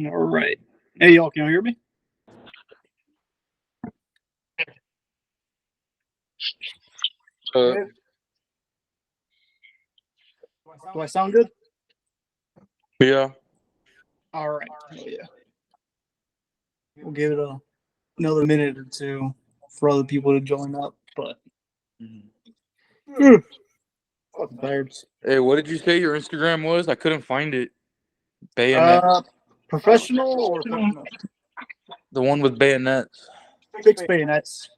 All right. Hey, y'all, can you hear me? Uh, Do I sound good? yeah. All right. Oh, yeah. We'll give it another minute or two for other people to join up, but fucking tired. Hey, what did you say your Instagram was? I couldn't find it. Bayonet. Uh, professional or personal? The one with bayonets. Fixed bayonets.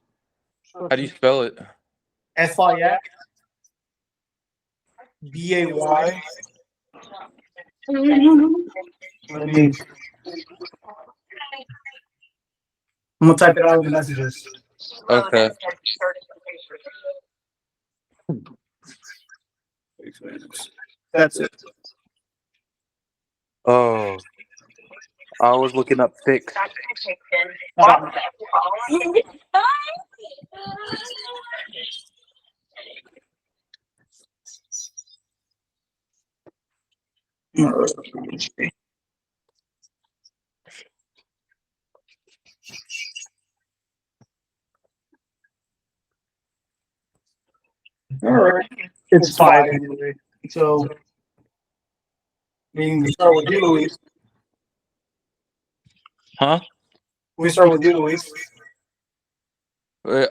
How do you spell it? FIXBAY. Let me. I'm gonna type it out in the messages. Okay. That's it. Oh, I was looking up fix. All right. It's five anyway. So, meaning we start with you, Luis. Huh? We start with you, Luis. Wait,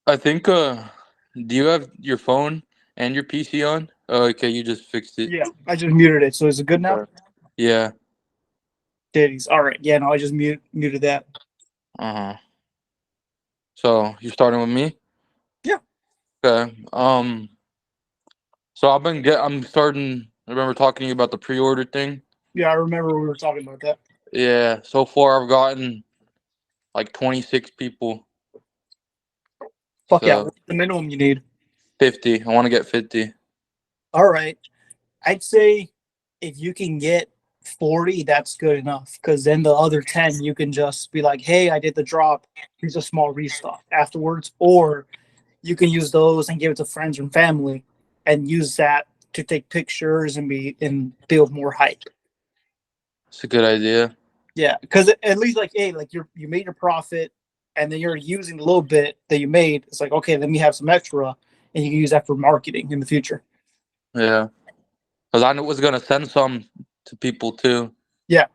I think. Do you have your phone and your PC on? Oh, okay, you just fixed it. Yeah, I just muted it. So is it good now? Yeah. Titties. All right. Yeah, no, I just muted that. So you're starting with me? Yeah. Okay. So I'm starting. I remember talking to you about the pre-order thing. Yeah, I remember we were talking about that. Yeah. So far, I've gotten like 26 people. Fuck yeah. So What's the minimum you need? 50. I want to get 50. All right. I'd say if you can get 40, that's good enough. Because then the other 10, you can just be like, hey, I did the drop. Here's a small restock afterwards. Or you can use those and give it to friends and family and use that to take pictures and build more hype. It's a good idea. Yeah, because at least like, hey, like you made your profit, and then you're using a little bit that you made. It's like, okay, let me have some extra, and you can use that for marketing in the future. Yeah. Because I was gonna send some to people too. Yeah,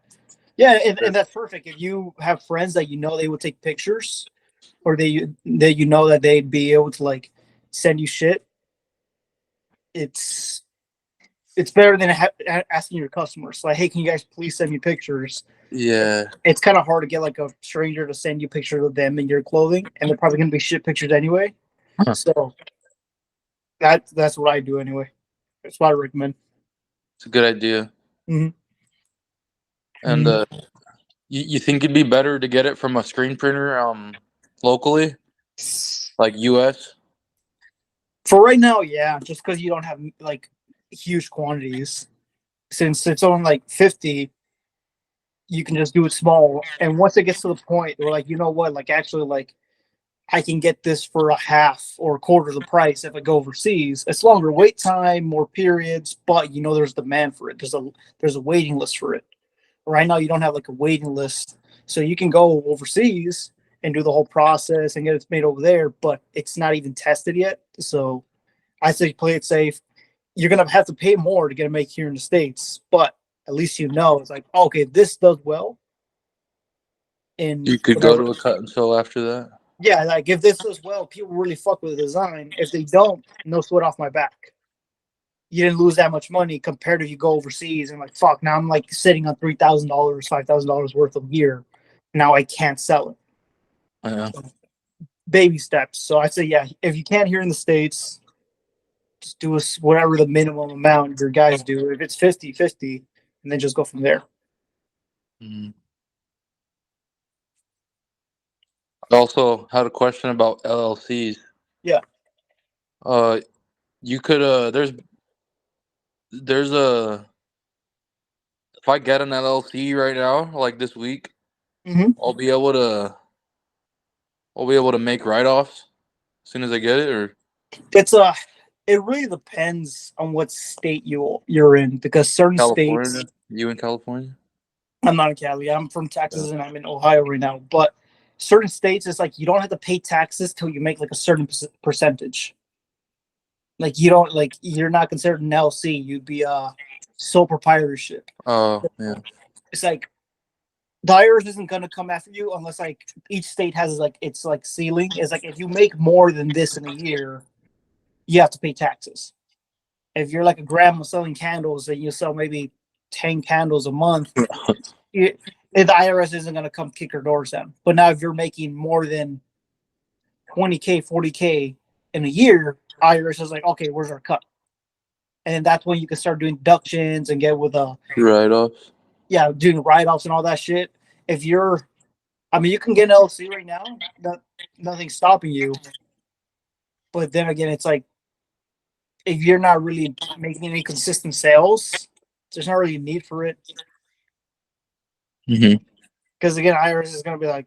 yeah, and that's perfect. If you have friends that you know they would take pictures, or that you know that they'd be able to like send you shit, it's better than asking your customers like, hey, can you guys please send me pictures? Yeah. It's kind of hard to get like a stranger to send you pictures of them in your clothing, and they're probably gonna be shit pictures anyway. Huh. So that's what I do anyway. That's what I recommend. It's a good idea. Mm-hmm. And you think it'd be better to get it from a screen printer locally, like US? For right now, yeah, just because you don't have like huge quantities. Since it's only like 50, you can just do it small. And once it gets to the point where like, you know what, like actually like I can get this for a half or a quarter of the price if I go overseas. It's longer wait time, more periods, but you know there's demand for it. There's a waiting list for it. Right now you don't have like a waiting list. So you can go overseas and do the whole process and get it made over there, but it's not even tested yet. So I say play it safe. You're gonna have to pay more to get it made here in the States, but at least you know it's like, okay, this does well in You could go whatever. to a cut and sew after that. Yeah, like if this does well, people really fuck with the design. If they don't, no sweat off my back. You didn't lose that much money compared to if you go overseas and like fuck. Now I'm like sitting on $3,000, $5,000 worth of gear. Now I can't sell it. Yeah. So, baby steps. So I say, yeah, if you can't here in the States, just do whatever the minimum amount your guys do. If it's 50-50, and then just go from there. Mhm. I also had a question about LLCs. Yeah. Uh, you could there's a if I get an LLC right now, like this week, Mm-hmm. I'll be able to make write offs. as soon as I get it, or it really depends on what state you're in, because certain states. California? You in California? I'm not in Cali. I'm from Texas and I'm in Ohio right now. But certain states, it's like you don't have to pay taxes till you make like a certain percentage. Like you don't like you're not considered an LC. You'd be sole proprietorship. Oh, yeah. It's like the IRS isn't gonna come after you unless like each state has like its like ceiling. It's like if you make more than this in a year, you have to pay taxes. If you're like a grandma selling candles and you sell maybe 10 candles a month, the IRS isn't going to come kick your doors down. But now, if you're making more than 20K, 40K in a year, IRS is like, okay, where's our cut? And that's when you can start doing deductions and get with Right off. doing write offs and all that shit. If you're, I mean, you can get an LLC right now, nothing's stopping you. But then again, it's like, if you're not really making any consistent sales, there's not really a need for it. Mm-hmm. Because again, IRS is going to be like,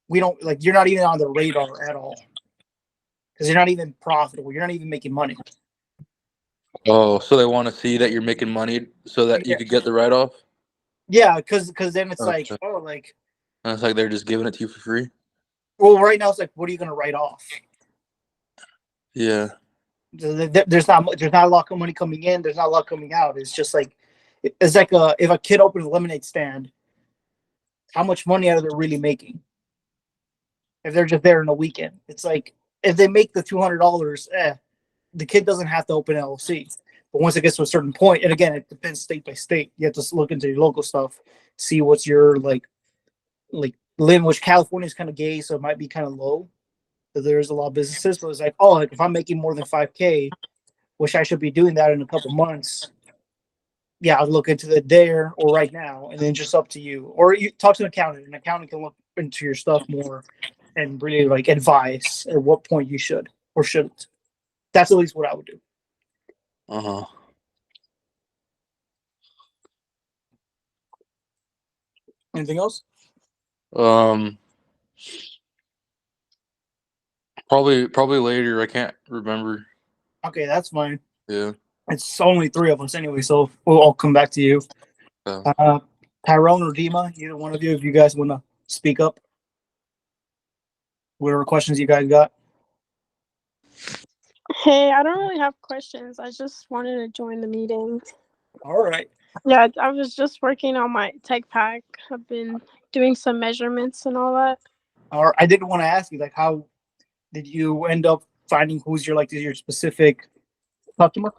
we don't like you're not even on the radar at all. Because you're not even profitable. You're not even making money. Oh, so they want to see that you're making money so that you could get the write off? Yeah, because then it's Okay. like, oh, like, And it's like they're just giving it to you for free? well, right now it's like, what are you going to write off? Yeah. There's not a lot of money coming in. There's not a lot coming out. It's just like, it's like if a kid opens a lemonade stand, how much money are they really making? If they're just there in a weekend, it's like if they make the $200, the kid doesn't have to open an LLC. But once it gets to a certain point, and again, it depends state by state. You have to look into your local stuff, see what's your like living. Which California is kind of gay, so it might be kind of low. But there's a lot of businesses, but it's like, oh, like if I'm making more than 5K, which I should be doing that in a couple months. Yeah, I'll look into it there or right now, and then just up to you. Or you talk to an accountant. An accountant can look into your stuff more and really like advise at what point you should or shouldn't. That's at least what I would do. Uh-huh. Anything else? Probably later. I can't remember. Okay, that's fine. Yeah. It's only three of us anyway, so we'll all come back to you. Yeah. Tyrone or Dima, either one of you, if you guys want to speak up, whatever questions you guys got. Hey, I don't really have questions. I just wanted to join the meeting. All right. Yeah, I was just working on my tech pack. I've been doing some measurements and all that. Or I did want to ask you, like, how did you end up finding who's your specific customer?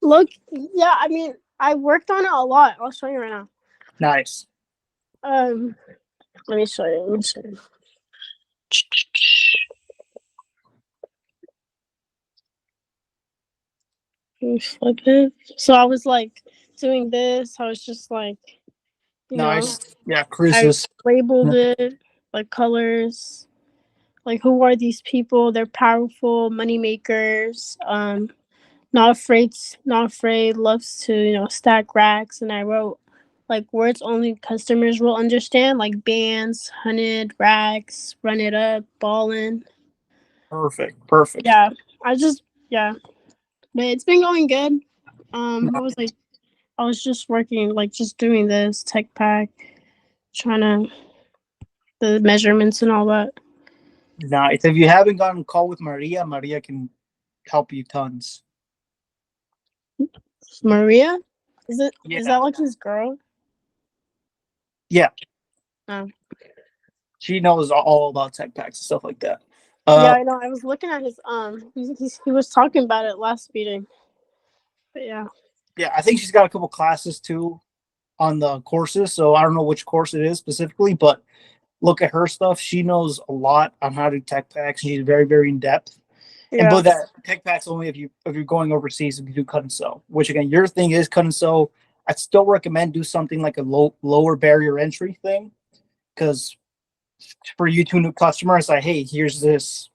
Look, yeah, I mean, I worked on it a lot. I'll show you right now. Nice. Let me show you. Flip it. So I was like doing this. I was just like, Nice. Yeah, I Chris's. labeled it like colors. Like, who are these people? They're powerful money makers. Not afraid. Loves to stack racks. And I wrote like words only customers will understand, like bands, 100 racks, run it up, ballin'. Perfect. Yeah, but it's been going good. I was just working, like just doing this tech pack, trying to the measurements and all that. Nice. If you haven't gotten a call with Maria, Maria can help you tons. Maria, is Yeah. that like his girl? Yeah. Oh. She knows all about tech packs and stuff like that. Yeah, I know. I was looking at his he was talking about it last meeting. But yeah. Yeah, I think she's got a couple classes too on the courses. So I don't know which course it is specifically, but look at her stuff. She knows a lot on how to do tech packs. She's very, very in depth. Yeah. And but that tech packs only if you're going overseas, if you do cut and sew. Which again, your thing is cut and sew. I'd still recommend do something like a lower barrier entry thing, because for you two new customers, like, hey, here's this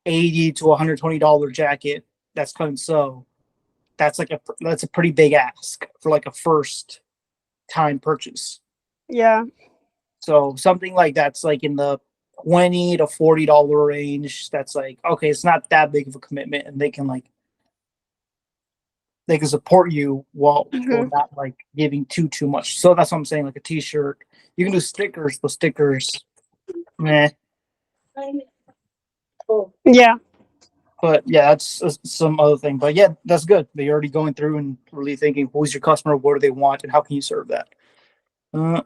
$80 to $120 jacket that's cut and sew. That's a pretty big ask for like a first time purchase. Yeah. So something like that's like in the $20 to $40 range. That's like, okay, it's not that big of a commitment, and they can support you while not like giving too much. So that's what I'm saying. Like a T-shirt, you can do stickers, but stickers, meh. Yeah. But yeah, that's some other thing. But yeah, that's good. They're already going through and really thinking, who's your customer, what do they want, and how can you serve that. Trying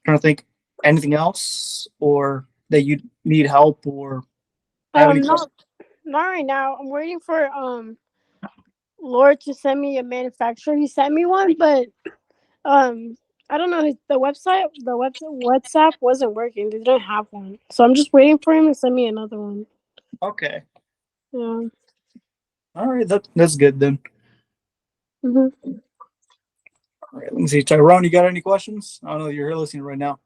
to think, anything else, or that you need help, or have any questions? Not right now. I'm waiting for Lord to send me a manufacturer. He sent me one, but I don't know. The WhatsApp wasn't working. They didn't have one, so I'm just waiting for him to send me another one. Okay. Yeah. All right, that's good then. hmm All right, let me see. Tyrone, you got any questions? I don't know, you're here listening right now.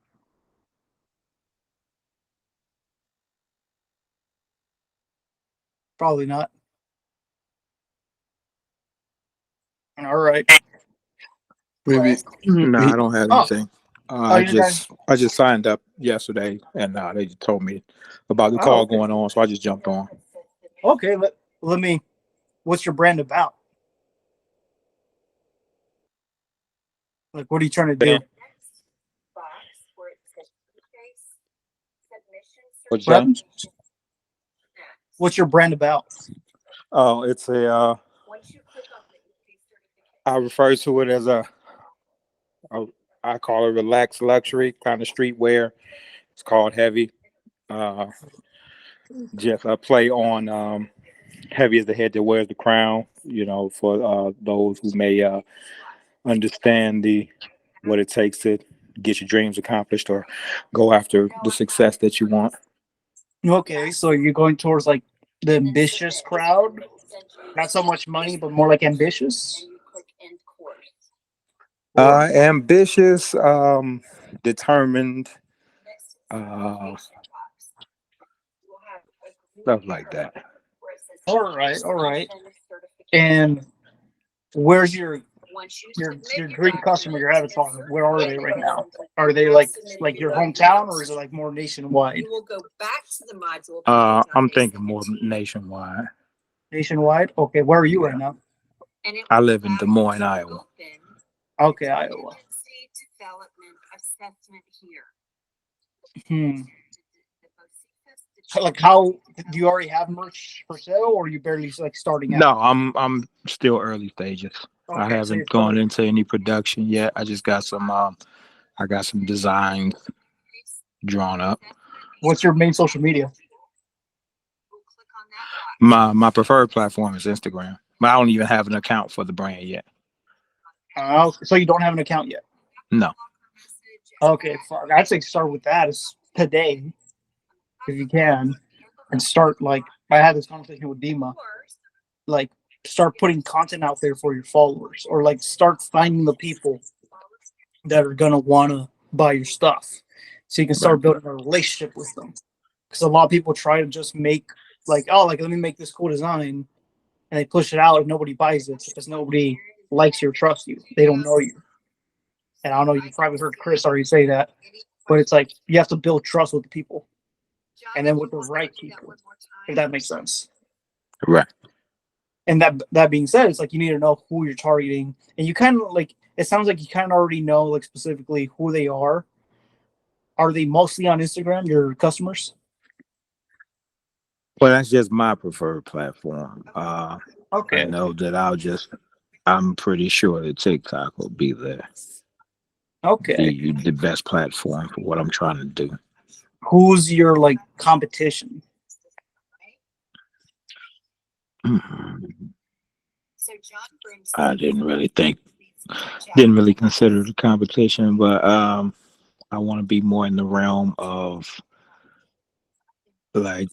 Probably not. All right. Maybe. No, I don't have Oh, anything. I you guys. just signed up yesterday, and they just told me about the call Okay. going on, so I just jumped on. Okay, let me. What's your brand about? Like, what are you trying to do? What's What that? happened? What's your brand about? Oh, it's a. I refer to it as I call it relaxed luxury kind of streetwear. It's called Heavy. Uh, just a play on Heavy is the head that wears the crown. For those who may understand what it takes to get your dreams accomplished or go after the success that you want. Okay, so you're going towards like the ambitious crowd, not so much money, but more like ambitious. Ambitious, determined, uh, stuff like that. All right. And where's your dream customer, your avatar? Where are they right now? Are they like your hometown, or is it like more nationwide? I'm thinking more nationwide. Nationwide. Okay, where are you right Yeah. now? I live in Des Moines, Iowa. Okay, Iowa. Hmm. Like, how do you already have merch for sale, or are you barely like starting out? No, I'm still early stages. I Okay, so you're haven't gone starting. into any production yet. I just got some I got some designs drawn up. What's your main social media? My preferred platform is Instagram. But I don't even have an account for the brand yet. So you don't have an account yet? No. Okay, fuck. I'd say start with that is today, if you can, and start like I had this conversation with Dima. Like, start putting content out there for your followers, or like start finding the people that are gonna wanna buy your stuff, so you can start building a relationship with them. Because a lot of people try to just make like, oh, like let me make this cool design, and they push it out and nobody buys it because nobody likes you or trusts you. They don't know you. And I don't know, you probably heard Chris already say that, but it's like you have to build trust with the people, and then with the right people, if that makes sense. Right. And that being said, it's like you need to know who you're targeting, and you kind of like, it sounds like you kind of already know like specifically who they are. Are they mostly on Instagram, your customers? Well, that's just my preferred platform. I Okay. know that I'm pretty sure that TikTok will be Okay. the best platform for what I'm trying to do. Who's your like competition? I didn't really consider the competition, but I want to be more in the realm of like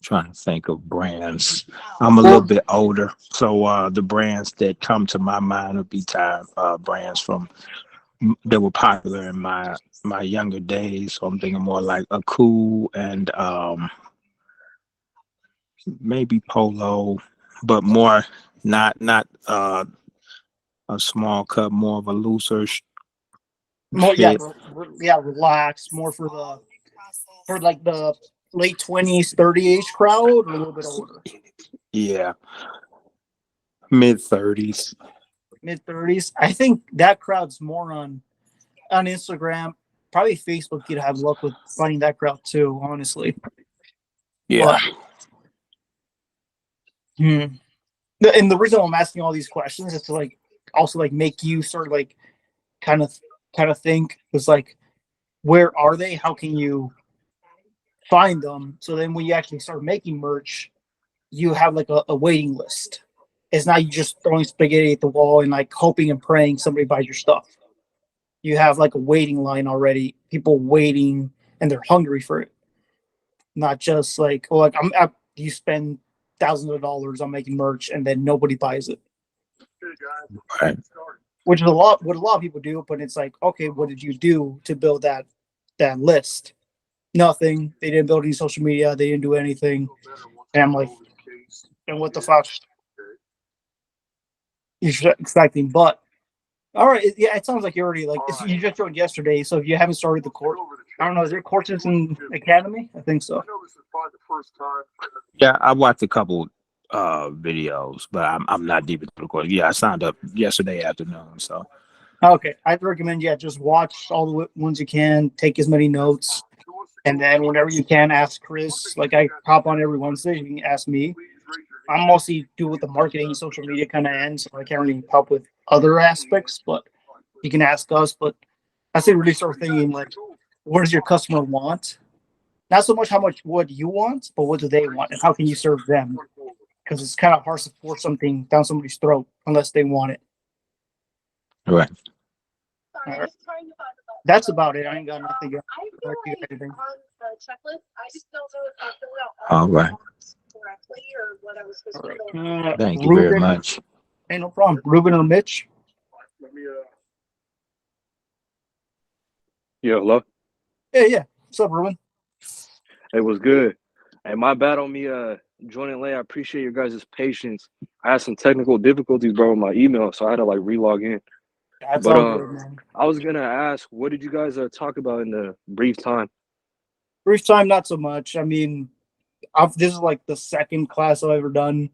trying to think of brands. I'm a little bit older, so the brands that come to my mind would be brands from that were popular in my younger days. So I'm thinking more like a Cool and maybe Polo, but more not a small cut, more of a looser More, yeah, fit. yeah, relaxed, more for like the late 20s, 30 age crowd, or a little bit older, Yeah, mid-30s. mid 30s. I think that crowd's more on Instagram, probably Facebook. You'd have luck with finding that crowd too, honestly. Yeah. But and the reason I'm asking all these questions is to like also like make you sort of like kind of think was like, where are they? How can you find them? So then when you actually start making merch, you have like a waiting list. It's not you just throwing spaghetti at the wall and like hoping and praying somebody buys your stuff. You have like a waiting line already, people waiting and they're hungry for it. Not just like, oh, like you spend thousands of dollars on making merch and then nobody buys it. Right. Which is what a lot of people do, but it's like, okay, what did you do to build that list? Nothing. They didn't build any social media, they didn't do anything. And I'm like, and what the fuck you're expecting? But all right, yeah, it sounds like you're already like you just joined yesterday, so if you haven't started the course, I don't know, is there courses in Academy? I think so. Yeah, I watched a couple videos, but I'm not deep into the course. Yeah, I signed up yesterday afternoon, so Okay, I'd recommend just watch all the ones you can, take as many notes, and then whenever you can, ask Chris. Like I hop on every Wednesday, you can ask me. I'm mostly do with the marketing, social media kind of end, so I can't really help with other aspects. But you can ask us. But I say really start thinking like, what does your customer want? Not so much how much what you want, but what do they want, and how can you serve them? Because it's kind of hard to force something down somebody's throat unless they want it. right. All right. That's about it. I ain't got nothing else. Anything. All right. Thank you very Ruben, much. hey, no problem. Ruben or Mitch? Yeah, hello. Yeah. What's up, Ruben? It was good. Hey, my bad on me joining late. I appreciate your guys' patience. I had some technical difficulties, bro, with my email, so I had to like relog in. That's But all good, man. I was gonna ask, what did you guys talk about in the brief time? Brief time, not so much. I mean, this is like the second class I've ever done.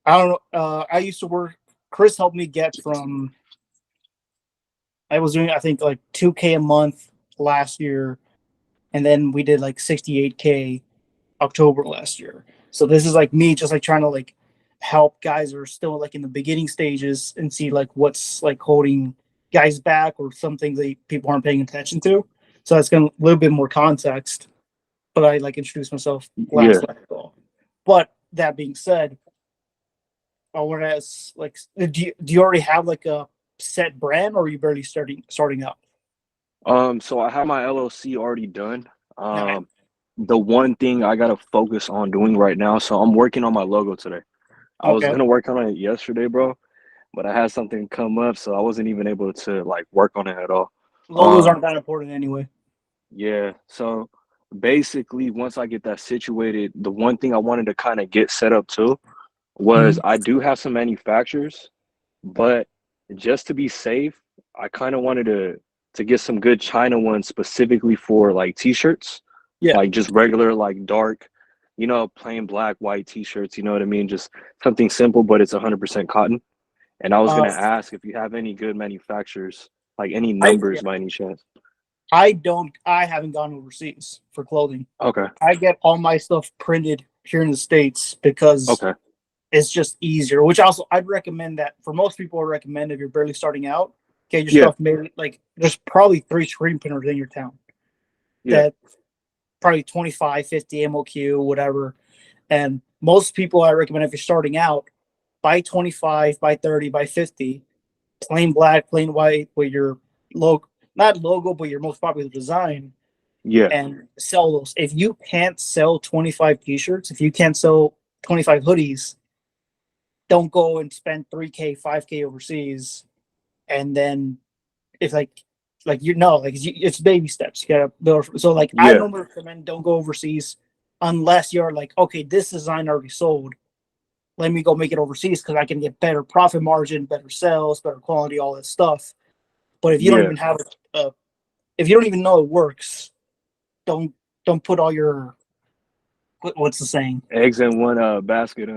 I don't know. I used to work. Chris helped me get from. I was doing, I think, like 2K a month last year, and then we did like 68K October last year. So this is like me just like trying to like help guys who are still like in the beginning stages and see like what's like holding guys back or some things that people aren't paying attention to. So that's gonna a little bit more context. But I like introduced myself Yeah. last call. But that being said, I want to ask, like, do you already have like a set brand, or are you barely starting out? So I have my LLC already done. The one thing I gotta focus on doing right now, so I'm working on my logo today. I was Okay. gonna work on it yesterday, bro, but I had something come up, so I wasn't even able to like work on it at all. Logos aren't that important anyway. Yeah, so basically, once I get that situated, the one thing I wanted to kind of get set up too was I do have some manufacturers, but just to be safe, I kind of wanted to get some good China ones specifically for like t-shirts. Yeah. Like just regular like dark, plain black, white t-shirts, you know what I mean? Just something simple, but it's 100% cotton. And I was gonna ask if you have any good manufacturers, like any numbers by any chance. I haven't gone overseas for clothing. Okay. I get all my stuff printed here in the States because Okay. it's just easier. Which also I'd recommend that for most people. I recommend if you're barely starting out, get your stuff made. Like there's probably 3 screen printers in your town. Yeah. That probably 25, 50 MOQ, whatever. And most people I recommend if you're starting out, buy 25, buy 30, buy 50, plain black, plain white with your logo, not logo, but your most popular design. Yeah. And sell those. If you can't sell 25 t-shirts, if you can't sell 25 hoodies, don't go and spend 3K, 5K overseas. And then if it's baby steps. You gotta build. So like I normally recommend don't go overseas unless you're like, okay, this design already sold. let me go make it overseas because I can get better profit margin, better sales, better quality, all that stuff. But if you don't Yeah. even have if you don't even know it works, don't put all your what's the saying? Eggs in one basket.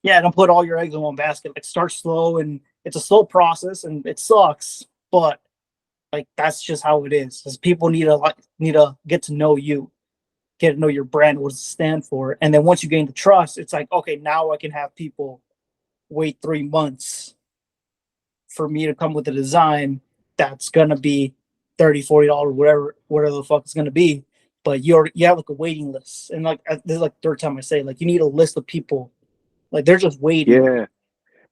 Yeah, don't put all your eggs in one basket. Like start slow, and it's a slow process, and it sucks, but like that's just how it is. Because people need to get to know you, get to know your brand, what does it stand for, and then once you gain the trust, it's like okay, now I can have people wait 3 months for me to come with a design that's gonna be $30, $40, whatever the fuck it's gonna be. But you have like a waiting list, and like this is like the third time I say like you need a list of people, like they're just waiting. Yeah.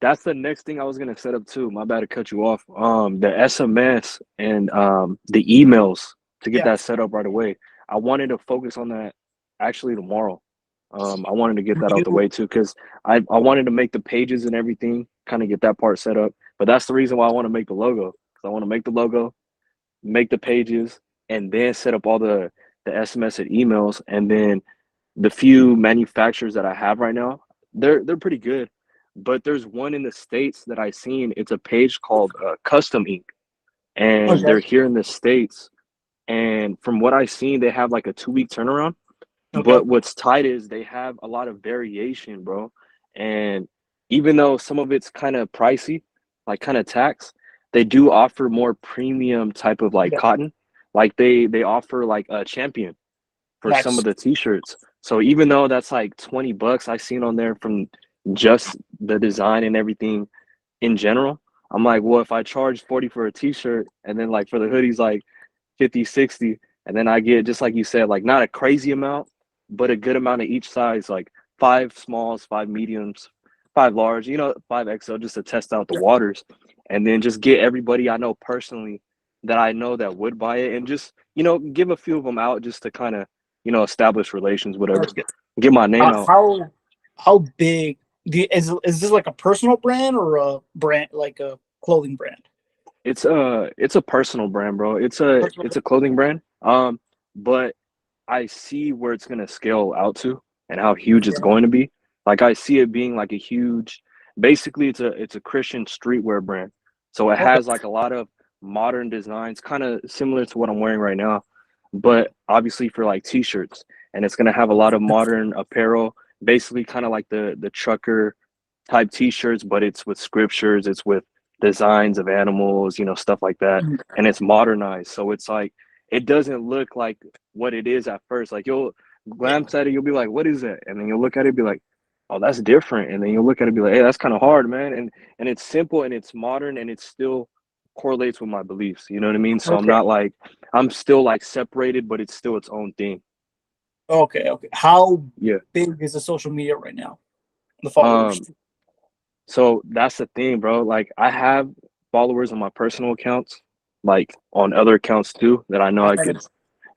That's the next thing I was gonna set up too. My bad to cut you off. The SMS and the emails to get Yeah, that set up right away. I wanted to focus on that actually tomorrow. I wanted to get that out the you way too because I wanted to make the pages and everything, kind of get that part set up. But that's the reason why I want to make the logo because I want to make the logo, make the pages, and then set up all the SMS and emails, and then the few manufacturers that I have right now, they're pretty good. But there's one in the States that I seen. It's a page called Custom Ink, and okay, they're here in the States. And from what I've seen, they have like a 2 week turnaround. okay, But what's tight is they have a lot of variation, bro. And even though some of it's kind of pricey, like kind of tax, they do offer more premium type of like yeah, cotton. Like they offer like a Champion for some nice. of the t-shirts. So even though that's like 20 bucks I seen on there from just the design and everything in general, I'm like, well, if I charge 40 for a t-shirt and then like for the hoodies like 50, 60, and then I get just like you said, like not a crazy amount, but a good amount of each size, like 5 smalls, 5 mediums, 5 large, 5 XL just to test out the Yeah, waters. And then just get everybody I know personally that I know that would buy it and just, give a few of them out just to kind of, establish relations, whatever. that's good. Get my name out. How big is this like a personal brand or a brand like a clothing brand? It's a personal brand, bro. It's a Personal it's brand? a clothing brand. But I see where it's gonna scale out to and how huge it's Yeah. going to be. Like I see it being like a huge, basically it's a Christian streetwear brand. So it Okay. has like a lot of modern designs, kind of similar to what I'm wearing right now, but obviously for like t-shirts. And it's gonna have a lot of modern apparel, basically kind of like the trucker type t-shirts, but it's with scriptures, it's with designs of animals, stuff like that. Mm. And it's modernized. So it's like it doesn't look like what it is at first. Like you'll Yeah. glance at it, you'll be like, what is that? And then you'll look at it, be like, oh, that's different. And then you'll look at it, be like, hey, that's kind of hard, man. And it's simple and it's modern and it still correlates with my beliefs. You know what I mean? So I'm Okay. not like I'm still like separated, but it's still its own thing. Okay. Okay. How Yeah. big is the social media right now? The followers. Um, so that's the thing, bro. Like I have followers on my personal accounts, like on other accounts too, that I know How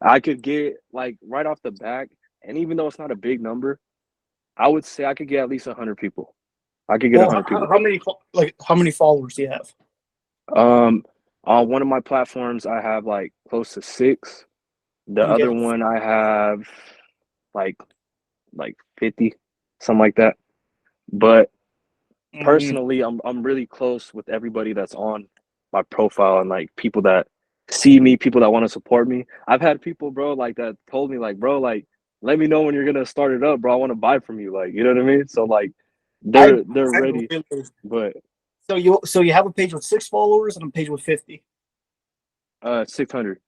I could get like right off the back. And even though it's not a big number, I would say I could get at least 100 people. I could get Well, 100 people. how many followers do you have? Um, on one of my platforms, I have like close to 6. The Okay. other one, I have like 50, something like that. But Mm, personally, I'm really close with everybody that's on my profile and like people that see me, people that want to support me. I've had people, bro, like that told me like, bro, like let me know when you're gonna start it up, bro. I want to buy from you, like you know what I mean. So like I they're I ready, really but so you have a page with 6 followers and a page with 50. 600.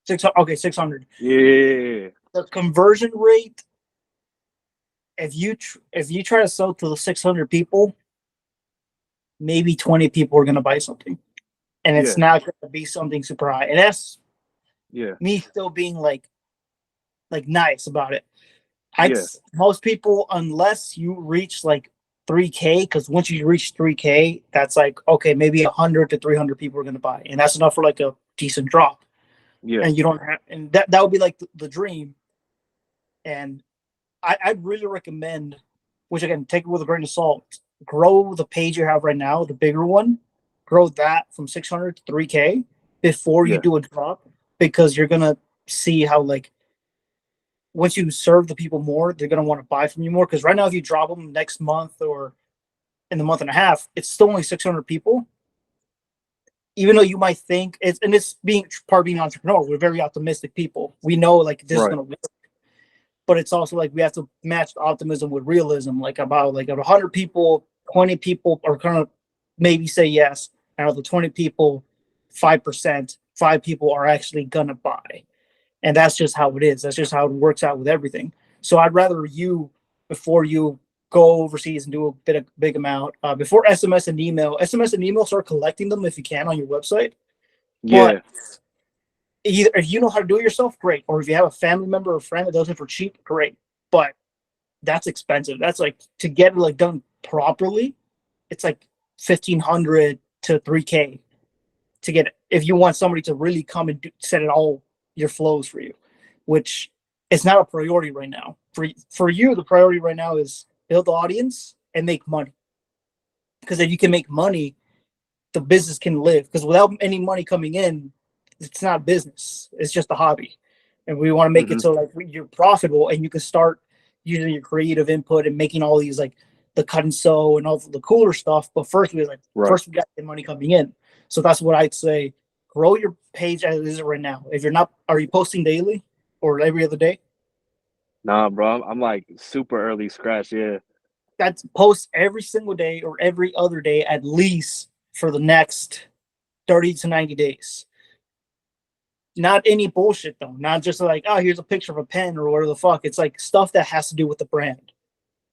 600. Okay, 600. Yeah, The conversion rate, if you try to sell to the 600 people, maybe 20 people are gonna buy something, and it's yeah, not gonna be something super high. And that's yeah, me still being like nice about it. yeah, Most people, unless you reach like 3K, because once you reach 3K, that's like okay, maybe 100 to 300 people are gonna buy, and that's enough for like a decent drop. yeah, And you don't have, and that would be like the dream. And I'd really recommend, which again, take it with a grain of salt. Grow the page you have right now, the bigger one. Grow that from 600 to 3K before you yeah, do a drop, because you're gonna see how like once you serve the people more, they're gonna want to buy from you more. Because right now, if you drop them next month or in the month and a half, it's still only 600 people. Even though you might think it's being part of being an entrepreneur, we're very optimistic people. We know like this is Right. gonna work, but it's also like we have to match the optimism with realism. Like about like 100 people, 20 people are gonna maybe say yes, and out of the 20 people, 5%, 5 people are actually gonna buy, and that's just how it is. That's just how it works out with everything. So I'd rather you before you go overseas and do a big amount before SMS and email, start collecting them if you can on your website. Yeah. But either if you know how to do it yourself, great. Or if you have a family member or friend that does it for cheap, great. But that's expensive. That's like to get it like done properly, it's like 1,500 to 3K to get it. If you want somebody to really come and set it all your flows for you, which is not a priority right now. For you, the priority right now is build the audience and make money. Because if you can make money, the business can live. Because without any money coming in, it's not business. It's just a hobby. And we want to make it so like you're profitable and you can start using your creative input and making all these like the cut and sew and all the cooler stuff. But first we got to get money coming in. So that's what I'd say. Grow your page as it is right now. If you're not, are you posting daily or every other day? Nah, bro. I'm like super early scratch. Yeah. That's post every single day or every other day at least for the next 30 to 90 days. Not any bullshit though. Not just like, oh, here's a picture of a pen or whatever the fuck. It's like stuff that has to do with the brand.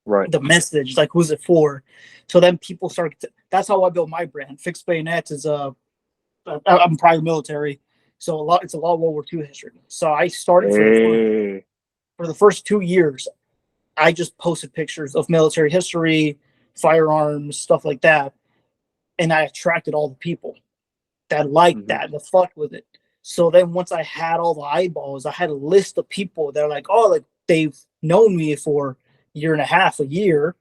Right. The message, like who's it for? So then people start that's how I built my brand. Fixed Bayonets is I'm private military. So it's a lot of World War II history. So I started for the first 2 years, I just posted pictures of military history, firearms, stuff like that. And I attracted all the people that liked that, that fucked with it. So then once I had all the eyeballs, I had a list of people that are like, oh, like they've known me for a year and a half, a year.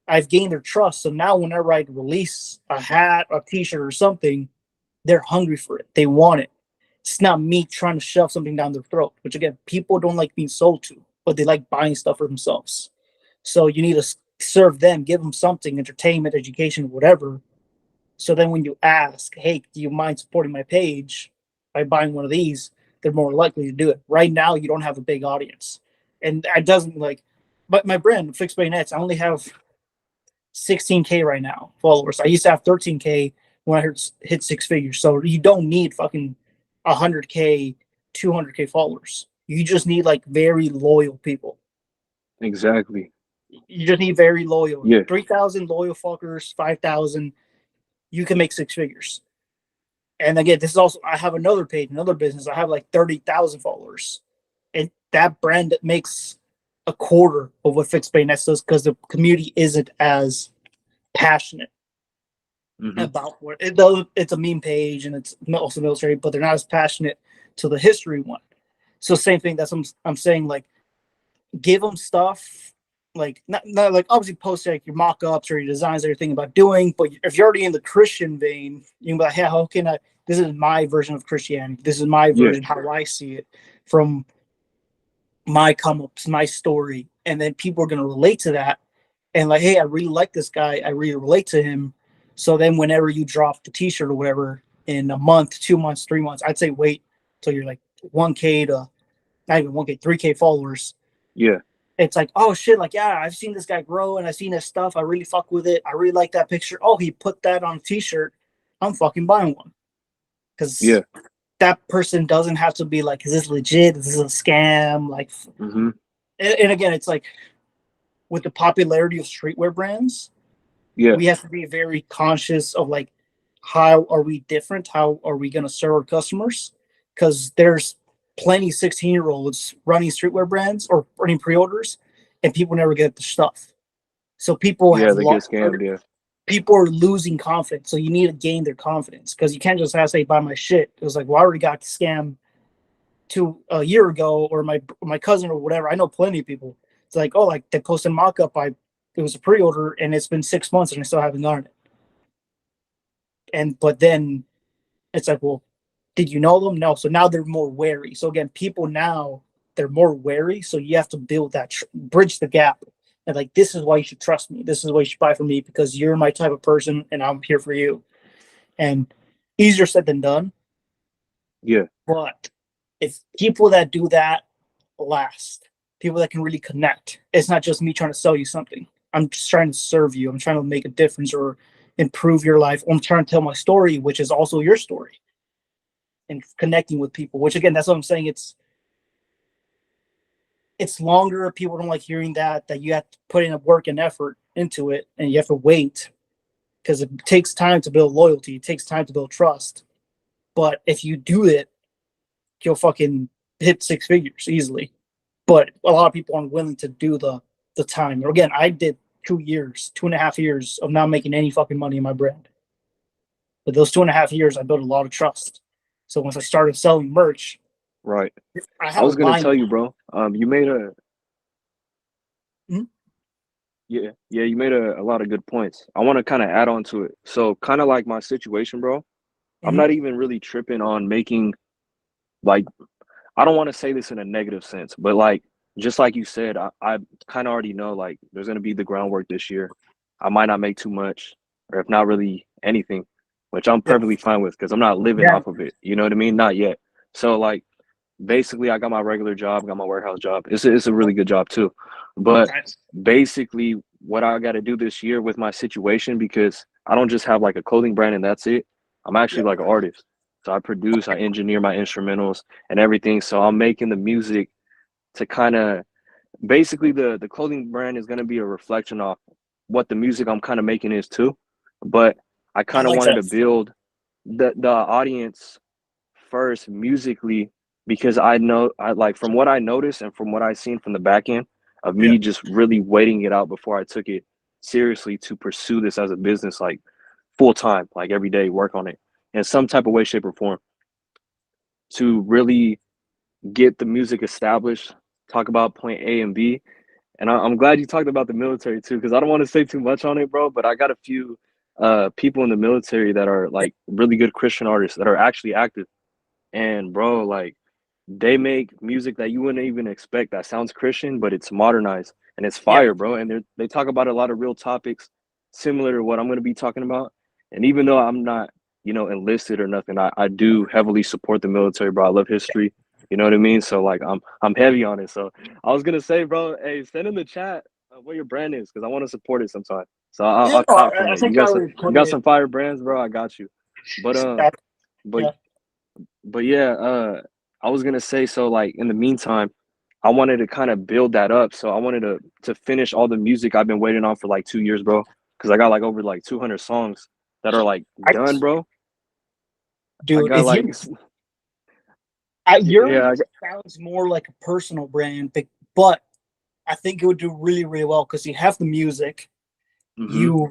I've gained their trust. So now whenever I release a hat, a t-shirt or something, they're hungry for it. They want it. It's not me trying to shove something down their throat, which again, people don't like being sold to, but they like buying stuff for themselves. So you need to serve them, give them something, entertainment, education, whatever. So then when you ask, hey, do you mind supporting my page by buying one of these? They're more likely to do it. Right now, you don't have a big audience. And it doesn't like, but my brand, Fixed Bayonets, I only have 16K right now followers. I used to have 13K when I hit six figures. So you don't need fucking 100K, 200K followers. You just need like very loyal people. Exactly. You just need very loyal. Yeah. 3,000 loyal fuckers, 5,000. You can make six figures. And again, this is also, I have another page, another business. I have like 30,000 followers. And that brand makes a quarter of what Fixed Bayonets does because the community isn't as passionate about what it does. It's a meme page and it's also military, but they're not as passionate to the history one. So same thing. That's what I'm saying. Like, give them stuff. Like not like obviously post like your mock-ups or your designs that you're thinking about doing, but if you're already in the Christian vein, you can be like, hey, how can I? This is my version of Christianity. This is my version, how I see it from my come-ups, my story, and then people are gonna relate to that. And like, hey, I really like this guy. I really relate to him. So then whenever you drop the t-shirt or whatever in a month, 2 months, 3 months, I'd say wait till you're like 1K to not even 1K, 3K followers. Yeah. It's like, oh shit, like, yeah, I've seen this guy grow and I've seen his stuff. I really fuck with it. I really like that picture. Oh, he put that on a t-shirt. I'm fucking buying one. Because that person doesn't have to be like, is this legit? Is this a scam? Like, and again, it's like with the popularity of streetwear brands, we have to be very conscious of like, how are we different? How are we going to serve our customers? Because there's plenty 16-year-olds running streetwear brands or running pre-orders, and people never get the stuff. So people they get scammed. People are losing confidence. So you need to gain their confidence because you can't just have to say buy my shit. It was like, well, I already got scammed a year ago, or my cousin or whatever. I know plenty of people. It's like, oh, like they posted mock-up. It was a pre-order and it's been 6 months and I still haven't gotten it. But then it's like, well, did you know them? No. So now they're more wary. So again, people now, they're more wary. So you have to build that, bridge the gap And like, this is why you should trust me. This is why you should buy from me, because you're my type of person and I'm here for you. And easier said than done. Yeah. But it's people that do that last. People that can really connect. It's not just me trying to sell you something. I'm just trying to serve you. I'm trying to make a difference or improve your life. I'm trying to tell my story, which is also your story. And connecting with people, which again, that's what I'm saying. It's longer. People don't like hearing that you have to put in a work and effort into it, and you have to wait, because it takes time to build loyalty. It takes time to build trust. But if you do it, you'll fucking hit 6 figures easily. But a lot of people aren't willing to do the time. Again, I did 2.5 years of not making any fucking money in my brand. But those 2.5 years, I built a lot of trust. So once I started selling merch, Right. I I was gonna line. tell you, bro. You made a Hmm? yeah, you made a lot of good points. I want to kind of add on to it. So kind of like my situation, bro. I'm Mhm. not even really tripping on making, like, I don't want to say this in a negative sense, but like just like you said, I kind of already know like there's gonna be the groundwork this year. I might not make too much, or if not really anything, which I'm Yeah. perfectly fine with because I'm not living Yeah. off of it. You know what I mean? Not yet. So like basically I got my regular job, got my warehouse job. It's a really good job too. But Nice. basically what I got to do this year with my situation, because I don't just have like a clothing brand and that's it. I'm actually like an artist. So I produce, I engineer my instrumentals and everything. So I'm making the music to kind of basically the clothing brand is going to be a reflection of what the music I'm kind of making is too. But I I kind of like wanted that. to build the audience first musically, because I know I like from what I noticed and from what I seen from the back end of Yeah. me just really waiting it out before I took it seriously to pursue this as a business, like full time, like every day work on it in some type of way, shape, or form to really get the music established, talk about point A and B. And I'm glad you talked about the military too, because I don't want to say too much on it, bro, but I got a few people in the military that are like really good Christian artists that are actually active. And bro, like they make music that you wouldn't even expect that sounds Christian, but it's modernized and it's Yeah. fire, bro. And they talk about a lot of real topics similar to what I'm going to be talking about. And even though I'm not, enlisted or nothing, I do heavily support the military, bro. I love history. You know what I mean? So like I'm heavy on it. So I was gonna say, bro, hey, send in the chat what your brand is because I want to support it sometime. So I'll No, cop from I it. You think I got some already you put got it. some fire brands, bro. I got you. But Yeah. but Yeah. but yeah, I was gonna say, so like in the meantime, I wanted to kind of build that up. So I wanted to finish all the music I've been waiting on for like 2 years, bro. Because I got like over like 200 songs that are like I, done, bro. I dude, got if like you yours yeah, sounds more like a personal brand, but I think it would do really, really well because you have the music, mm-hmm,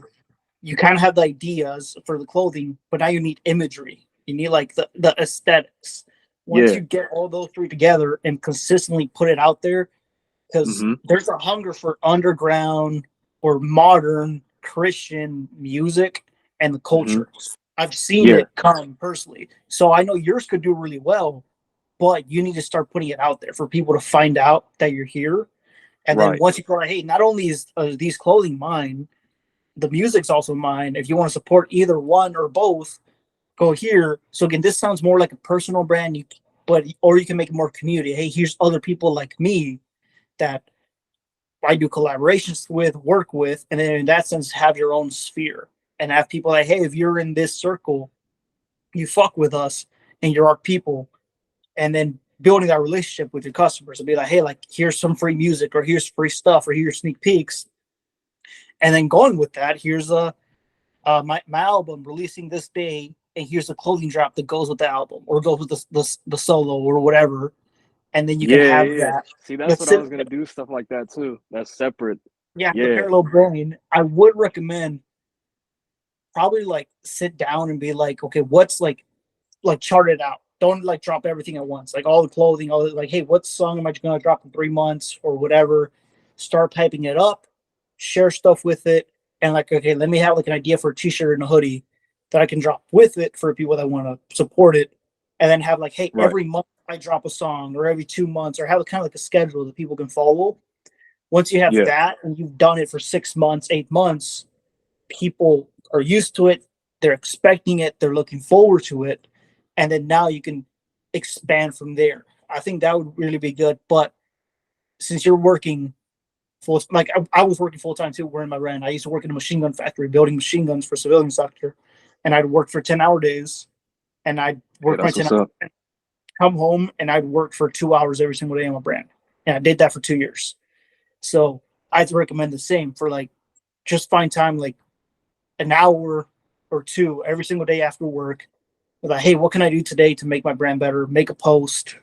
you kind of have the ideas for the clothing, but now you need imagery. You need like the aesthetics. Once yeah, you get all those three together and consistently put it out there, because mm-hmm, there's a hunger for underground or modern Christian music and the mm-hmm, culture. I've seen yeah, it come personally. So I know yours could do really well, but you need to start putting it out there for people to find out that you're here. And then right, once you go, hey, not only is these clothing mine, the music's also mine. If you want to support either one or both, go here. So again, this sounds more like a personal brand, or you can make it more community. Hey, here's other people like me that I do collaborations with, work with, and then in that sense have your own sphere and have people like, hey, if you're in this circle, you fuck with us and you're our people, and then building that relationship with your customers and be like, hey, like here's some free music or here's free stuff or here's sneak peeks, and then going with that, here's my album releasing this day, and here's the clothing drop that goes with the album or goes with the solo or whatever, and then you can yeah, have yeah. that. See, that's Let's what I sit, was gonna do, stuff like that too. That's separate. yeah, the Yeah, parallel branding. I would recommend probably like sit down and be like, okay, what's like chart it out. Don't like drop everything at once. Like all the clothing, all the, like, hey, what song am I going to drop in 3 months or whatever? Start typing it up, share stuff with it, and like, okay, let me have like an idea for a t-shirt and a hoodie that I can drop with it for people that want to support it, and then have like, hey, right, every month I drop a song, or every 2 months, or have kind of like a schedule that people can follow. Once you have Yeah. that and you've done it for 6 months, 8 months, people are used to it. They're expecting it. They're looking forward to it. And then now you can expand from there. I think that would really be good. But since you're working full, like I was working full time too, wearing my rent. I used to work in a machine gun factory building machine guns for civilian sector. And I'd work for 10-hour days. And I'd Yeah, work my that's 10 what's hours, up. come home, and I'd work for 2 hours every single day on my brand. And I did that for 2 years. So I'd recommend the same for like just find time like an hour or two every single day after work. Like, hey, what can I do today to make my brand better? Make a post,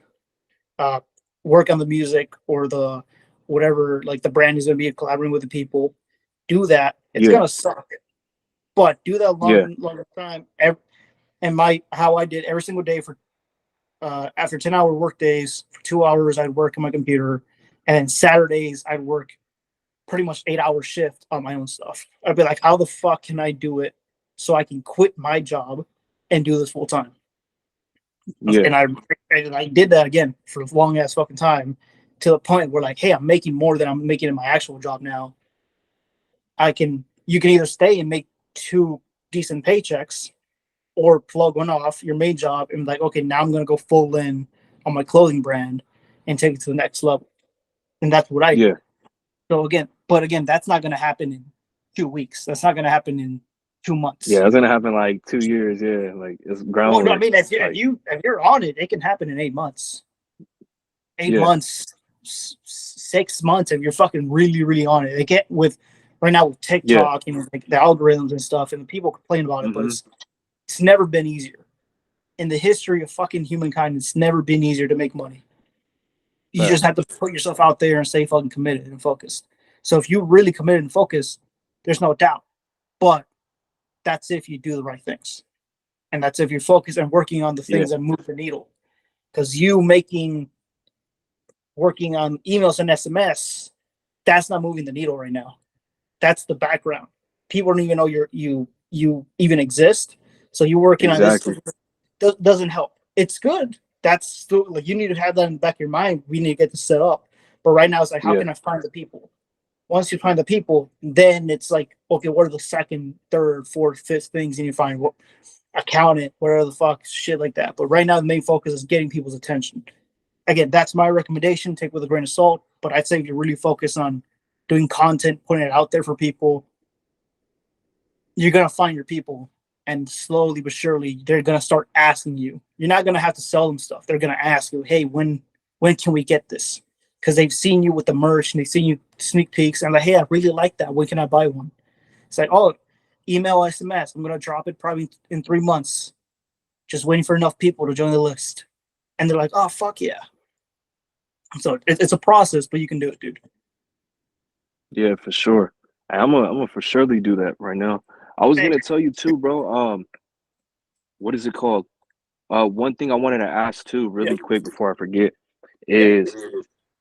uh, work on the music or the whatever, like the brand is going to be collaborating with the people. Do that. It's Yeah. going to suck, but do that Yeah. longer time. And how I did every single day for after 10-hour work days, for 2 hours, I'd work on my computer. And then Saturdays, I'd work pretty much 8-hour shift on my own stuff. I'd be like, how the fuck can I do it so I can quit my job and do this full time? Yeah. And I did that again for a long ass fucking time to the point where like, hey, I'm making more than I'm making in my actual job now. You can either stay and make 2 decent paychecks or plug one off your main job and be like, okay, now I'm going to go full in on my clothing brand and take it to the next level. And that's what I Yeah. did. So again, that's not going to happen in 2 weeks. That's not going to happen in 2 months. Yeah, it's gonna happen like 2 years. Yeah, like it's Well, groundwork. no, I mean, if Like, you're on it, it can happen in 8 months. 8 months, 6 months if you're fucking really, really on it. They get with right now with TikTok and like the algorithms and stuff, and people complain about it, but it's never been easier. In the history of fucking humankind, it's never been easier to make money. You just have to put yourself out there and stay fucking committed and focused. So if you're really committed and focused, there's no doubt. But that's if you do the right things. And that's if you're focused and working on the things that move the needle. Because working on emails and SMS, that's not moving the needle right now. That's the background. People don't even know you even exist. So you working on this doesn't help. It's good. That's still like you need to have that in the back of your mind. We need to get this set up. But right now it's like, how can I find the people? Once you find the people, then it's like, okay, what are the second, third, fourth, fifth things you need to find? What accountant, whatever the fuck, shit like that. But right now the main focus is getting people's attention. Again, that's my recommendation. Take it with a grain of salt. But I'd say if you really focus on doing content, putting it out there for people, you're gonna find your people. And slowly but surely, they're gonna start asking you. You're not gonna have to sell them stuff. They're gonna ask you, "Hey, when can we get this?" Because they've seen you with the merch and they've seen you sneak peeks and like, "Hey, I really like that. When can I buy one?" It's like, "Oh, email, SMS. I'm gonna drop it probably in 3 months. Just waiting for enough people to join the list." And they're like, "Oh, fuck yeah." So it's a process, but you can do it, dude. yeah, for sure. I'm gonna for surely do that right now. I was gonna tell you too, bro. What is it called? One thing I wanted to ask too, really quick before I forget, is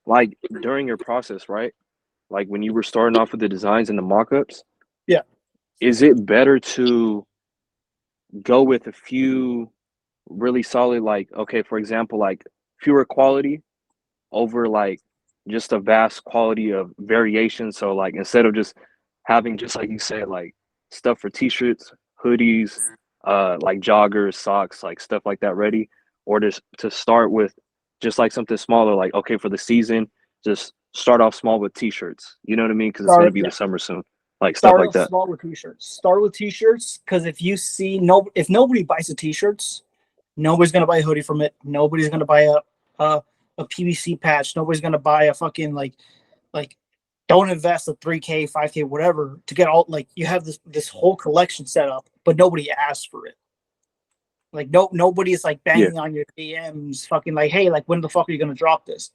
like during your process, right? Like when you were starting off with the designs and the mock-ups, Yeah. is it better to go with a few really solid, like, okay, for example, like fewer quality over like just a vast quality of variation? So like instead of just having, just like you said, like stuff for t-shirts, hoodies, like joggers, socks, like stuff like that ready, or just to start with just like something smaller, like, okay, for the season, just start off small with t-shirts, you know what I mean, because it's going to be the summer soon, like stuff Start like off that. small with t-shirts. Start with t-shirts because if nobody buys the t-shirts, nobody's gonna buy a hoodie from it. Nobody's gonna buy a PVC patch. Nobody's gonna buy a fucking like. Don't invest a 3K, 5K, whatever to get all like you have this whole collection set up, but nobody asked for it. Like nobody's like Yeah, banging on your DMs, fucking like, hey, like when the fuck are you gonna drop this?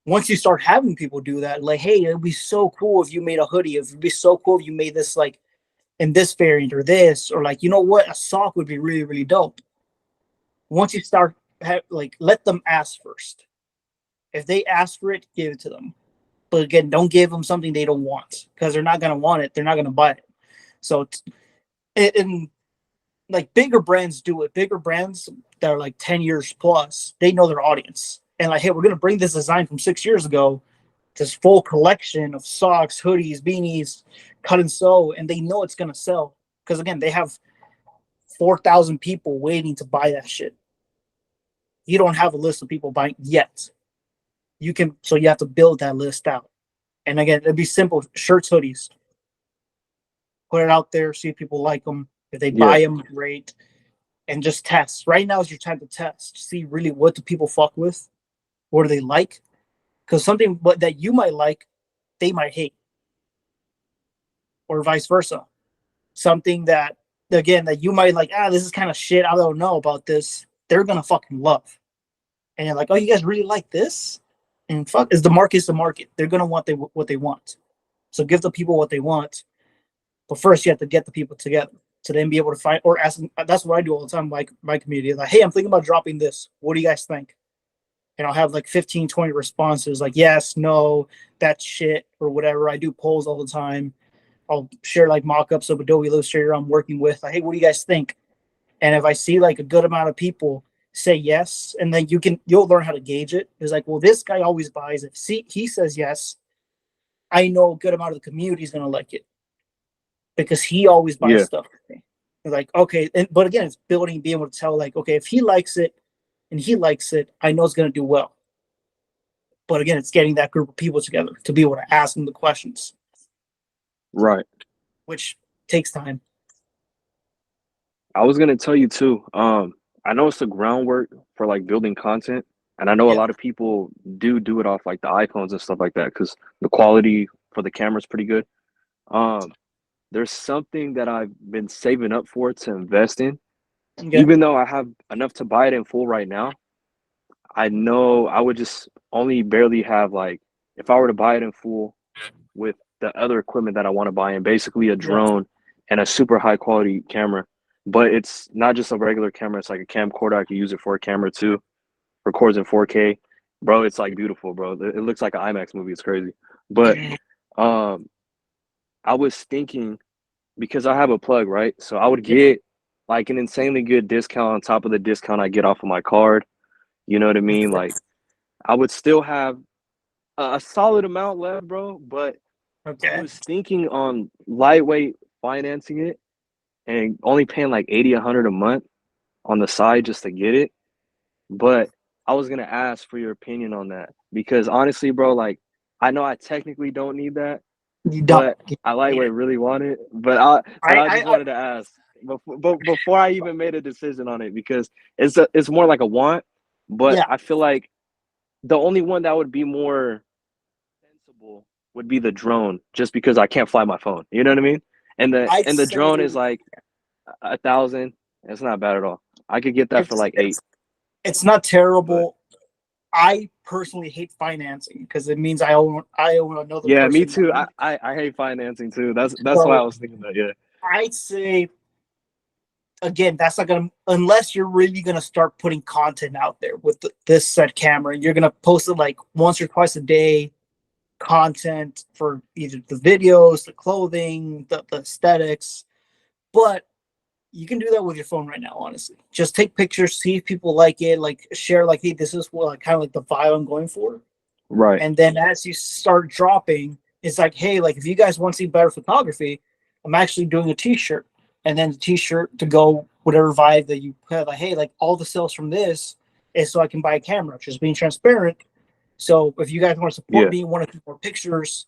Once you start having people do that, like, hey, it'd be so cool if you made a hoodie. It'd be so cool if you made this like in this variant or this, or like, you know what, a sock would be really, really dope. Once you start like let them ask first. If they ask for it, give it to them. But again, don't give them something they don't want because they're not gonna want it. They're not gonna buy it. So, and like bigger brands do it. Bigger brands that are like 10 years plus, they know their audience. And like, hey, we're gonna bring this design from 6 years ago. this full collection of socks, hoodies, beanies, cut and sew, and they know it's gonna sell because again, they have 4,000 people waiting to buy that shit. You don't have a list of people buying yet. You can, so you have to build that list out. And again, it'd be simple: shirts, hoodies. Put it out there, see if people like them. If they buy them, great. And just test. Right now is your time to test. See really what do people fuck with, what do they like, because something that you might like, they might hate, or vice versa. Something that again that you might like, this is kind of shit. I don't know about this. They're gonna fucking love. And you're like, oh, you guys really like this? And fuck, is the market's the market. They're gonna want what they want. So give the people what they want. But first, you have to get the people together to then be able to find or ask them. That's what I do all the time. My community, like, hey, I'm thinking about dropping this. What do you guys think? And I'll have like 15, 20 responses, like yes, no, that's shit, or whatever. I do polls all the time. I'll share like mock-ups of Adobe Illustrator I'm working with. Like, hey, what do you guys think? And if I see like a good amount of people say yes, and then you'll learn how to gauge it. It's like, well, this guy always buys it. See, he says yes. I know a good amount of the community is gonna like it because he always buys stuff. Like, okay, but again, it's building, being able to tell, like, okay, if he likes it and he likes it, I know it's gonna do well. But again, it's getting that group of people together to be able to ask them the questions. Right. Which takes time. I was gonna tell you too. I know it's the groundwork for like building content, and I know a lot of people do it off like the iPhones and stuff like that because the quality for the camera is pretty good. There's something that I've been saving up for to invest in, even though I have enough to buy it in full right now. I know I would just only barely have like if I were to buy it in full with the other equipment that I want to buy in, basically a drone and a super high quality camera. But it's not just a regular camera, it's like a camcorder. I could use it for a camera too. Records in 4K. Bro, it's like beautiful, bro. It looks like an IMAX movie. It's crazy. But I was thinking because I have a plug, right? So I would get like an insanely good discount on top of the discount I get off of my card. You know what I mean? Like I would still have a solid amount left, bro. But I was thinking on lightweight financing it and only paying like 80, 100 a month on the side just to get it. But I was gonna ask for your opinion on that because honestly, bro, like I know I technically don't need that, but I lightweight really want it. But I just wanted to ask before I even made a decision on it because it's more like a want. But I feel like the only one that would be more sensible would be the drone, just because I can't fly my phone. You know what I mean? And the drone is like 1,000. It's not bad at all. I could get that for like 8. It's not terrible. But I personally hate financing because it means I own another. Yeah, me too. I hate financing too. That's why I was thinking that. Yeah, I'd say again, that's not gonna, unless you're really gonna start putting content out there with this set camera, and you're gonna post it like once or twice a day, content for either the videos, the clothing, the aesthetics. But you can do that with your phone right now, honestly. Just take pictures, see if people like it, like share, like, hey, this is what like kind of like the vibe I'm going for. Right. And then as you start dropping, it's like, hey, like if you guys want to see better photography, I'm actually doing a t-shirt. And then the t-shirt to go whatever vibe that you have, like, hey, like all the sales from this is so I can buy a camera, just being transparent. So if you guys want to support me, want to do more pictures,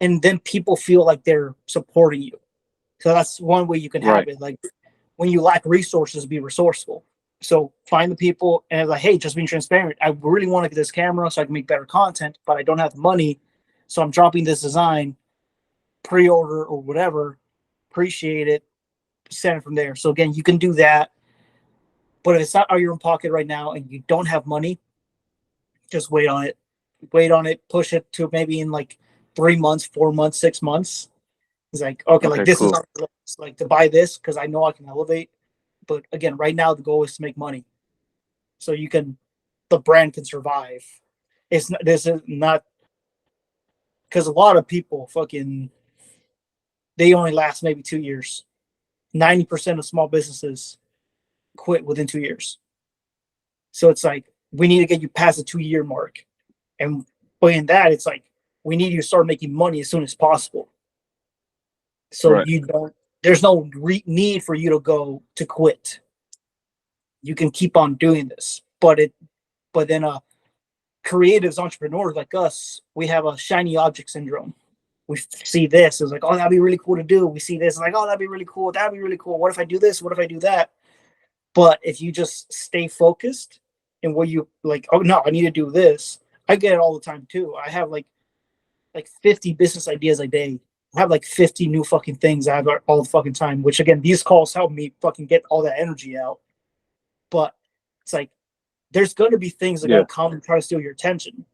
and then people feel like they're supporting you. So that's one way you can have it. Like when you lack resources, be resourceful. So find the people and like, hey, just being transparent. I really want to get this camera so I can make better content, but I don't have the money. So I'm dropping this design, pre-order or whatever, appreciate it, send it from there. So again, you can do that. But if it's not out of your own pocket right now and you don't have money, just wait on it. Wait on it, push it to maybe in like 3 months, 4 months, 6 months. It's like, okay, like this is like to buy this because I know I can elevate. But again, right now the goal is to make money. So the brand can survive. This is not because a lot of people they only last maybe 2 years. 90% of small businesses quit within 2 years. So it's like, we need to get you past the 2-year mark. And in that, it's like, we need you to start making money as soon as possible. So Right. you don't. There's no need for you to go to quit. You can keep on doing this, but then creatives, entrepreneurs like us, we have a shiny object syndrome. We see this, it's like, oh, that'd be really cool to do. We see this, it's like, oh, that'd be really cool. That'd be really cool. What if I do this? What if I do that? But if you just stay focused and what you like, oh no, I need to do this. I get it all the time too. I have like 50 business ideas a day. I have like 50 new fucking things I have all the fucking time, which again, these calls help me fucking get all that energy out. But it's like, there's going to be things that are going to come and try to steal your attention.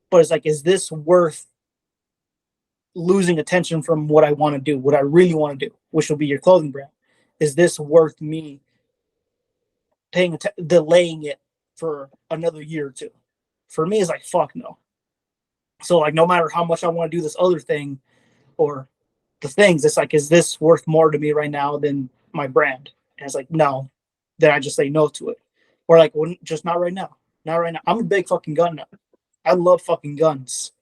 But it's like, is this worth losing attention from what I want to do, what I really want to do, which will be your clothing brand? Is this worth me delaying it for another year or two? For me, it's like, fuck no. So like, no matter how much I want to do this other thing or the things, it's like, is this worth more to me right now than my brand? And it's like, no. Then I just say no to it. Or like, well, just not right now. Not right now. I'm a big fucking gun nut. I love fucking guns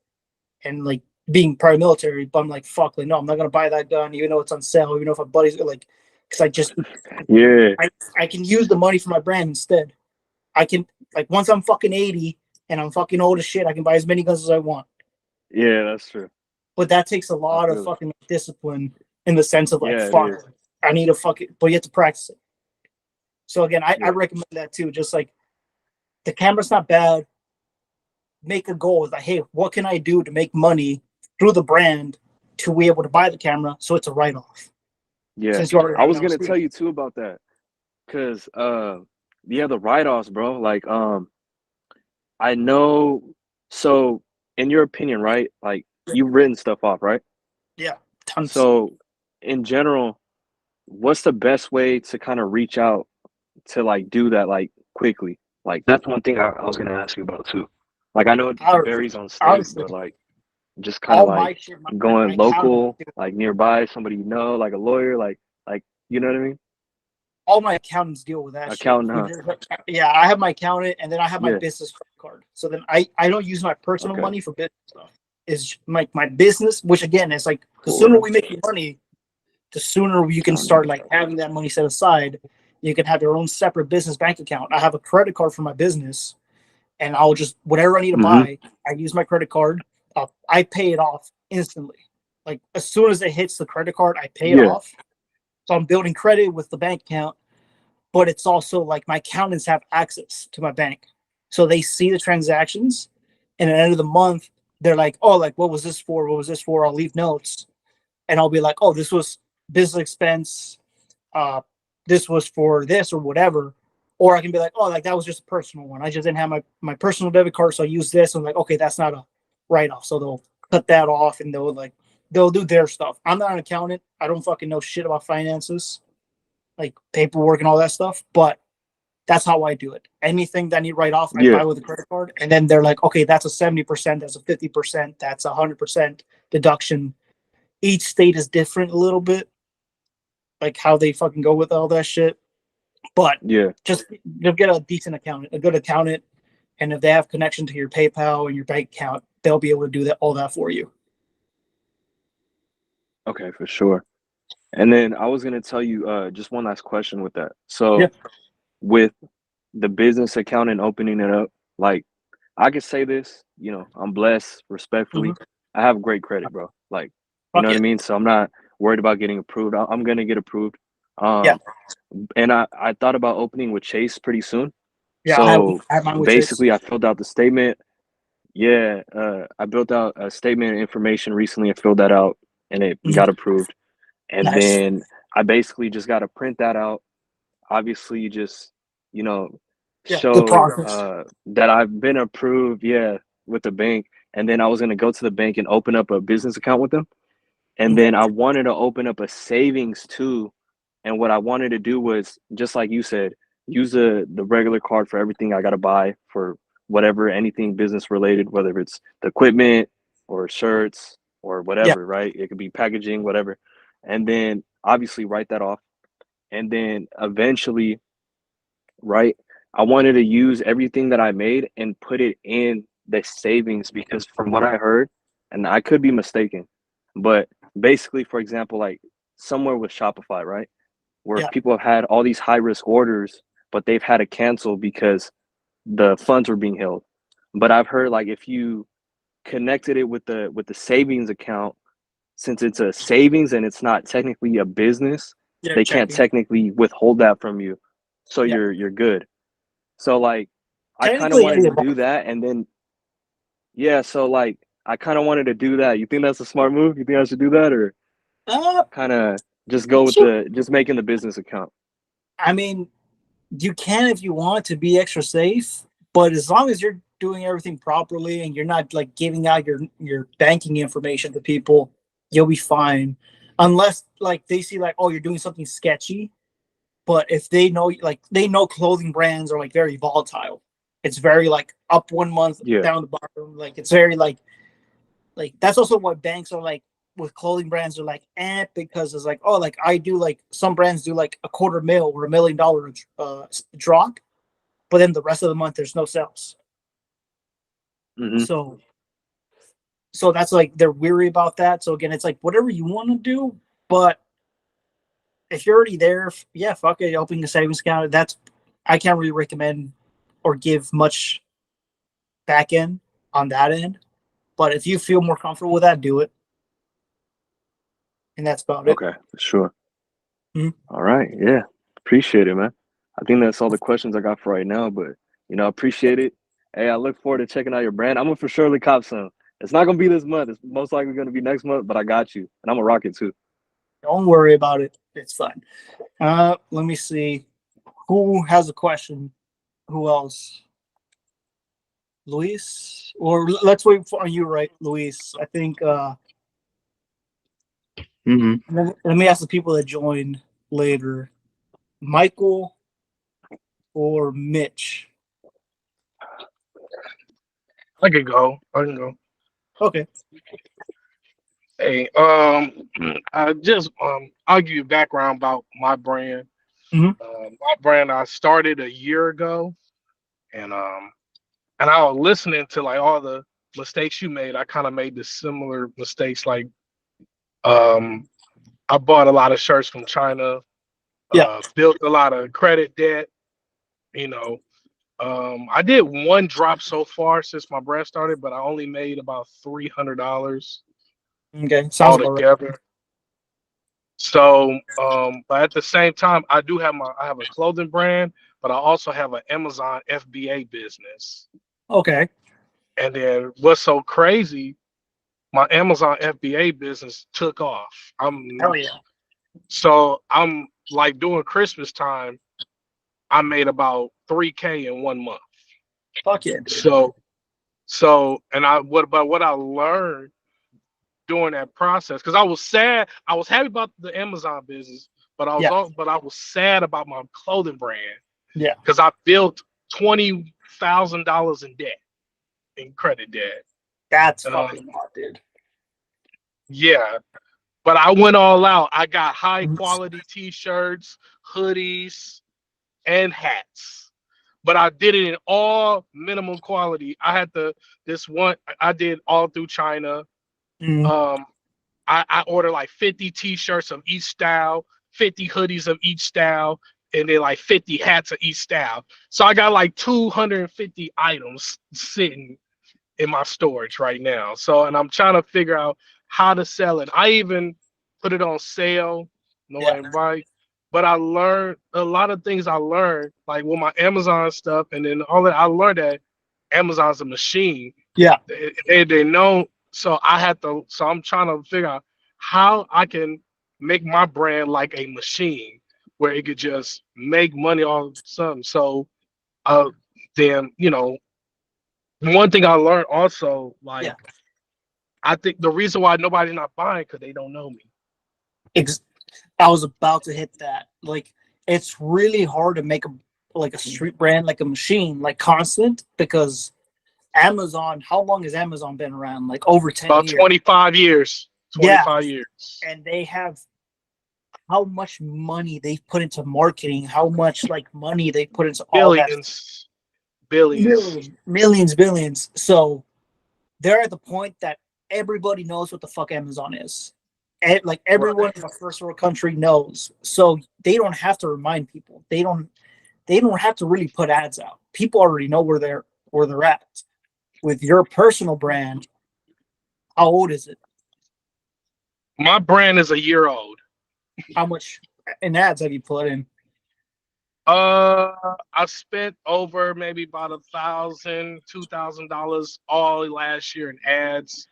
and like being paramilitary, but I'm like, fuck, like, no, I'm not gonna buy that gun, even though it's on sale, even though if my buddies like, because I can use the money for my brand instead. I can, like, once I'm fucking 80 and I'm fucking old as shit, I can buy as many guns as I want. Yeah, that's true. But that takes a lot of fucking discipline in the sense of like, fuck, I need to fuck it, but you have to practice it. So again, I recommend that too. Just like, the camera's not bad. Make a goal. Like, hey, what can I do to make money through the brand to be able to buy the camera so it's a write-off? Yeah, I was gonna tell you too about that, cause the write-offs, bro. Like, I know. So, in your opinion, right? Like, you've written stuff off, right? Yeah, tons. So, in general, what's the best way to kind of reach out to like do that like quickly? Like, that's one thing I was gonna ask you about too. Like, I know it varies on states, but like, just kind of like going local, like nearby, somebody you know, like a lawyer, like you know what I mean? All my accountants deal with that Accountant, shit. Yeah, I have my accountant, and then I have my business credit card. So then I don't use my personal money for business stuff. It's my business, which again is like, the sooner we make money, the sooner you can start like having that money set aside. You can have your own separate business bank account. I have a credit card for my business, and I'll just, whatever I need to buy, I use my credit card. I pay it off instantly. Like, as soon as it hits the credit card, I pay it off. So I'm building credit with the bank account, but it's also like my accountants have access to my bank. So they see the transactions, and at the end of the month, they're like, oh, like, what was this for? What was this for? I'll leave notes, and I'll be like, oh, this was business expense. This was for this or whatever. Or I can be like, oh, like, that was just a personal one. I just didn't have my personal debit card, so I use this. I'm like, okay, that's not a write-off. So they'll cut that off, and they'll do their stuff. I'm not an accountant. I don't fucking know shit about finances, like paperwork and all that stuff. But that's how I do it. Anything that I need to write off, I buy with a credit card. And then they're like, okay, that's a 70%, that's a 50%, that's a 100% deduction. Each state is different a little bit, like how they fucking go with all that shit. But just you'll get a decent accountant, a good accountant, and if they have connection to your PayPal and your bank account, they'll be able to do all that for you. Okay, for sure. And then I was gonna tell you just one last question with that. So with the business account and opening it up, like, I could say this, you know, I'm blessed, respectfully. I have great credit, bro. Like, you know what I mean? So I'm not worried about getting approved. I'm gonna get approved. And I thought about opening with Chase pretty soon. Yeah, so I have mine with basically, Chase. I filled out the statement. Yeah, I built out a statement of information recently. I filled that out, and it got approved. And then I basically just got to print that out. Obviously, just, you know, show that I've been approved, with the bank. And then I was going to go to the bank and open up a business account with them. And then I wanted to open up a savings too. And what I wanted to do was, just like you said, use the regular card for everything I got to buy for whatever, anything business related, whether it's the equipment or shirts or whatever, right? It could be packaging, whatever. And then obviously write that off. And then eventually, right, I wanted to use everything that I made and put it in the savings, because from what I heard, and I could be mistaken, but basically, for example, like somewhere with Shopify, right, where Yeah. people have had all these high risk orders, but they've had to cancel because the funds were being held. But I've heard like if you connected it with the savings account, since it's a savings and it's not technically a business, Yeah, they can't checking. technically withhold that from you, so Yeah. you're good. So like I kind of Technically, wanted yeah. to do that, and then yeah, so like I kind of wanted to do that. You think that's a smart move? You think I should do that, or Uh, kind of just go with Sure. the just making the business account? I mean, you can if you want to be extra safe, but as long as you're doing everything properly and you're not like giving out your banking information to people, you'll be fine. Unless like they see like, oh, you're doing something sketchy. But if they know like they know clothing brands are like very volatile. It's very like up 1 month, Yeah. down the bottom. Like it's very like that's also what banks are like with clothing brands are like because it's like, oh, like I do like some brands do like $250,000 or $1 million drop, but then the rest of the month there's no sales. Mm-hmm. So that's like they're weary about that. So again, it's like whatever you want to do, but if you're already there, yeah, fuck it, opening a savings account. That's I can't really recommend or give much back end on that end. But if you feel more comfortable with that, do it. And that's about it. Okay, sure. Mhm. All right, yeah, appreciate it, man. I think that's all the questions I got for right now, but appreciate it. Hey, I look forward to checking out your brand. I'm gonna for surely cop some. It's not gonna be this month. It's most likely gonna be next month, but I got you, and I'm gonna rock it too. Don't worry about it. It's fine. Let me see. Who has a question? Who else? Luis? Or let's wait for you, right, Luis? I think let me ask the people that join later. Michael or Mitch? I can go. I can go. Okay. Hey, I just I'll give you background about my brand. Mhm. My brand I started a year ago, and I was listening to like all the mistakes you made. I kind of made the similar mistakes. Like, I bought a lot of shirts from China. Yeah. Built a lot of credit debt. You know, I did one drop so far since my brand started, but I only made about $300 Okay. Sounds about right. altogether. So, but at the same time, I have a clothing brand, but I also have an Amazon FBA business. Okay. And then what's so crazy, my Amazon FBA business took off. Hell yeah. So I'm like during Christmas time, I made about 3K in 1 month. Fuck yeah, dude. And what I learned during that process, because I was sad, I was happy about the Amazon business, but I was sad about my clothing brand. Yeah. Because I built $20,000 in debt, in credit debt. That's fucking hot, dude. Yeah. But I went all out. I got high quality t-shirts, hoodies, and hats. But I did it in all minimum quality. I did all through China. I ordered like 50 t-shirts of each style, 50 hoodies of each style, and then like 50 hats of each style. So I got like 250 items sitting in my storage right now. So, and I'm trying to figure out how to sell it. I even put it on sale, invite. But I learned a lot of things. I learned like with my Amazon stuff, and then all that. I learned that Amazon's a machine. Yeah. They know. So I'm trying to figure out how I can make my brand like a machine where it could just make money all of a sudden. So, then one thing I learned also, like, I think the reason why nobody's not buying because they don't know me. I was about to hit that. Like, it's really hard to make a street brand, like a machine, like constant, because Amazon. How long has Amazon been around? Like over 10 About years. 25 years. 25 years. And they have how much money they've put into marketing, how much like money they put into all that. Billions. Millions, billions. So they're at the point that everybody knows what the fuck Amazon is. And, like, everyone in a first world country knows, so they don't have to remind people. They don't have to really put ads out. People already know where they're at. With your personal brand, how old is it? My brand is a year old. How much in ads have you put in? I spent over maybe about $1,000, $2,000 all last year in ads,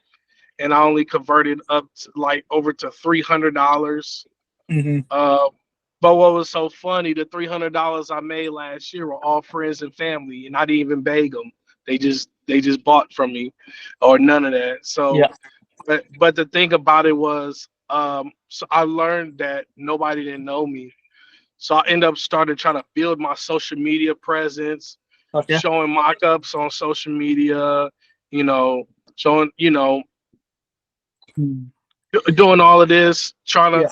and I only converted up to like over to $300. Mm-hmm. But what was so funny, the $300 I made last year were all friends and family, and I didn't even beg them. They just bought from me, or none of that. So, Yeah. but the thing about it was, so I learned that nobody didn't know me. So I ended up started trying to build my social media presence, Okay. showing mock-ups on social media, showing, doing all of this, trying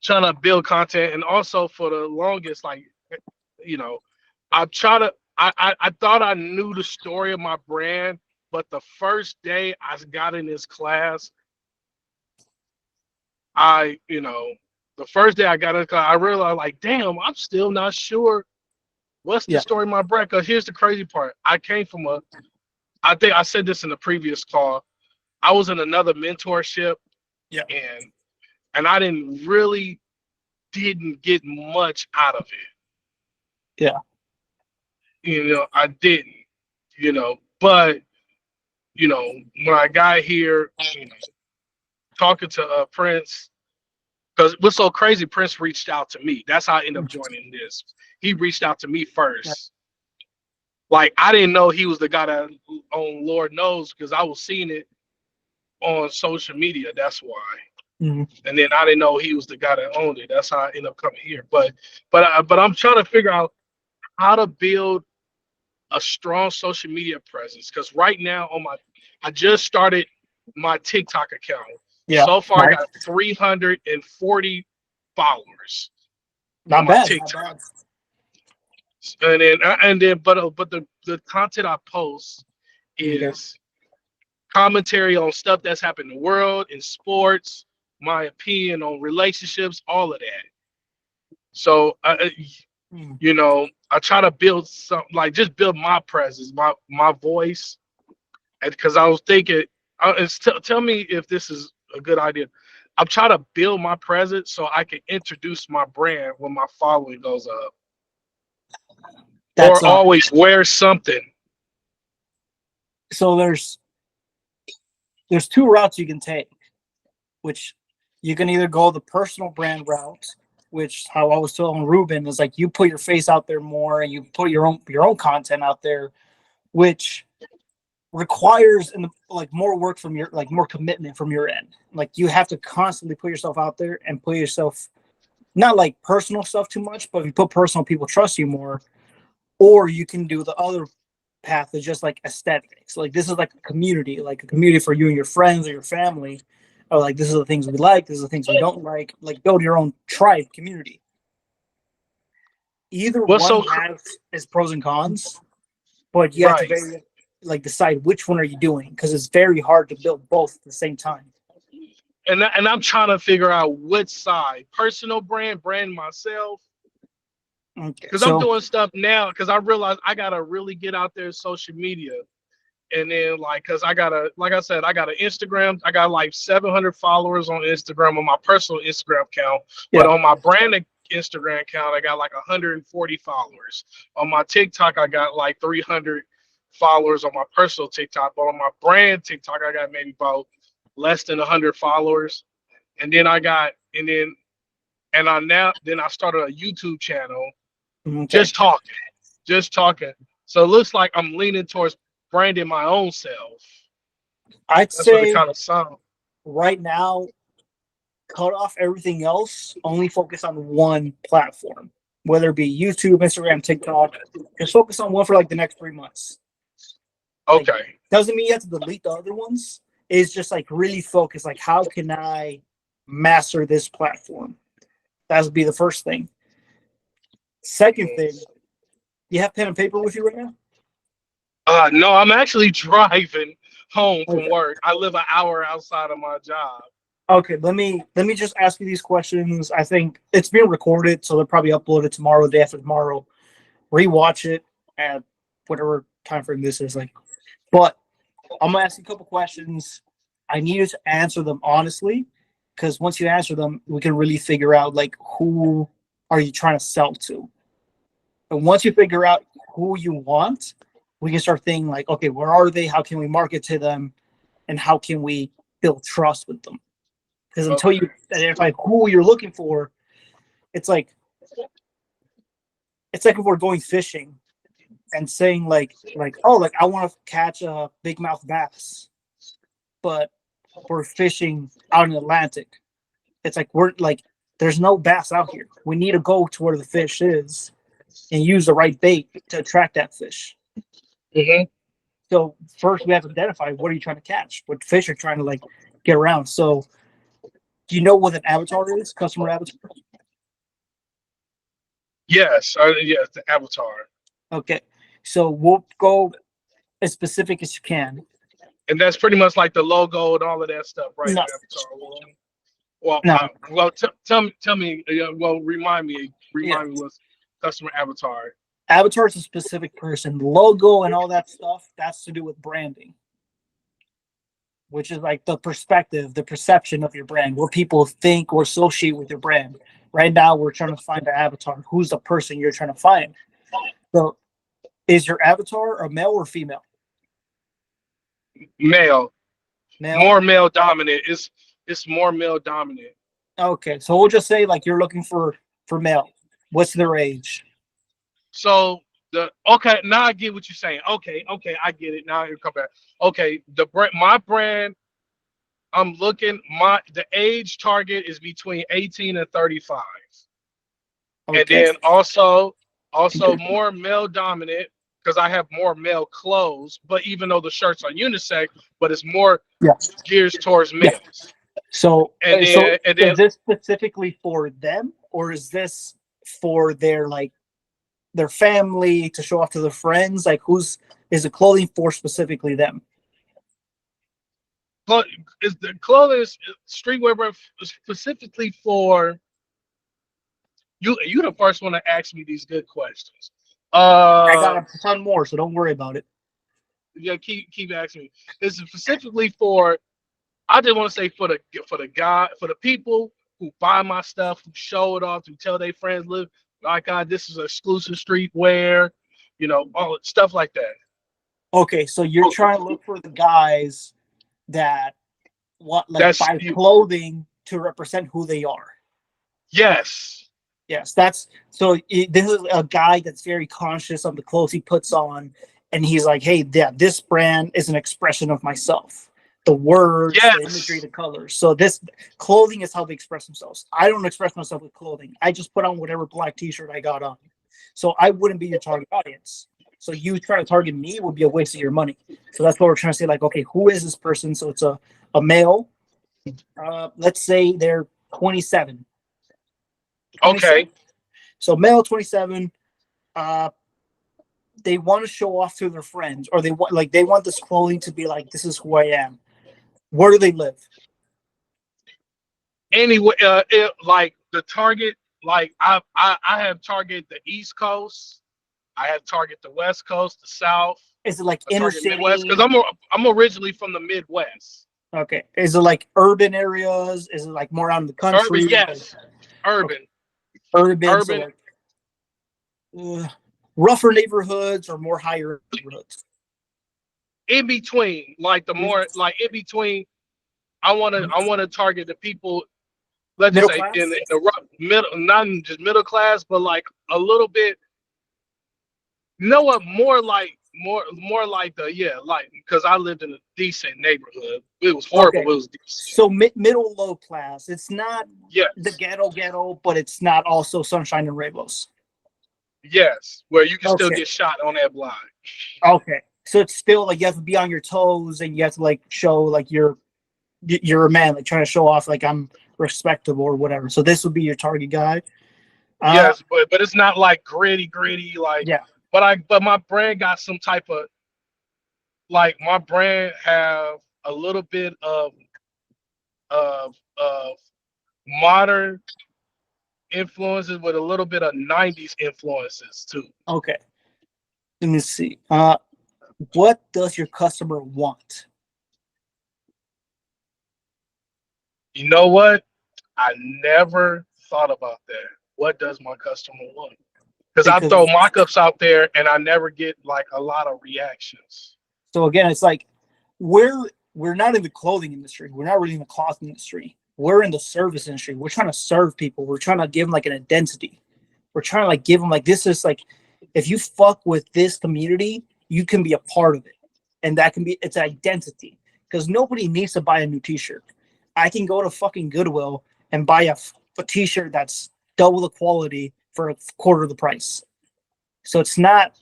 to build content. And also for the longest, like, I thought I knew the story of my brand, but the first day I got in this class, the first day I got in the class, I realized, like, damn, I'm still not sure what's the story of my brand. Because here's the crazy part. I came from I think I said this in the previous call. I was in another mentorship. Yeah. And I didn't get much out of it. Yeah. I didn't, but, when I got here, talking to Prince, because what's so crazy, Prince reached out to me. That's how I ended up joining this. He reached out to me first. Like, I didn't know he was the guy that on Lord knows, because I was seeing it on social media. That's why. Mm-hmm. And then I didn't know he was the guy that owned it. That's how I ended up coming here. But I'm trying to figure out how to build a strong social media presence, because right now I just started my TikTok account. Yeah. So far, I got 340 followers Not on my bad. TikTok. Not bad. And then, but the content I post is commentary on stuff that's happened in the world, in sports, my opinion on relationships, all of that. So, I try to build something, like, just build my presence, my voice, because I was thinking, tell me if this is a good idea. I'm trying to build my presence so I can introduce my brand when my following goes up. Or always wear something. So there's two routes you can take, which you can either go the personal brand route, which how I was telling Ruben is, like, you put your face out there more and you put your own content out there, which requires more work from your, more commitment from your end. Like, you have to constantly put yourself out there and put yourself, not like personal stuff too much, but if you put personal, people trust you more. Or you can do the other path is just like aesthetics. Like, this is like a community for you and your friends or your family. Or, like, this is the things we like, this is the things we don't like build your own tribe community. Either one has its pros and cons, but you have to decide which one are you doing, because it's very hard to build both at the same time. And I'm trying to figure out which side, personal brand myself. Because I'm doing stuff now, because I realize I gotta really get out there in social media. And then, because I got an Instagram. I got like 700 followers on Instagram on my personal Instagram account. But on my brand Instagram account, I got like 140 followers. On my TikTok, I got like 300 followers on my personal TikTok. But on my brand TikTok, I got maybe about less than 100 followers. And then I started a YouTube channel, just talking. So it looks like I'm leaning towards branding my own self. I'd That's say what it kind of sounds. Right now, cut off everything else. Only focus on one platform, whether it be YouTube, Instagram, TikTok. Just focus on one for like the next 3 months. Okay. Doesn't mean you have to delete the other ones. It's just like really focus. Like, how can I master this platform? That would be the first thing. Second thing, you have pen and paper with you right now? No, I'm actually driving, home from Okay. work. I live an hour outside of my job. Okay, let me just ask you these questions. I think it's being recorded, so they'll probably upload it tomorrow, day after tomorrow. Rewatch it at whatever time frame this is like. But I'm gonna ask you a couple questions. I need you to answer them honestly, because once you answer them, we can really figure out like who are you trying to sell to. And once you figure out who you want, we can start thinking like, okay, where are they? How can we market to them? And how can we build trust with them? Because until you identify who you're looking for, it's like if we're going fishing and saying like oh, like I want to catch a big mouth bass, but we're fishing out in the Atlantic. It's like we're like there's no bass out here. We need to go to where the fish is and use the right bait to attract that fish. Mm-hmm. So first we have to identify what are you trying to catch, what fish are trying to like get around. So do you know what an avatar is? Customer avatar? Yes, yes, the avatar. Okay. So we'll go as specific as you can. And that's pretty much like the logo and all of that stuff, right? No. Avatar. Well, No. tell me. Remind me what's customer avatar. Avatar is a specific person. Logo and all that stuff, that's to do with branding, which is like the perspective, the perception of your brand, what people think or associate with your brand. Right now, we're trying to find the avatar. Who's the person you're trying to find? So, is your avatar a male or female? Male. Male. More male dominant. It's more male dominant. Okay, so we'll just say like you're looking for male. What's their age? So now I get what you're saying. Okay, I get it. Now you come back. Okay, my brand. I'm looking. The age target is between 18 and 35, Okay. and then also more male dominant because I have more male clothes. But even though the shirts are unisex, but it's more geared towards males. So, and then is this specifically for them, or is this for their family to show off to their friends? Like, is the clothing for specifically them? is the clothing streetwear brand specifically for you? You the first one to ask me these good questions. I got a ton more, so don't worry about it. Yeah, keep asking me. This is specifically for. I just want to say for the people who buy my stuff, who show it off, who tell their friends, "Look, my God, this is exclusive streetwear," all stuff like that. Okay, so you're trying to look for the guys that buy clothing to represent who they are. Yes. Yes, this is a guy that's very conscious of the clothes he puts on, and he's like, "Hey, this brand is an expression of myself. The words, the imagery, the colors. So this clothing is how they express themselves. I don't express myself with clothing. I just put on whatever black T-shirt I got on. So I wouldn't be your target audience. So you trying to target me would be a waste of your money. So that's what we're trying to say. Like, okay, who is this person? So it's a male. Let's say they're 27. Okay. So male 27. They want to show off to their friends, or they want this clothing to be like, this is who I am. Where do they live? Anyway, like the target, like I have target the East Coast. I have target the West Coast, the South. Is it like inner city? Because I'm originally from the Midwest. Okay. Is it like urban areas? Is it like more out in the country? Urban, yes. Urban. Urban. So like, rougher neighborhoods or more higher neighborhoods? In between, like in between. I want to target the people. Let's just say in the rough middle, not just middle class, but like a little bit. You know what? More like because I lived in a decent neighborhood. It was horrible. Okay. It was decent. So middle low class. It's not the ghetto, but it's not also sunshine and rainbows. Yes, where you can still get shot on that block. Okay, so it's still like you have to be on your toes and you have to like show like you're a man, like trying to show off like I'm respectable or whatever. So this would be your target guy. Yes, but it's not like gritty like. Yeah. But my brand got some type of like my brand have a little bit of modern influences with a little bit of 90s influences too. Okay. Let me see. What does your customer want? You know what? I never thought about that. What does my customer want? Because I throw Because mock-ups out there and I never get like a lot of reactions. so again, it's like we're not in the clothing industry. We're not really in the cloth industry. We're in the service industry. We're trying to serve people. We're trying to give them like an identity. We're trying to like give them like this is like if you fuck with this community, you can be a part of it, and that can be it's identity because nobody needs to buy a new T-shirt. I can go to fucking Goodwill and buy a T-shirt that's double the quality for a quarter of the price. So it's not.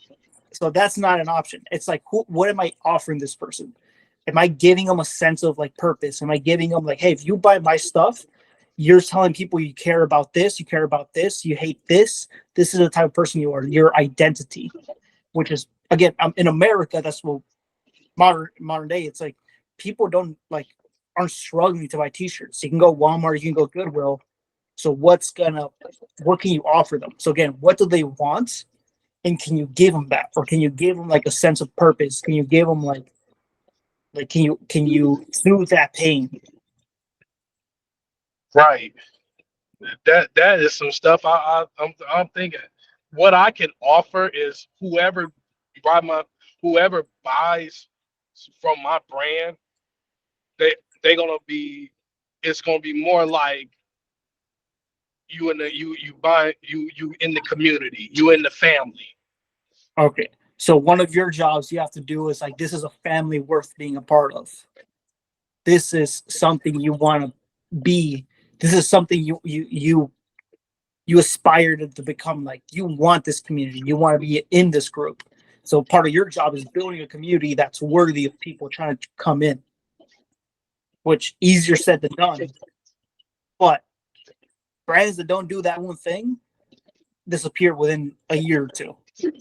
So that's not an option. It's like, what am I offering this person? Am I giving them a sense of like purpose? Am I giving them like, hey, if you buy my stuff, you're telling people you care about this, you care about this, you hate this. This is the type of person you are. Your identity, which is again, in America, that's what modern day. It's like people don't like aren't struggling to buy T-shirts. You can go Walmart, you can go Goodwill. So what can you offer them? So again, what do they want? And can you give them that, or can you give them like a sense of purpose? Can you give them like can you soothe that pain? Right. That is some stuff I'm thinking. What I can offer is whoever buys from my brand, they gonna be it's gonna be more like you in the community, you in the family. Okay, so one of your jobs you have to do is like this is a family worth being a part of. This is something you want to be. This is something you aspire to become. Like you want this community. You want to be in this group. So part of your job is building a community that's worthy of people trying to come in. Which easier said than done. But brands that don't do that one thing disappear within a year or two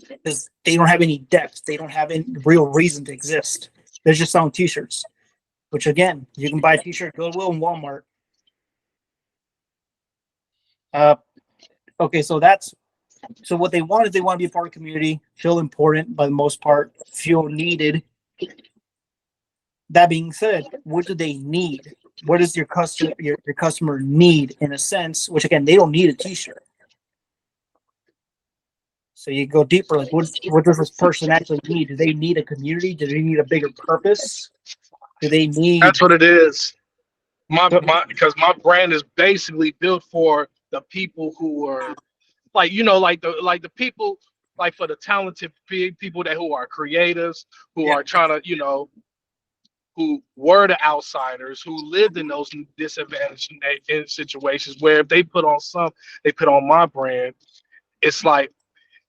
because they don't have any depth. They don't have any real reason to exist. They're just selling T-shirts, which again, you can buy a T-shirt at Goodwill and Walmart. Okay, so what they want is they want to be a part of the community, feel important by the most part, feel needed. That being said, what do they need? What does your customer need in a sense? Which again, they don't need a T-shirt. So you go deeper, like what does this person actually need? Do they need a community? Do they need a bigger purpose? Do they need That's what it is. Because my brand is basically built for the people who are like the people like for the talented people who are creators, who are trying to who were the outsiders, who lived in those disadvantaged situations where if they put on my brand, it's like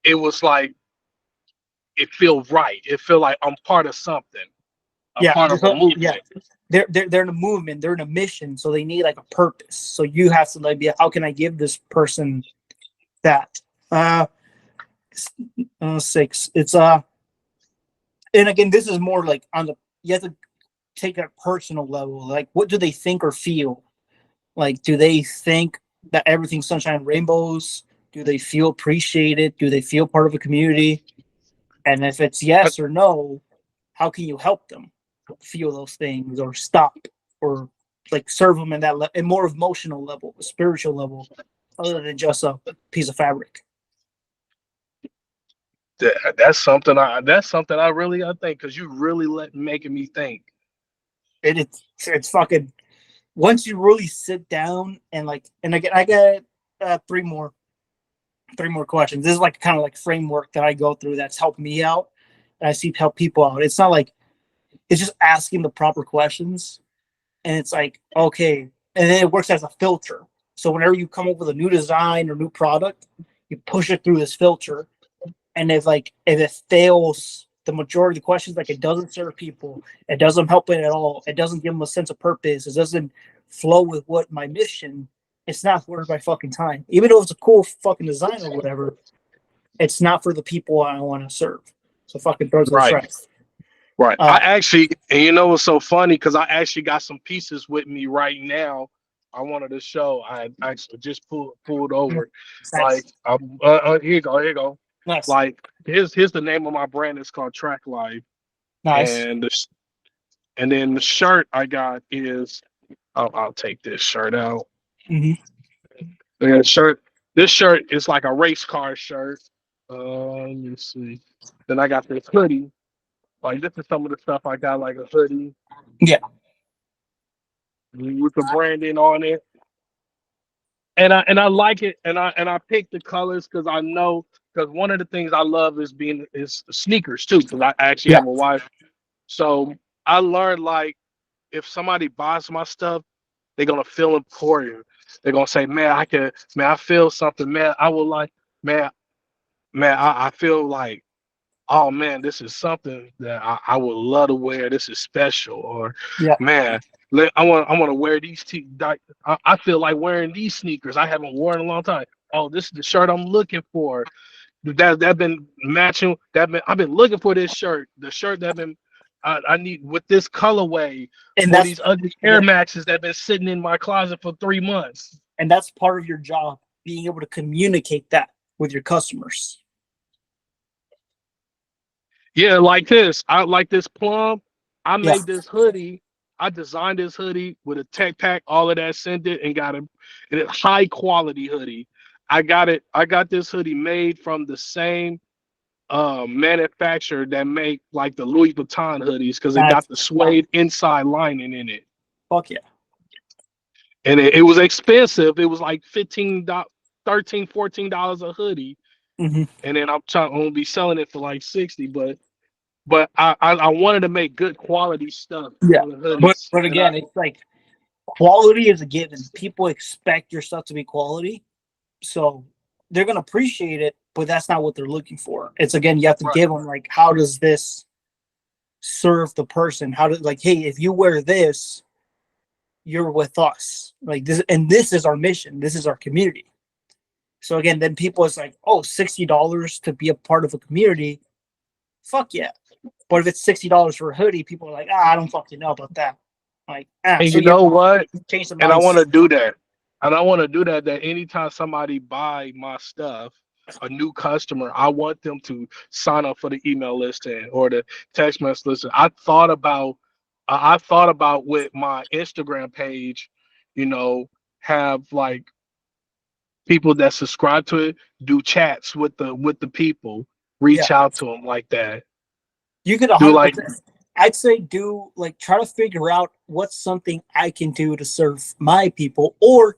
it was like it feel right. It feel like I'm part of something, a part of a movement. Yeah. They're in a movement, they're in a mission, so they need like a purpose. So you have to like be how can I give this person that? 6. It's and again, this is more like on the you have to take it at a personal level. Like what do they think or feel? Like do they think that everything's sunshine and rainbows? Do they feel appreciated? Do they feel part of a community? And if it's yes or no, how can you help them feel those things or stop or like serve them in that in more emotional level, a spiritual level, other than just a piece of fabric? That's something I really think because you really making me think. It's fucking once you really sit down and like and again I got three more questions. This is like kind of like framework that I go through that's helped me out and I see help people out. It's not like it's just asking the proper questions and it's like okay, and then it works as a filter. So whenever you come up with a new design or new product, you push it through this filter, and if it fails the majority of the questions, like it doesn't serve people, it doesn't help it at all, it doesn't give them a sense of purpose, it doesn't flow with what my mission, it's not worth my fucking time. Even though it's a cool fucking design or whatever, it's not for the people I want to serve. So fucking throws those strikes. Right. I Uh, actually, and you know what's so funny? Because I actually got some pieces with me right now. I wanted to show. I actually just pulled over. Like, nice, here you go. Here you go. nice, Like, here's the name of my brand. It's called Track Life, nice. and and then the shirt I got is. I'll take this shirt out. Hmm. The shirt. This shirt is like a race car shirt. Let me see. Then I got this hoodie. Like this is some of the stuff I got, like a hoodie Yeah, with the branding on it. And I like it, and I pick the colors because I know, because one of the things I love is sneakers too, because I actually yeah, have a wife. So I learned, like, if somebody buys my stuff, they're gonna feel important. They're gonna say, man, I feel something, man. I will, like, man, I feel like, oh man, this is something that I would love to wear. This is special. Or, yeah. man, I want to wear these I feel like wearing these sneakers. I haven't worn in a long time. Oh, this is the shirt I'm looking for. That been matching. I've been looking for this shirt. The shirt that been I need with this colorway And for that's these ugly Air yeah, Maxes that been sitting in my closet for 3 months. and that's part of your job, being able to communicate that with your customers. Yeah, like this. I like this plum. I Yeah, made this hoodie. I designed this hoodie with a tech pack, all of that, sent it, and got it. And it's high quality hoodie. I got it. I got this hoodie made from the same manufacturer that make like the Louis Vuitton hoodies, because it got that's the suede inside lining in it. fuck yeah. And it was expensive. It was like $15, $13, $14 a hoodie. Hmm. And then I'm gonna be selling it for like 60, but I wanted to make good quality stuff Yeah, for the hoodies, but and I again, it's like quality is a given. People expect your stuff to be quality, so they're gonna appreciate it, but that's not what they're looking for. It's again, you have to right, give them like, how does this serve the person? How do, like, hey, if you wear this, you're with us. Like this, and this is our mission. This is our community. So again, then people is like, oh, $60 to be a part of a community. Fuck yeah. But if it's $60 for a hoodie, people are like, I don't fucking know about that. Like, and so you you know what? change the And I want mindset. to do that, and I want to do that. That anytime somebody buy my stuff, a new customer, I want them to sign up for the email list or the text message list. I thought about with my Instagram page, you know, have like people that subscribe to it do chats with the people, Yeah, reach out to them like that. you could Do like 100%. I'd say do like try to figure out what's something I can do to serve my people. Or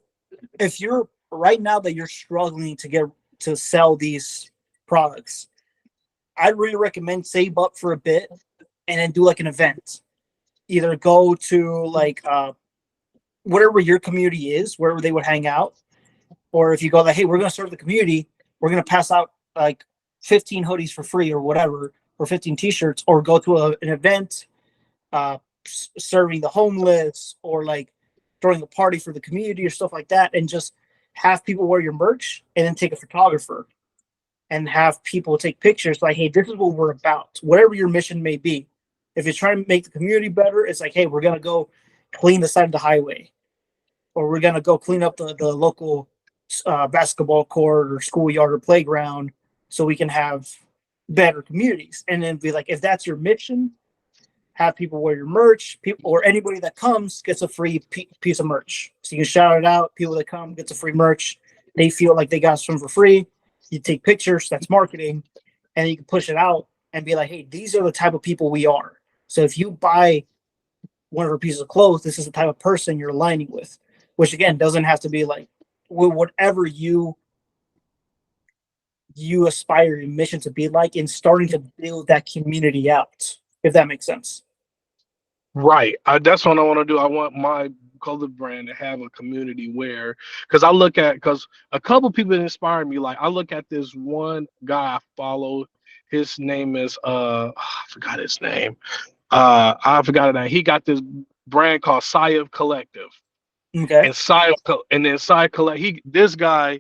if you're right now that you're struggling to get to sell these products, I'd really recommend save up for a bit and then do like an event. Either go to like whatever your community is, wherever they would hang out, or if you go like, hey, we're gonna serve the community, we're gonna pass out like 15 hoodies for free or whatever, or 15 t-shirts, or go to an event serving the homeless, or like throwing a party for the community or stuff like that, and just have people wear your merch and then take a photographer and have people take pictures like, hey, this is what we're about, whatever your mission may be. If you're trying to make the community better, it's like, hey, we're gonna go clean the side of the highway, or we're gonna go clean up the local basketball court or schoolyard or playground, so we can have better communities. And then be like, if that's your mission, have people wear your merch. People or anybody that comes gets a free piece of merch. So you can shout it out. People that come gets a free merch. They feel like they got some for free. You take pictures. That's marketing, and you can push it out and be like, hey, these are the type of people we are. So if you buy one of her pieces of clothes, this is the type of person you're aligning with. Which again doesn't have to be like whatever you aspire your mission to be like, in starting to build that community out, if that makes sense. right. That's what I want to do. I want my color brand to have a community where, because a couple people inspire me. Like I look at this one guy I follow. His name is I forgot his name. I forgot that he got this brand called Sayev Collective, Okay. and Sayev Collect. This guy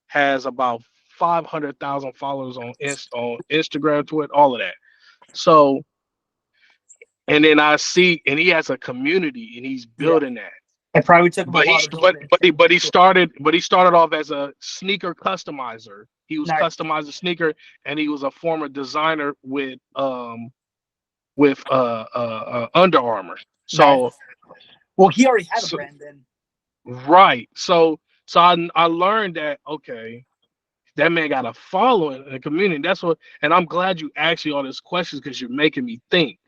has about 500,000 followers on Instagram, Twitter, all of that. So And then I see, and he has a community, and he's building that. It probably took him a But while he, to build but it. he started off as a sneaker customizer. He was Nice. customizing sneaker, and he was a former designer with Under Armour. So Nice. Well, he already had a so brand then. right. So I learned that okay, that man got a following in the community. That's what, and I'm glad you asked me all these questions because you're making me think.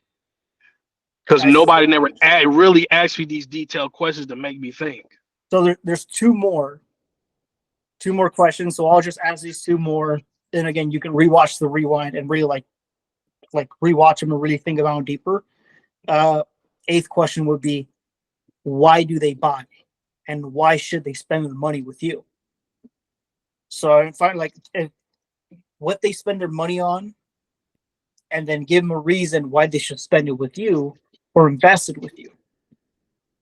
Because Nice. nobody never really asked me these detailed questions to make me think. So there's two more questions. So I'll just ask these two more. And again, you can rewatch the rewind and really like rewatch them and really think about them deeper. Eighth question would be, why do they buy, and why should they spend the money with you? So I find like what they spend their money on, and then give them a reason why they should spend it with you or invest it with you.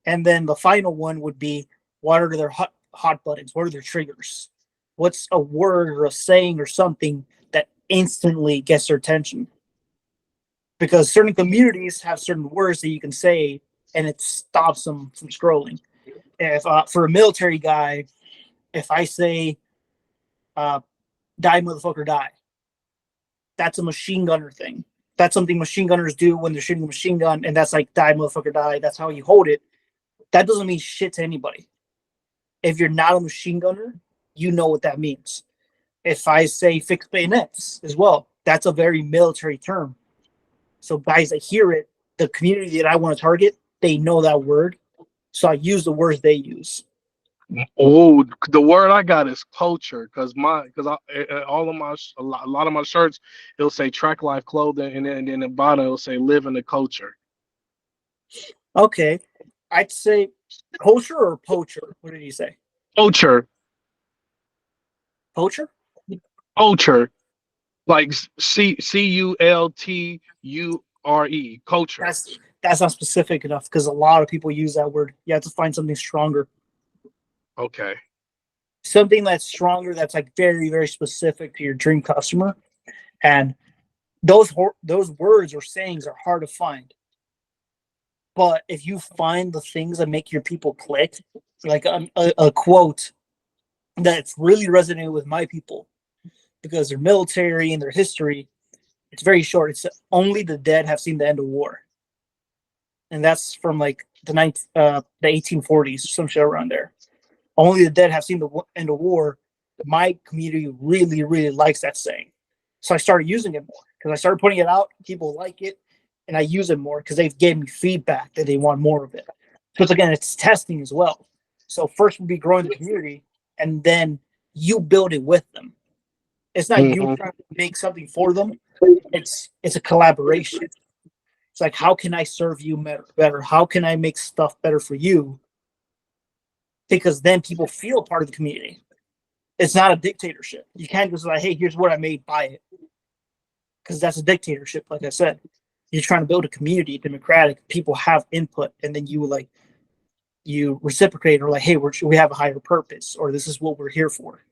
And then the final one would be, what are their hot buttons? What are their triggers? What's a word or a saying or something that instantly gets their attention? Because certain communities have certain words that you can say and it stops them from scrolling. If for a military guy, if I say die motherfucker die, that's a machine gunner thing. That's something machine gunners do when they're shooting a machine gun, and that's like die motherfucker die. That's how you hold it. That doesn't mean shit to anybody. If you're not a machine gunner, you know what that means. If I say fix bayonets as well, that's a very military term. So guys that hear it, the community that I want to target, they know that word. So I use the words they use. Oh, the word I got is culture, because all of my a lot of my shirts, it'll say Track Life Clothing, and then in the bottom it'll say Live in the Culture. Okay, I'd say culture or poacher. What did you say? Culture, Poacher? culture, like CULTURE, culture. That's not specific enough because a lot of people use that word. You have to find something stronger. Okay. Something that's stronger, that's like very, very specific to your dream customer. And those words or sayings are hard to find. But if you find the things that make your people click, like a quote that's really resonated with my people because they're military and their history, it's very short. It's only the dead have seen the end of war. And that's from like the 1840s, some shit around there. Only the dead have seen the end of war. My community really, really likes that saying. So I started using it more because I started putting it out. People like it. And I use it more because they've given me feedback that they want more of it. Because again, it's testing as well. So first would be growing the community, and then you build it with them. It's not you trying to make something for them. It's a collaboration. It's like, how can I serve you better? How can I make stuff better for you? Because then people feel part of the community. It's not a dictatorship. You can't just like, hey, here's what I made, buy it. Because that's a dictatorship, like I said. You're trying to build a community, democratic. People have input, and then you reciprocate, or like, hey, we have a higher purpose, or this is what we're here for.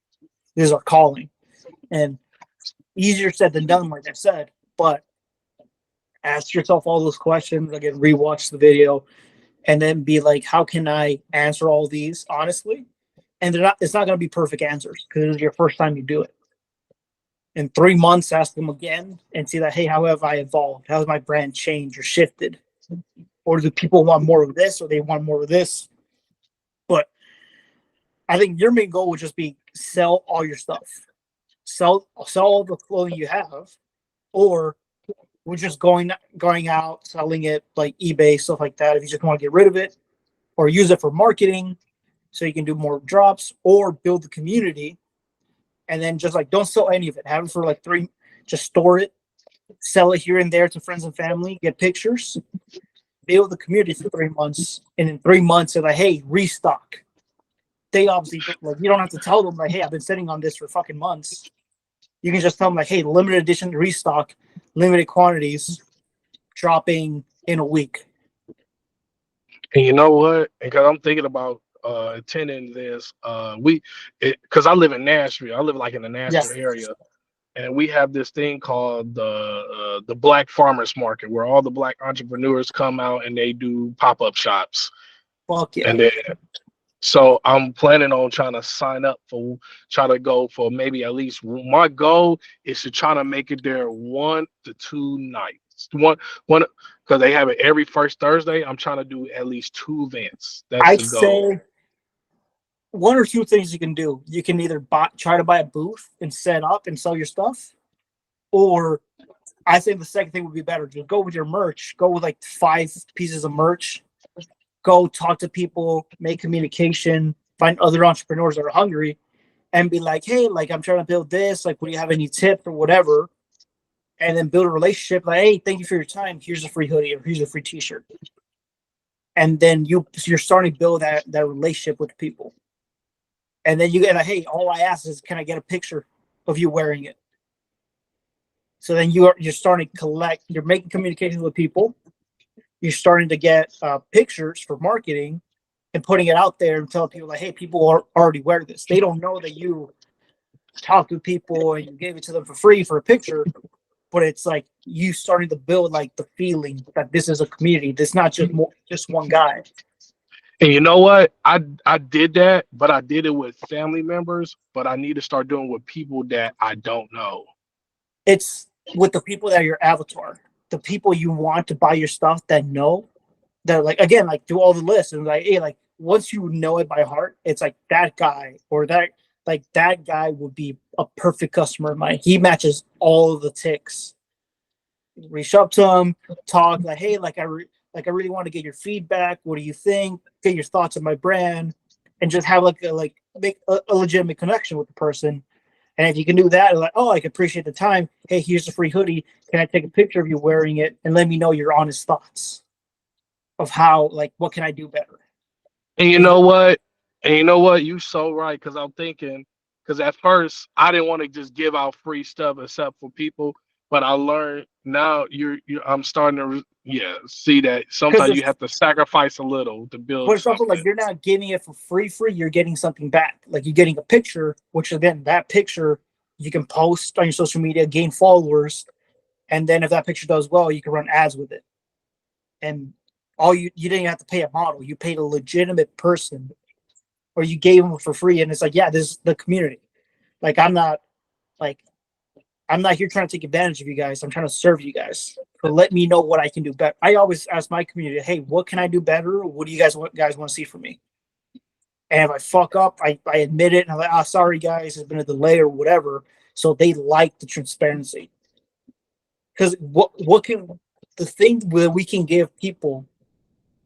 This is our calling. And easier said than done, like I said. But ask yourself all those questions. Again, rewatch the video, and then be like, how can I answer all these honestly? And it's not going to be perfect answers because it's your first time you do it. In 3 months, ask them again and see that, hey, how have I evolved? How has my brand changed or shifted? Or do people want more of this, or they want more of this? But I think your main goal would just be sell all your stuff. Sell all the clothing you have, or we're just going out, selling it like eBay, stuff like that. If you just want to get rid of it, or use it for marketing so you can do more drops, or build the community. And then just like, don't sell any of it. Have it for like just store it, sell it here and there to friends and family, get pictures, build the community for 3 months. And in 3 months, they're like, hey, restock. They obviously, like, you don't have to tell them like, hey, I've been sitting on this for fucking months. You can just tell them like, hey, limited edition restock, limited quantities, dropping in a week. And you know what? Because I'm thinking about attending this, because I live in Nashville. I live like in the Nashville area. and we have this thing called the Black Farmers Market, where all the Black entrepreneurs come out and they do pop-up shops. Fuck yeah. And then, so I'm planning on trying to sign up for, try to go for maybe at least, my goal is to try to make it there 1 to 2 nights. One, because they have it every first Thursday. I'm trying to do at least 2 events. That's I'd the goal. say one or two things you can do. You can either try to buy a booth and set up and sell your stuff, or I think the second thing would be better. Just go with your merch. Go with like 5 pieces of merch. Go talk to people, make communication, find other entrepreneurs that are hungry, and be like, hey, like I'm trying to build this. Like, would you have any tips or whatever? And then build a relationship. Like, hey, thank you for your time. Here's a free hoodie or here's a free T-shirt. And then you're starting to build that relationship with people. And then you get like, hey, all I ask is, can I get a picture of you wearing it? So then you're starting to collect. You're making communications with people. You're starting to get pictures for marketing and putting it out there and telling people like, hey, people already wear this. They don't know that you talked to people and you gave it to them for free for a picture, but it's like you starting to build like the feeling that this is a community. This is not just one guy. And you know what? I did that, but I did it with family members. But I need to start doing with people that I don't know. It's with the people that are your avatar, the people you want to buy your stuff that know, that like, again, like do all the lists and like, hey, like once you know it by heart, it's like that guy or that, like that guy would be a perfect customer of mine. He matches all of the ticks. Reach up to him, talk like, hey, like I really want to get your feedback. What do you think? Get your thoughts on my brand, and just have like make a legitimate connection with the person. And if you can do that, like, oh, I can appreciate the time. Hey, here's a free hoodie. Can I take a picture of you wearing it and let me know your honest thoughts of how, like, what can I do better? And you know what? And you know what? You so right. Because I'm thinking, because at first I didn't want to just give out free stuff except for people. But I learned now I'm starting to see that sometimes you have to sacrifice a little to build but it's also something. like you're not getting it for free. You're getting something back. Like you're getting a picture, which again, that picture you can post on your social media, gain followers, and then if that picture does well, you can run ads with it. And all you didn't have to pay a model. You paid a legitimate person, or you gave them for free. And it's like, yeah, this is the community. Like I'm not here trying to take advantage of you guys. I'm trying to serve you guys. But let me know what I can do better. I always ask my community, hey, what can I do better? What do you guys want to see from me? And if I fuck up, I admit it, and I'm like, oh, sorry guys, there's been a delay or whatever. So they like the transparency. Because what can the thing where we can give people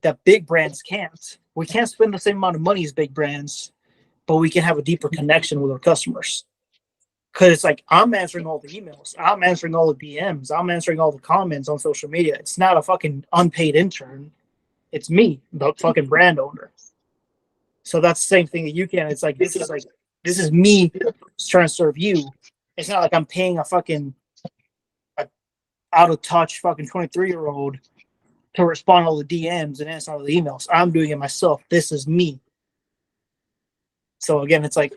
that big brands can't. We can't spend the same amount of money as big brands, but we can have a deeper connection with our customers. Because it's like I'm answering all the emails, I'm answering all the DMs, I'm answering all the comments on social media. It's not a fucking unpaid intern. It's me, the fucking brand owner. So that's the same thing that you can. It's like this is me trying to serve you. It's not like I'm paying a fucking out of touch fucking 23-year-old to respond to all the DMs and answer all the emails. I'm doing it myself. This is me. So again, it's like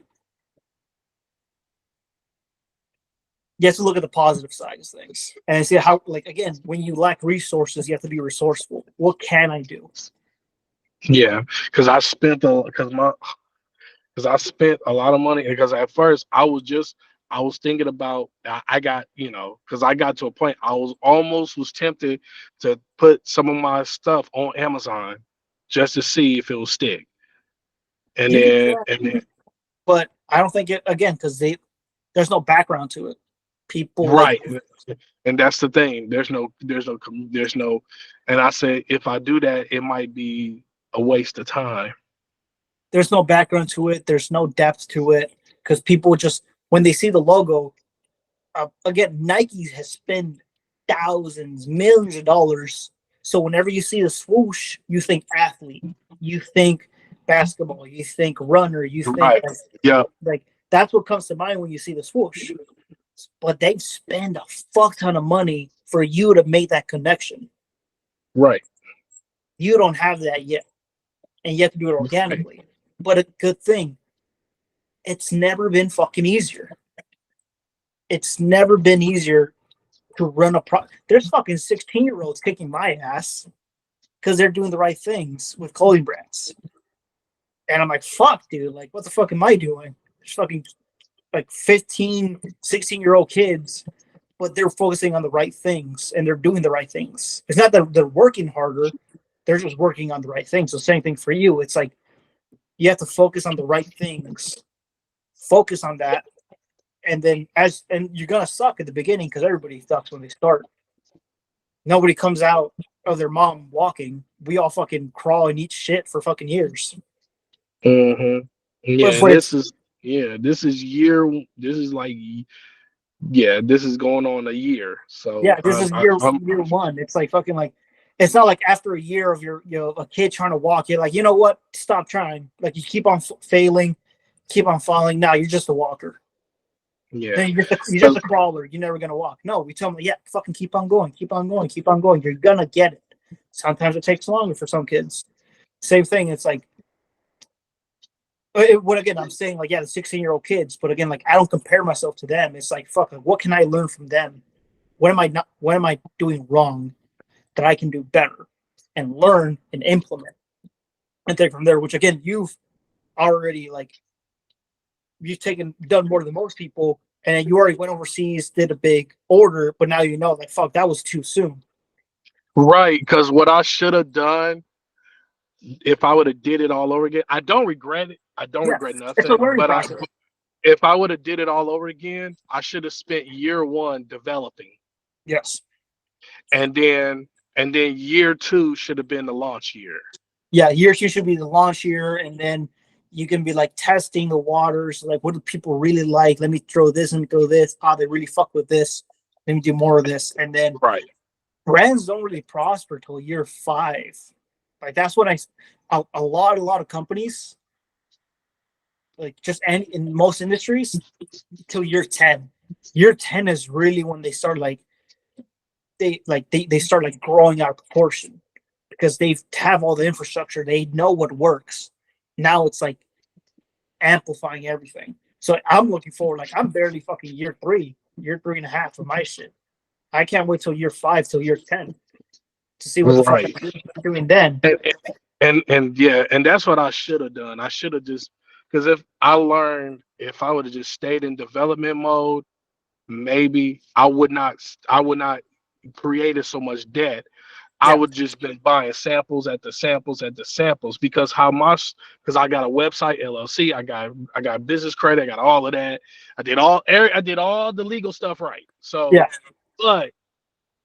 you have to look at the positive side of things and see how, like, again, when you lack resources, you have to be resourceful. What can I do? Yeah, because I spent a lot of money. Because at first I was thinking about, I got, because I got to a point I was tempted to put some of my stuff on Amazon just to see if it will stick. And then But I don't think it, again, because there's no background to it. People right. And that's the thing. There's no, and I said, if I do that, it might be a waste of time. There's no background to it. There's no depth to it because people just, when they see the logo, again, Nike has spent thousands, millions of dollars. So whenever you see the swoosh, you think athlete, you think basketball, you think runner, you think right. like that's what comes to mind when you see the swoosh. But they spend a fuck ton of money for you to make that connection. Right. You don't have that yet, and you have to do it organically. Right. But a good thing, it's never been fucking easier. it's never been easier to run a There's fucking 16-year-olds kicking my ass because they're doing the right things with clothing brands. And I'm like, fuck, dude, like, what the fuck am I doing? There's fucking like 15, 16-year-old kids, but they're focusing on the right things and they're doing the right things. It's not that they're working harder, they're just working on the right things. So same thing for you. It's like you have to focus on the right things. Focus on that. And then and you're gonna suck at the beginning because everybody sucks when they start. Nobody comes out of their mom walking. We all fucking crawl and eat shit for fucking years. Mm-hmm. Yeah, But and this is this is this is going on a year. So yeah, this is year I'm year one. It's like fucking like it's not like after a year of your a kid trying to walk, you're like, you know what? Stop trying. Like you keep on failing, keep on falling. Now you're just a walker. yeah. Then you're just a crawler. You're never gonna walk. No, we tell them, yeah, fucking keep on going, keep on going, keep on going. You're gonna get it. Sometimes it takes longer for some kids. Same thing. It's like, what again? I'm saying like, yeah, the 16-year-old kids, but again, like I don't compare myself to them. It's like, fuck, like, what can I learn from them? What am I doing wrong that I can do better and learn and implement and take from there? Which again, you've already done more than most people, and you already went overseas, did a big order, but now you know, like, fuck, that was too soon. Right, because what I should have done if I would have did it all over again, I don't regret it. I don't Yeah, regret it's a nothing. learning But process. if I would have did it all over again, I should have spent year one developing, Yes. and then year two should have been the launch year. Yeah, year two should be the launch year, and then you can be like testing the waters, like what do people really like? Let me throw this and throw this. Oh, they really fuck with this. Let me do more of this. And then Right. brands don't really prosper till year 5. Like that's when a lot of companies, like just in most industries, till year 10. Year 10 is really when they start they start like growing out of proportion because they have all the infrastructure, they know what works. Now it's like amplifying everything. So I'm looking forward, like I'm barely fucking year 3.5 of my shit. I can't wait till year 5, till year 10 to see what the fuck Right. I'm doing then. And yeah, and that's what I should have done. I should have just because if I would have just stayed in development mode, maybe I would not created so much debt. I Yeah. would just been buying samples at the samples because because I got a website LLC, I got business credit, I got all of that. I did all the legal stuff right. So Yeah. but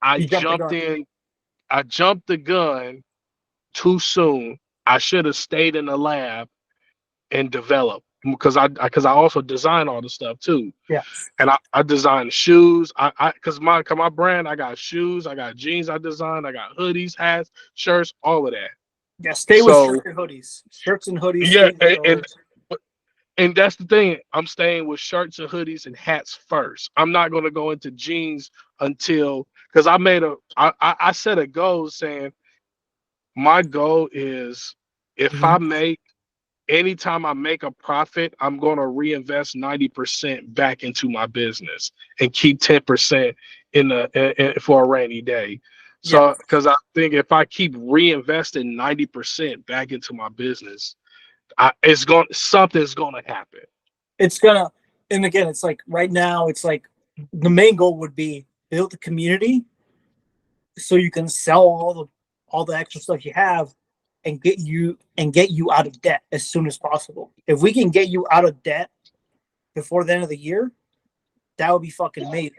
I You jumped the jumped gun. in, I jumped the gun too soon. I should have stayed in the lab and developed because I also design all the stuff too. Yeah. And I design shoes. Cause my brand, I got shoes, I got jeans, I design, I got hoodies, hats, shirts, all of that. Yeah. Stay with So shirts and hoodies. Shirts and hoodies. yeah, Stay with those. and that's the thing. I'm staying with shirts and hoodies and hats first. I'm not gonna go into jeans until because I set a goal saying my goal is if I make anytime I make a profit, I'm going to reinvest 90% back into my business and keep 10% for a rainy day. Yeah. So, because I think if I keep reinvesting 90% back into my business, something's going to happen. It's gonna, and again, it's like right now, it's like the main goal would be build the community so you can sell all the extra stuff you have and get you out of debt as soon as possible. If we can get you out of debt before the end of the year, that would be fucking amazing.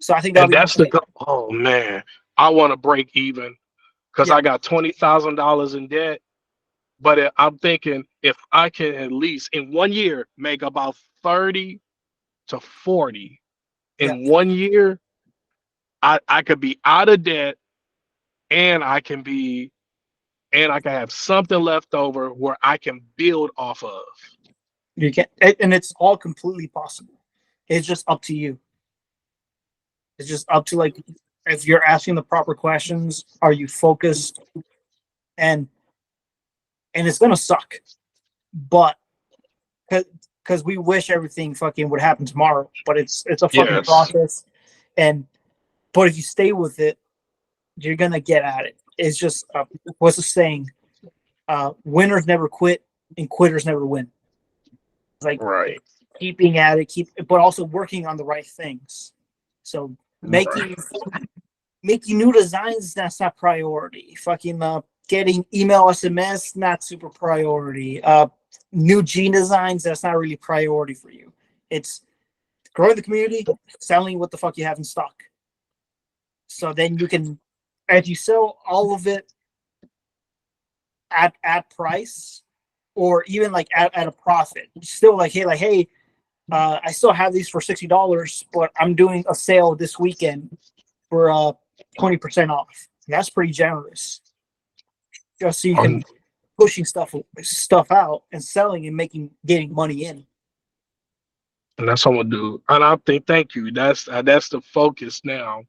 So I think that'll And be that's the goal. Oh man, I want to break even because Yeah. I got $20,000 in debt. But I'm thinking if I can at least in 1 year make about 30 to 40 in 1 year, I could be out of debt and I can have something left over where I can build off of. You can, and it's all completely possible. It's just up to you. It's just up to like if you're asking the proper questions, are you focused? And it's gonna suck, but because we wish everything fucking would happen tomorrow, but it's a fucking Yes. process. But if you stay with it, you're gonna get at it. It's just what's the saying? Winners never quit, and quitters never win. Like Right. keeping at it, but also working on the right things. So making new designs, that's not priority. Fucking getting email SMS, not super priority. New gene designs, that's not really priority for you. It's growing the community, selling what the fuck you have in stock. So then you can, as you sell all of it at price, or even like at a profit, still like hey, I still have these for $60, but I'm doing a sale this weekend for 20% off. That's pretty generous. Just so you can pushing stuff out and selling and getting money in. And that's what I'm gonna do. And I think, thank you. That's the focus now.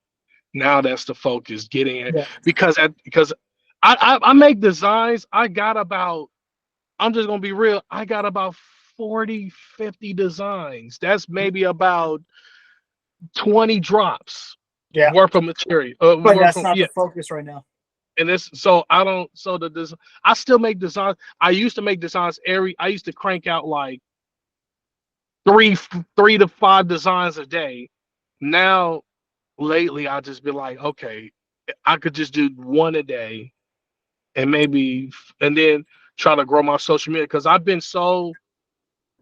Now that's the focus. Getting it because I make designs. I'm just gonna be real. I got about 40, 50 designs. That's maybe about 20 drops worth of material. But that's not the focus right now. And this, so I don't. So I still make designs. I used to make designs I used to crank out like three to five designs a day. Now, lately, I just be like, okay, I could just do one a day, and then try to grow my social media, because I've been so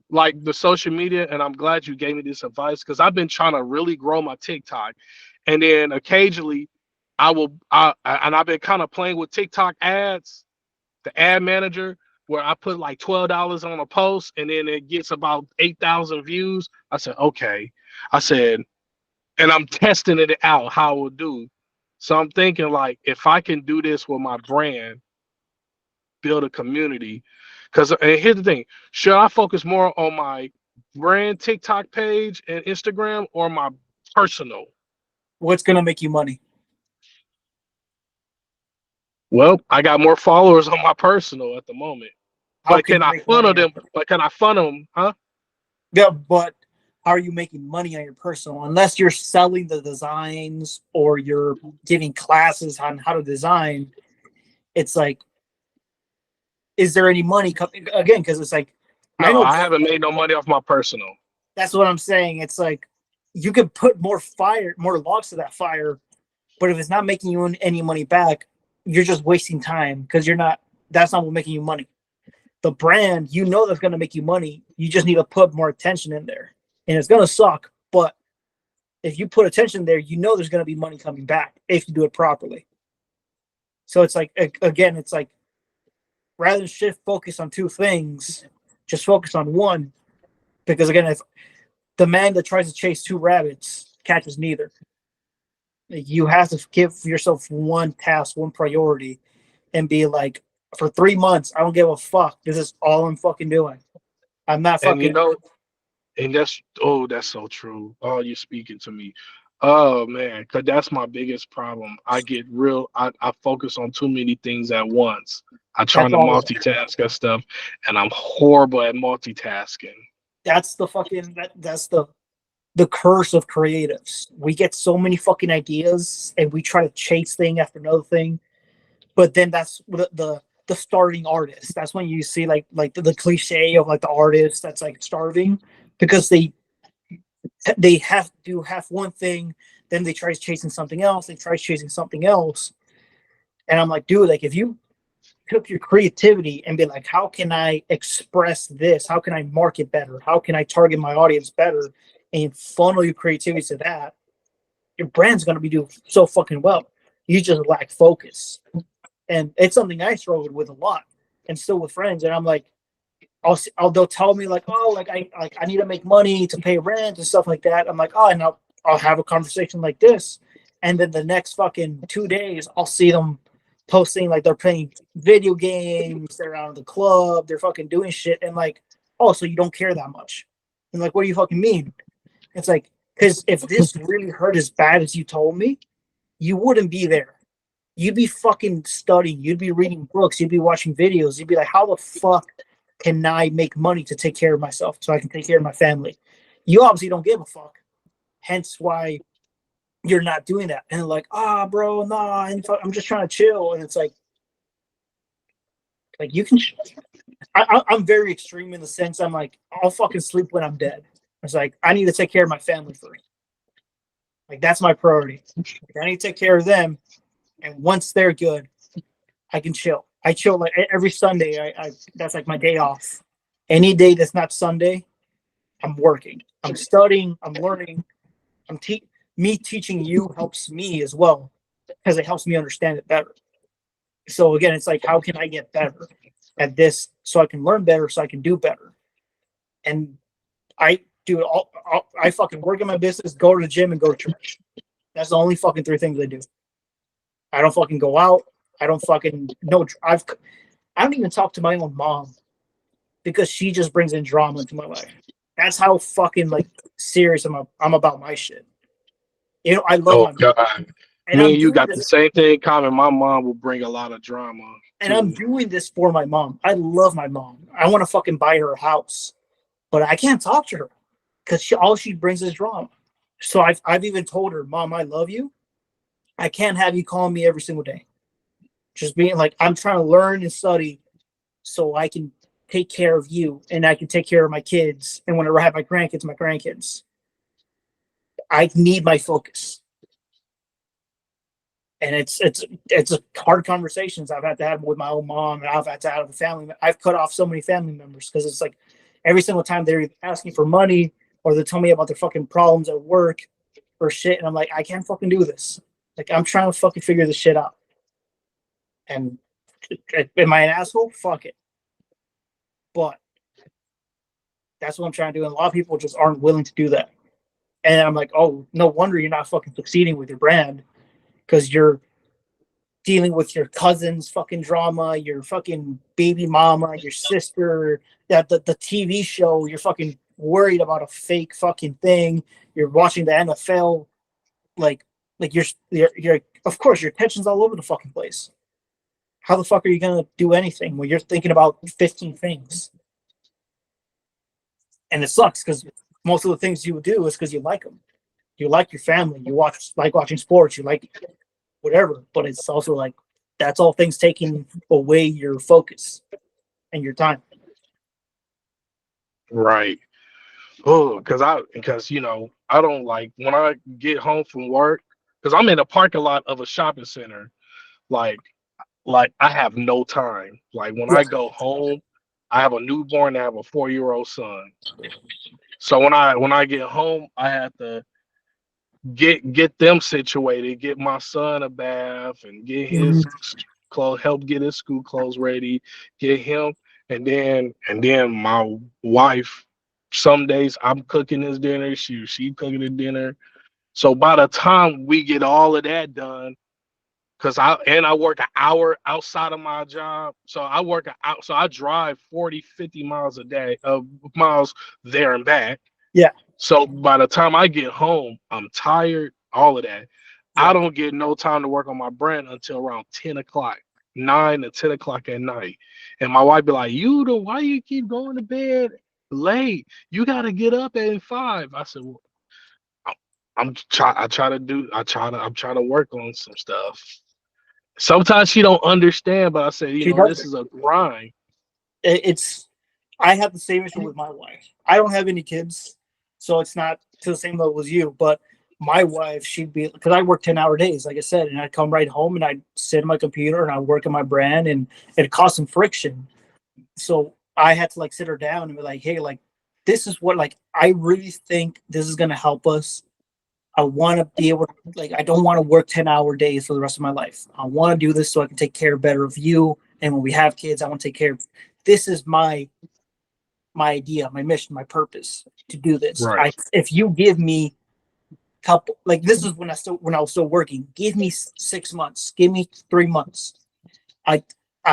like the social media, and I'm glad you gave me this advice, because I've been trying to really grow my TikTok, and then occasionally I've been kind of playing with TikTok ads, the ad manager, where I put like $12 on a post and then it gets about 8,000 views. I said, okay. And I'm testing it out how it will do. So I'm thinking, like, if I can do this with my brand, build a community. And here's the thing, should I focus more on my brand TikTok page and Instagram, or my personal? What's going to make you money? Well, I got more followers on my personal at the moment. But can I funnel them? Huh? Yeah, but how are you making money on your personal? Unless you're selling the designs or you're giving classes on how to design, it's like, is there any money coming? Again, because it's like, no, I haven't made no money off my personal. That's what I'm saying. It's like, you could put more logs to that fire, but if it's not making you any money back, you're just wasting time, because that's not what's making you money. The brand, that's going to make you money. You just need to put more attention in there, and it's going to suck. But if you put attention there, there's going to be money coming back if you do it properly. So it's like, again, it's like, rather than shift focus on two things, just focus on one. Because again, if the man that tries to chase two rabbits catches neither, you have to give yourself one task, one priority, and be like, for 3 months, I don't give a fuck. This is all I'm fucking doing. I'm not fucking. And that's so true. Oh, you're speaking to me. Oh man, because that's my biggest problem. I focus on too many things at once. I'm trying to multitask and stuff, and I'm horrible at multitasking. That's the fucking that's the curse of creatives. We get so many fucking ideas and we try to chase thing after another thing, but then that's the starving artist. That's when you see like the cliche of like the artist that's like starving, because they have to have one thing, then they try chasing something else, and I'm like, dude, like, if you took your creativity and be like, how can I express this? How can I market better? How can I target my audience better? And funnel your creativity to that, your brand's going to be doing so fucking well. You just lack focus. And it's something I struggled with a lot, and still with friends. And I'm like, they'll tell me like, oh, like I need to make money to pay rent and stuff like that. I'm like, oh, and I'll have a conversation like this, and then the next fucking 2 days, I'll see them posting like they're playing video games, they're out of the club, they're fucking doing shit, and like, oh, so you don't care that much? And like, what do you fucking mean? It's like, because if this really hurt as bad as you told me, you wouldn't be there. You'd be fucking studying. You'd be reading books. You'd be watching videos. You'd be like, how the fuck can I make money to take care of myself so I can take care of my family? You obviously don't give a fuck. Hence why you're not doing that. And like, bro, nah, I'm just trying to chill. And it's like you can. I'm very extreme in the sense I'm like, I'll fucking sleep when I'm dead. It's like I need to take care of my family first. Like that's my priority. Like, I need to take care of them, and once they're good, I can chill. I chill like every Sunday. I that's like my day off. Any day that's not Sunday, I'm working. I'm studying. I'm learning. Me teaching you helps me as well because it helps me understand it better. So again, it's like, how can I get better at this so I can learn better, so I can do better? And I do it all. I fucking work in my business, go to the gym, and go to church. That's the only fucking 3 things I do. I don't fucking go out. I don't fucking no. I don't even talk to my own mom because she just brings in drama into my life. That's how fucking like serious I'm about my shit. You know, I love Oh my mom. God. And Me I'm and you doing got the this, same thing in common. My mom will bring a lot of drama. and I'm Too. doing this for my mom. I love my mom. I want to fucking buy her a house, but I can't talk to her because all she brings is drama. So I've even told her, Mom, I love you. I can't have you calling me every single day. Just being like, I'm trying to learn and study so I can take care of you and I can take care of my kids. And whenever I have my grandkids. I need my focus. And it's hard conversations I've had to have with my own mom, and I've had to have with family. I've cut off so many family members because it's like every single time they're asking for money or they tell me about their fucking problems at work or shit, and I'm like, I can't fucking do this. Like I'm trying to fucking figure this shit out. And am I an asshole? Fuck it. But that's what I'm trying to do. And a lot of people just aren't willing to do that. And I'm like, oh, no wonder you're not fucking succeeding with your brand because you're dealing with your cousin's fucking drama, your fucking baby mama, your sister, that the TV show, you're fucking worried about a fake fucking thing. You're watching the NFL, like you're of course your attention's all over the fucking place. How the fuck are you gonna do anything when you're thinking about 15 things? And it sucks because most of the things you would do is because you like them. You like your family. You like watching sports. You like whatever. But it's also like that's all things taking away your focus and your time. Right. Oh, because you know, I don't like when I get home from work because I'm in a parking lot of a shopping center. Like I have no time. Like when Yeah. I go home, I have a newborn. I have a 4-year-old son. So when I get home, I have to get them situated, get my son a bath, and get his clothes, help get his school clothes ready, get him, and then my wife. Some days I'm cooking his dinner, she cooking the dinner. So by the time we get all of that done, because I work an hour outside of my job, so I drive 40, 50 miles a day, miles there and back. Yeah. So by the time I get home, I'm tired, all of that. Yeah. I don't get no time to work on my brand until around 10 o'clock, 9 to 10 o'clock at night. And my wife be like, why you keep going to bed late? You got to get up at 5. I said, well, I'm trying to work on some stuff. Sometimes she don't understand, but I said, She this doesn't. is a grind. I have the same issue with my wife. I don't have any kids, so it's not to the same level as you. But my wife, she'd be because I work 10-hour days, like I said, and I'd come right home and I'd sit at my computer and I'd work on my brand, and it caused some friction. So I had to like sit her down and be like, hey, like this is what like I really think this is gonna help us. I want to be able to like I don't want to work 10-hour days for the rest of my life. I want to do this so I can take care better of you. And when we have kids, I want to take care of this is my idea, my mission, my purpose to do this. Right. If you give me couple like this is when I was still working, give me 6 months, give me 3 months. I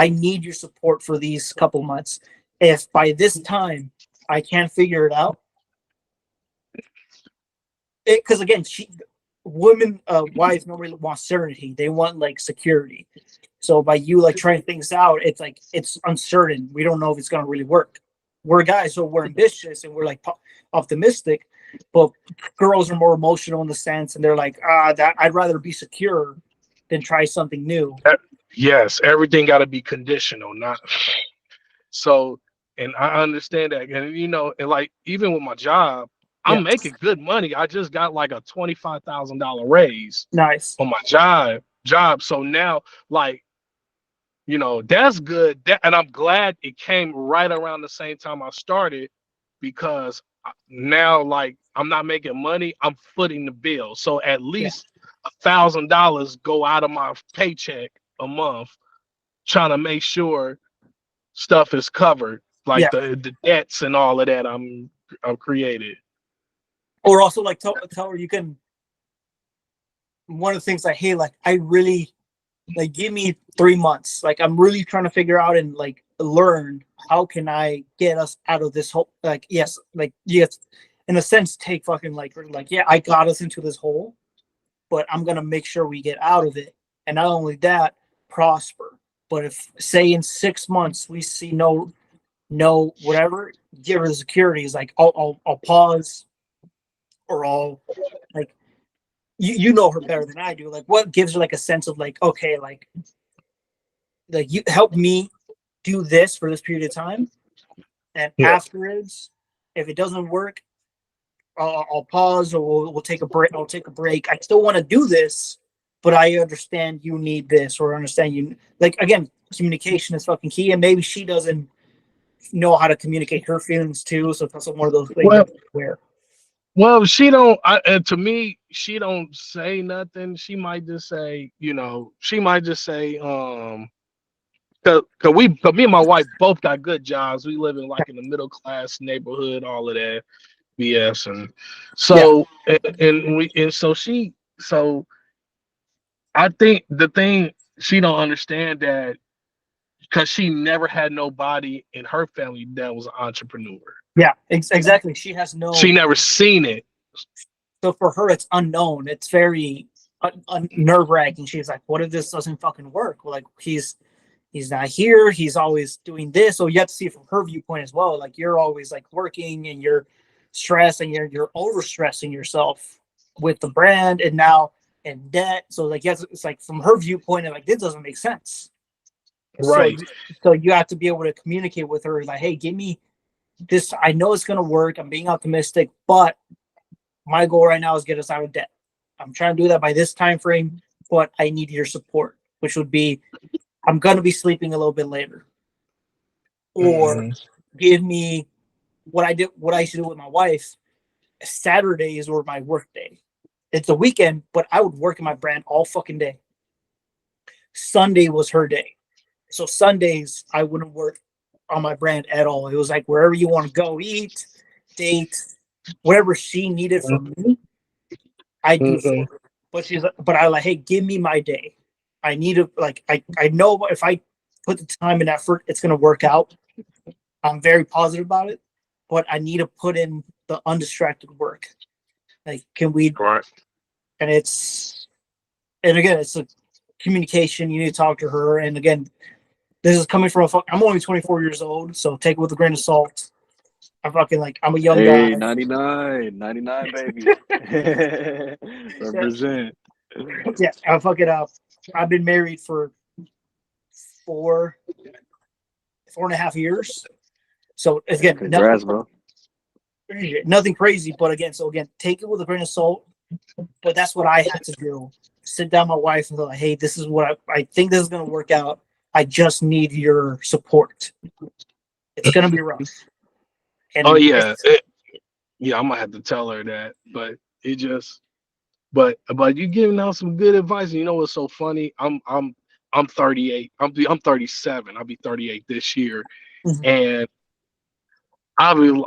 need your support for these couple months. If by this time I can't figure it out, because again, wives normally want certainty. They want like security. So by you like trying things out, it's like it's uncertain. We don't know if it's gonna really work. We're guys, so we're ambitious and we're like optimistic, but girls are more emotional in the sense, and they're like, that I'd rather be secure than try something new. Yes, everything got to be conditional, not so. And I understand that, and and like even with my job, Yeah, I'm making good money. I just got like a $25,000 raise nice. on my job. So now, like, that's good. And I'm glad it came right around the same time I started, because now, like, I'm not making money. I'm footing the bill. So at Yeah, least $1,000 go out of my paycheck a month, trying to make sure stuff is covered, like yeah. the debts and all of that I've created. Or also like tell her you can. One of the things I hate, like I really like give me 3 months. Like I'm really trying to figure out and like learn how can I get us out of this hole. Like yes, in a sense, take fucking like yeah, I got us into this hole, but I'm gonna make sure we get out of it. And not only that, prosper. But if say in 6 months we see no whatever, give her the securities. Like I'll pause, or I'll like you know her better than I do. Like what gives her like a sense of like, okay, like you help me do this for this period of time, and Yeah. afterwards, if it doesn't work, I'll pause, or we'll take a break. I'll take a break. I still want to do this, but I understand you need this, or understand you like again. Communication is fucking key, and maybe she doesn't know how to communicate her feelings too. So that's one of those things Well, where she don't. To me, she don't say nothing. She might just say, she might just say, cause me and my wife both got good jobs. We live in the middle class neighborhood, all of that BS, and yeah, so so I think the thing she don't understand that, because she never had nobody in her family that was an entrepreneur. yeah, exactly. She has She no. never seen it. So for her, it's unknown. It's very nerve wracking. She's like, "What if this doesn't fucking work?" Well, like he's not here. He's always doing this. So you have to see it from her viewpoint as well. Like you're always like working and you're stressed and you're over stressing yourself with the brand and now in debt. So like yes, it's like from her viewpoint, and like this doesn't make sense. So Right. so you have to be able to communicate with her like, hey, give me this. I know it's gonna work. I'm being optimistic, but my goal right now is get us out of debt. I'm trying to do that by this time frame, but I need your support, which would be I'm gonna be sleeping a little bit later. Or Mm-hmm. give me what I used to do with my wife. Saturdays were my work day. It's a weekend, but I would work in my brand all fucking day. Sunday was her day. So Sundays I wouldn't work on my brand at all. It was like wherever you want to go eat, date, whatever she needed from me, I do for Mm-hmm. her. But I like, hey, give me my day. I need to like I know if I put the time and effort, it's gonna work out. I'm very positive about it, but I need to put in the undistracted work. Like, can we? Right. And again, it's a communication. You need to talk to her. And again, this is coming from I'm only 24 years old, so take it with a grain of salt. I'm a young guy. Hey, 99, baby. Represent. Yeah, I fuck it up. I've been married for four and a half years. So again, Congrats, bro. nothing crazy, but again, take it with a grain of salt. But that's what I had to do. Sit down with my wife and be like, hey, this is what I think this is gonna work out. I just need your support. It's gonna be rough. And Oh yeah. Yeah, I'm gonna have to tell her that. But it just but you giving out some good advice. And you know what's so funny? I'm 38. I'm 37. I'll be 38 this year. Mhm. And I will,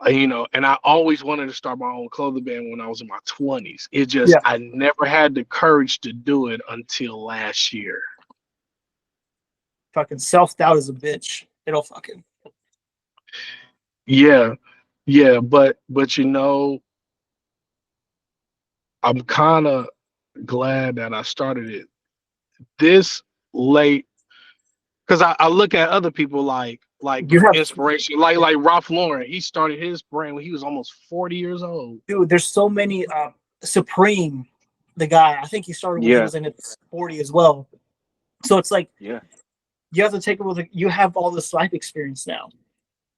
and I always wanted to start my own clothing brand when I was in my 20s. It just Yeah. I never had the courage to do it until last year. Fucking self-doubt is a bitch. It'll fucking Yeah, yeah, but I'm kind of glad that I started it this late because I look at other people like You have, inspiration, like Ralph Lauren. He started his brand when he was almost 40 years old. dude. There's so many. Supreme, the guy. I think he started when he Yeah. was in his 40 as well. So it's like Yeah. you have to take it with. You have all this life experience now,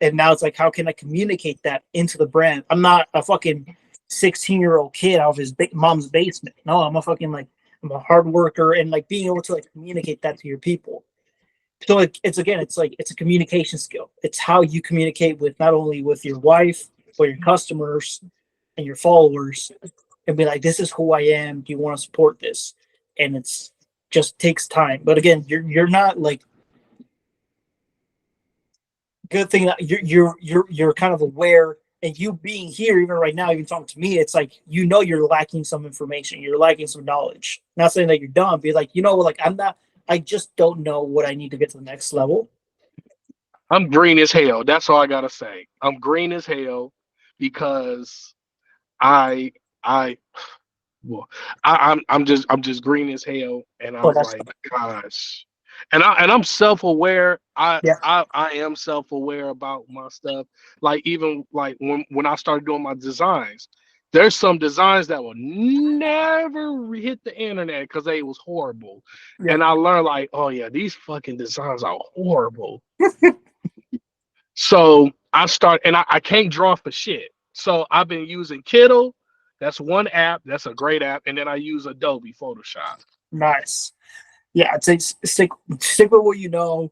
and now it's like, how can I communicate that into the brand? I'm not a fucking 16-year-old kid out of his mom's basement. No, I'm a fucking like I'm a hard worker, and like being able to like communicate that to your people. So it's again, it's like it's a communication skill. It's how you communicate with not only with your wife, but your customers and your followers, and be like, "This is who I am. Do you want to support this?" And it's just takes time. But again, you're not like good thing that you're kind of aware, and you being here even right now, even talking to me, it's like you're lacking some information, you're lacking some knowledge. Not saying that you're dumb, be like like I'm not. I just don't know what I need to get to the next level. I'm green as hell. That's all I gotta say. I'm green as hell because I I well I'm just green as hell, and I But was that's like, gosh, and I'm self aware. yeah, I am self aware about my stuff. Like even like when I started doing my designs, there's some designs that will never hit the internet because they was horrible, yeah, and I learned like, oh yeah, these fucking designs are horrible. So I can't draw for shit. So I've been using Kittle. That's one app. That's a great app. And then I use Adobe Photoshop. nice. Yeah, it's stick with what you know.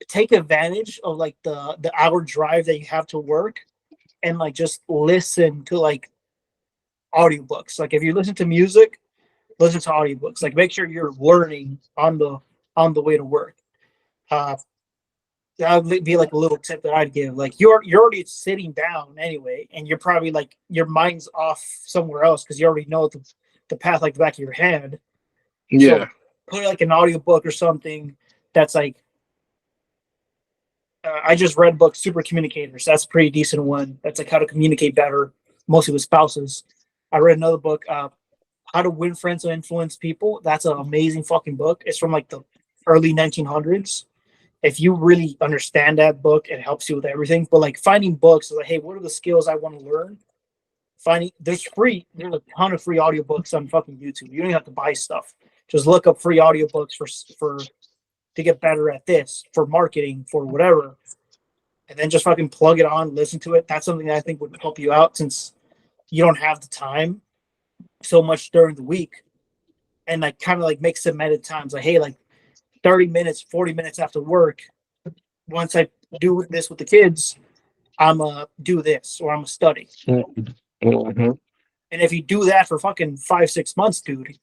Take advantage of like the hour drive that you have to work, and like just listen to like audiobooks. Like if you listen to music, listen to audiobooks. Like make sure you're learning on the way to work. Uh, that would be like a little tip that I'd give. Like you're already sitting down anyway, and you're probably like your mind's off somewhere else because you already know the path like the back of your head. So Yeah. put like an audiobook or something that's like I just read book Super Communicators. That's a pretty decent one. That's like how to communicate better, mostly with spouses. I read another book, How to Win Friends and Influence People. That's an amazing fucking book. It's from like the early 1900s. If you really understand that book, it helps you with everything. But like finding books, like, hey, what are the skills I want to learn? There's a ton of free audiobooks on fucking YouTube. You don't even have to buy stuff. Just look up free audiobooks for to get better at this, for marketing, for whatever, and then just fucking plug it on, listen to it. That's something that I think would help you out since you don't have the time so much during the week, and like kind of like make segmented times. Like, hey, like 30 minutes, 40 minutes after work, once I do this with the kids, I'm do this or I'm study. Mm-hmm. And if you do that for fucking 5-6 months, dude,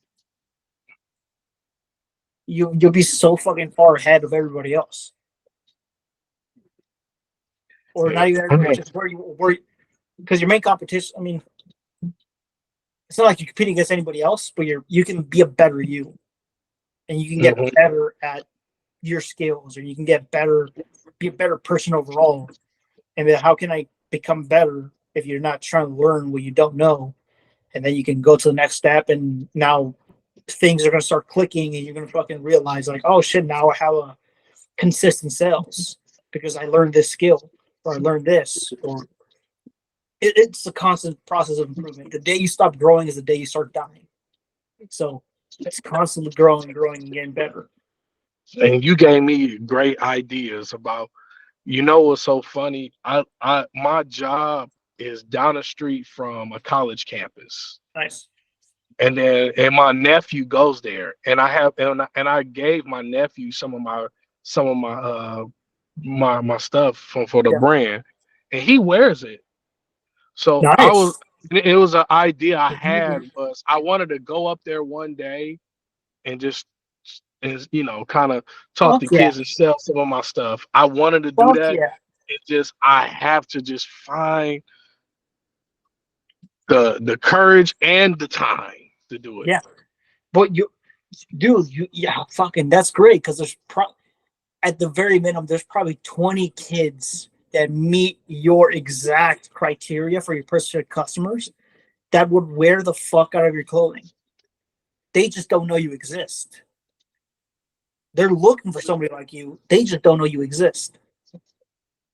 you'll be so fucking far ahead of everybody else. Or not even everybody, just where because your main competition, I mean, it's not like you're competing against anybody else, but you can be a better you, and you can get better at your skills, or you can be a better person overall. And then how can I become better if you're not trying to learn what you don't know? And then you can go to the next step, and now things are going to start clicking, and you're going to fucking realize like, oh shit, now I have a consistent sales because I learned this skill, or I learned this, or it's a constant process of improvement. The day you stop growing is the day you start dying. So it's constantly growing, and getting better. And you gave me great ideas about, what's so funny? My job is down the street from a college campus. Nice. And my nephew goes there, and I gave my nephew some of my stuff for the Yeah. brand, and he wears it. So Nice. it was an idea I had, was I wanted to go up there one day and just kind of talk Fuck to yeah. kids and sell some of my stuff. I wanted to do Fuck that. yeah. It just, I have to just find the courage and the time to do it. Yeah. But yeah, fucking, that's great because at the very minimum, there's probably 20 kids that meet your exact criteria for your personal customers that would wear the fuck out of your clothing. They just don't know you exist. They're looking for somebody like you. They just don't know you exist.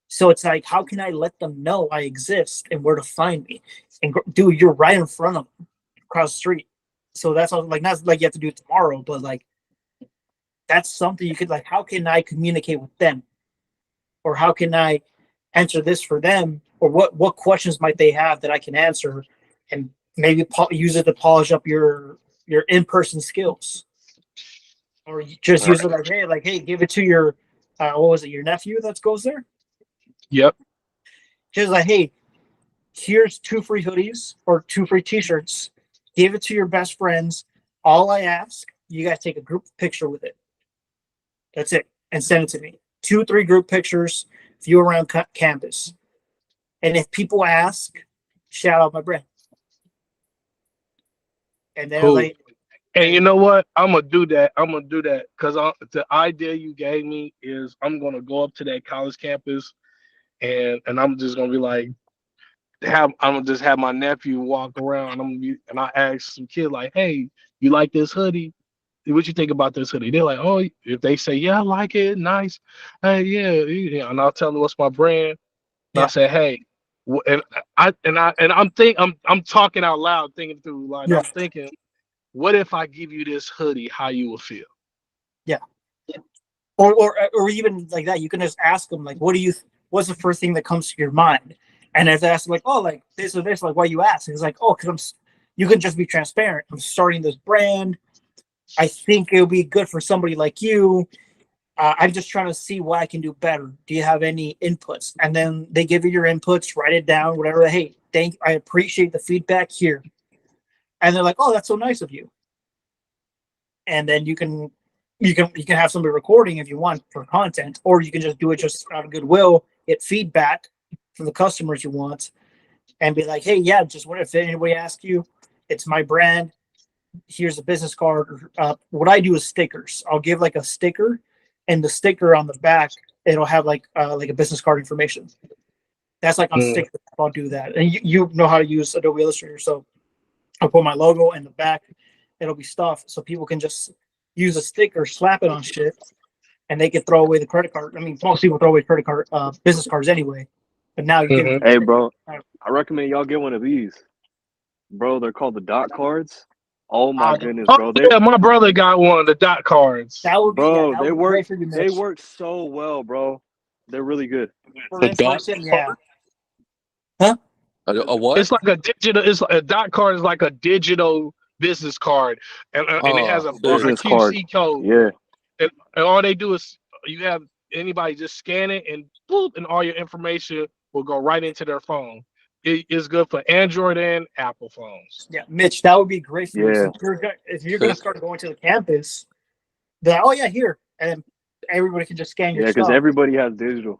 So it's like, how can I let them know I exist and where to find me? And dude, you're right in front of them across the street. So that's all, like, not like you have to do it tomorrow, but like that's something you could like. How can I communicate with them, or how can I answer this for them, or what questions might they have that I can answer, and maybe use it to polish up your in person skills, or you just use it like hey, give it to your what was it, your nephew that goes there? Yep. Just like, hey, here's 2 free hoodies or 2 free t-shirts. Give it to your best friends. All I ask, you guys take a group picture with it. That's it. And send it to me. 2, 3 group pictures, view around campus. And if people ask, shout out my brand. And then Cool. like, and you know what? I'm gonna do that. Because the idea you gave me is I'm gonna go up to that college campus, and I'm just gonna be like, I'm gonna just have my nephew walk around. And I ask some kid like, hey, you like this hoodie? What you think about this hoodie? They're like, oh, if they say, yeah, I like it, nice. Hey, yeah. And I'll tell them what's my brand. And I say, hey, and I'm talking out loud, thinking through, like, I'm thinking, what if I give you this hoodie? How you will feel? Yeah. Or even like that, you can just ask them like, what's the first thing that comes to your mind? And if they ask like, oh, like this or this, like, why you ask? It's like, oh, because you can just be transparent. I'm starting this brand. I think it'll be good for somebody like you. I'm just trying to see what I can do better. Do you have any inputs? And then they give you your inputs, write it down, whatever. Hey, I appreciate the feedback here. And they're like, oh, that's so nice of you. And then you can have somebody recording if you want for content, or you can just do it just out of goodwill, get feedback from the customers you want, and be like, hey, yeah, just what if anybody asks you, it's my brand. Here's a business card. What I do is stickers. I'll give like a sticker, and the sticker on the back, it'll have like a business card information. That's like on stickers. I'll do that. And you know how to use Adobe Illustrator, so I'll put my logo in the back. It'll be stuff so people can just use a sticker, slap it on shit, and they can throw away the credit card. I mean, most people throw away credit card, business cards anyway. But now you can. Hey, bro, I recommend y'all get one of these. Bro, they're called the dot cards. Oh my goodness, bro. Yeah, my brother got one of the dot cards. That would be, bro, that they would work. for you, They work so well, bro. They're really good. for The dot in-person, yeah. A what? It's like a digital. It's a dot card is like a digital business card, and it has a business QC card. code. Yeah. And all they do is you have anybody just scan it and boop, and all your information will go right into their phone. It is good for Android and Apple phones. Yeah, Mitch, that would be great for you. Yeah. If you're going to start going to the campus, they're like, oh yeah, here, and everybody can just scan your Yeah, because stuff. everybody has digital.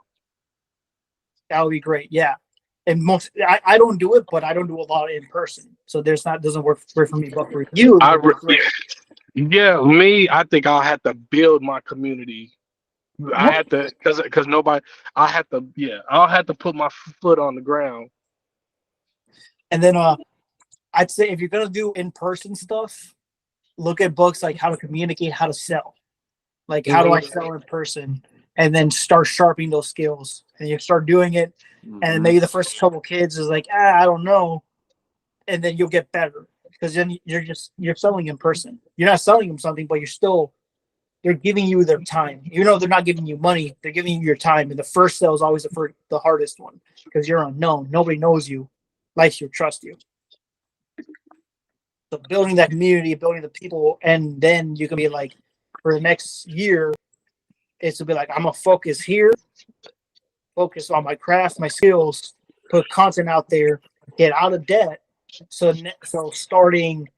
That would be great. Yeah, and I don't do it, but I don't do a lot in person, so doesn't work for me. But for you, yeah, me, I think I'll have to build my community. I had to because nobody. I'll have to put my foot on the ground. And then I'd say if you're gonna do in-person stuff, look at books like How to Communicate, How to Sell. Like, how do I sell in person? And then start sharpening those skills. And you start doing it, and maybe the first couple kids is like, I don't know. And then you'll get better. Because then you're selling in person. You're not selling them something, but they're giving you their time. You know, they're not giving you money, they're giving you your time. And the first sale is always the hardest one because you're unknown. Nobody knows you, likes you, trusts you. So building that community, building the people, and then you can be like, for the next year, it's to be like, I'm gonna focus here, focus on my craft, my skills, put content out there, get out of debt. So starting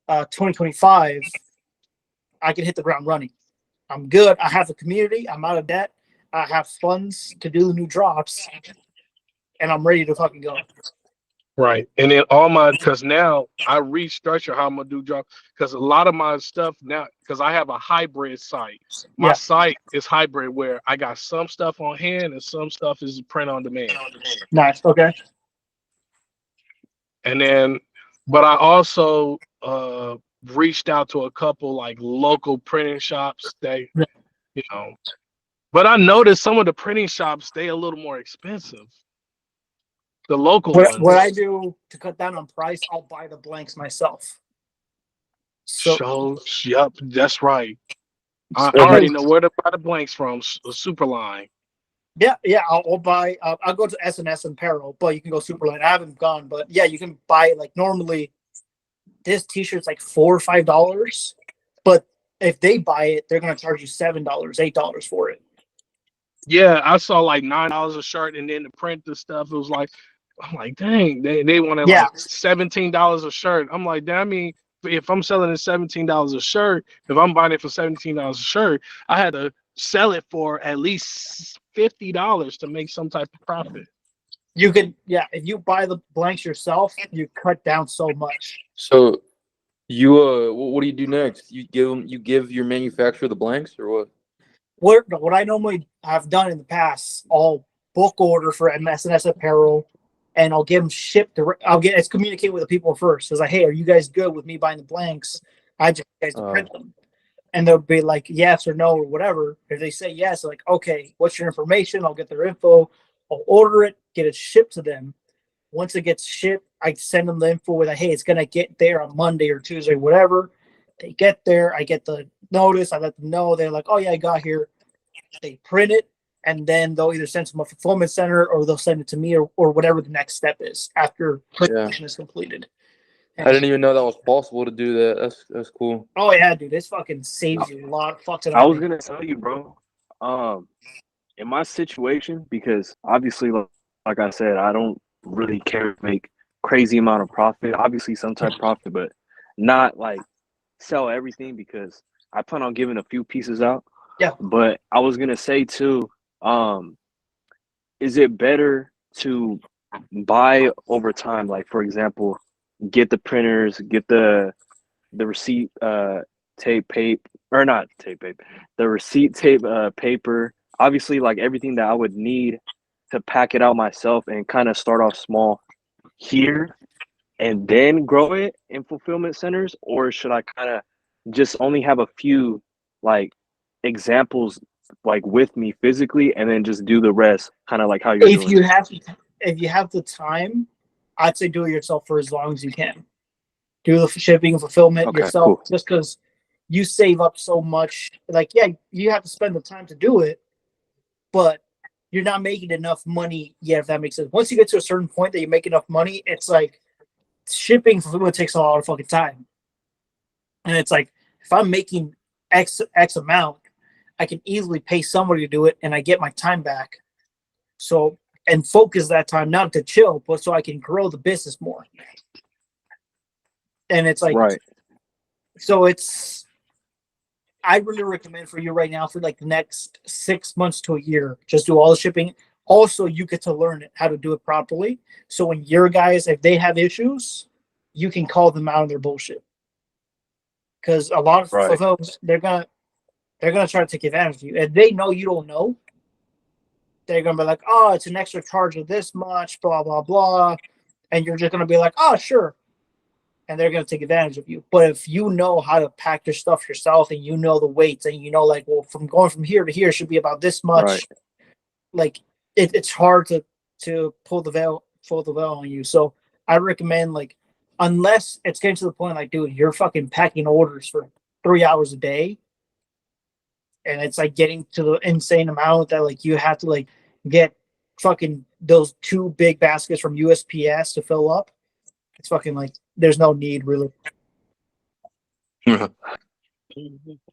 2025, I can hit the ground running. I'm good. I have a community. I'm out of debt. I have funds to do new drops, and I'm ready to fucking go. Right. And then because now I restructure how I'm going to do drops. Because a lot of my stuff now, because I have a hybrid site. My site is hybrid where I got some stuff on hand and some stuff is print on demand. Nice. Okay. And then, but I also reached out to a couple like local printing shops. You know, but I noticed some of the printing shops they a little more expensive. The local What I ones. do to cut down on price, I'll buy the blanks myself. So Shows. Yep, that's right. I because already know where to buy the blanks from. Superline. yeah, I'll buy. I'll go to S&S and Apparel, but you can go Superline. I haven't gone, but yeah, you can buy like normally. This T-shirt's like $4 or $5, but if they buy it, they're gonna charge you $7, $8 for it. Yeah, I saw like $9 a shirt, and then to print the stuff, it was like, I'm like, dang, they wanted Yeah, like $17 a shirt. I'm like, damn, I mean, if I'm selling it $17 a shirt, if I'm buying it for $17 a shirt, I had to sell it for at least $50 to make some type of profit. you could. Yeah, if you buy the blanks yourself, you cut down so much. So you what do you do next? You give your manufacturer the blanks or what? What I normally have done in the past, I'll book order for MS&S Apparel, and I'll get them shipped. It's communicate with the people first. It's like, hey, are you guys good with me buying the blanks? I just want you guys to print them, and they'll be like yes or no or whatever. If they say yes, like okay, what's your information? I'll get their info. I'll order it, get it shipped to them. Once it gets shipped, I send them the info with like, hey, it's gonna get there on Monday or Tuesday, whatever. They get there, I get the notice, I let them know. They're like, oh yeah, I got here. They print it, and then they'll either send it to a fulfillment center or they'll send it to me or whatever the next step is after production is completed. I didn't even know that was possible to do that. That's cool. Oh yeah, dude, this fucking saves you a lot of fucking. I was gonna tell you, bro. In my situation, because obviously, like I said, I don't really care to make crazy amount of profit. Obviously, some type of profit, but not like sell everything because I plan on giving a few pieces out. Yeah. But I was gonna say too, is it better to buy over time? Like for example, get the printers, get the receipt tape or not tape paper, the receipt tape paper. Obviously, like everything that I would need to pack it out myself and kind of start off small here and then grow it in fulfillment centers, or should I kind of just only have a few like examples like with me physically and then just do the rest kind of like how you're if doing? you have the time, I'd say do it yourself for as long as you can. Do the shipping and fulfillment yourself, cool. just because you save up so much. Like, yeah, you have to spend the time to do it, but you're not making enough money yet, if that makes sense. Once you get to a certain point that you make enough money, it's like shipping fulfillment takes a lot of fucking time. And it's like, if I'm making X amount, I can easily pay somebody to do it and I get my time back. So, and focus that time not to chill, but so I can grow the business more. And it's like, Right. So I really recommend for you right now for like the next 6 months to a year, just do all the shipping. Also, you get to learn how to do it properly. So when your guys, if they have issues, you can call them out on their bullshit. Because a lot of folks, they're gonna try to take advantage of you. If they know you don't know, they're gonna be like, oh, it's an extra charge of this much, blah blah blah, and you're just gonna be like, oh, sure. And they're going to take advantage of you. But if you know how to pack your stuff yourself and you know the weights and you know, like, well, from going from here to here should be about this much, like it's hard to pull the veil on you. So I recommend, like, unless it's getting to the point like, dude, you're fucking packing orders for 3 hours a day, and it's like getting to the insane amount that like you have to like get fucking those 2 big baskets from USPS to fill up. It's fucking like there's no need really. Oh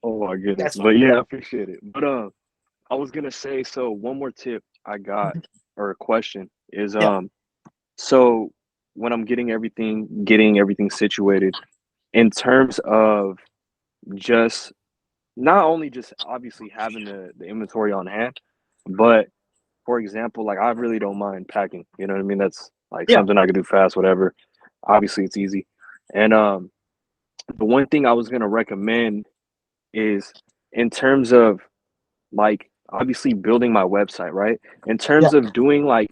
my goodness. But yeah, I appreciate it. But I was gonna say, so one more tip I got or a question is so when I'm getting everything situated in terms of just not only just obviously having the inventory on hand, but for example, like I really don't mind packing. You know what I mean? That's like something I can do fast, whatever. Obviously, it's easy. And the one thing I was gonna recommend is in terms of like obviously building my website, right? In terms of doing like,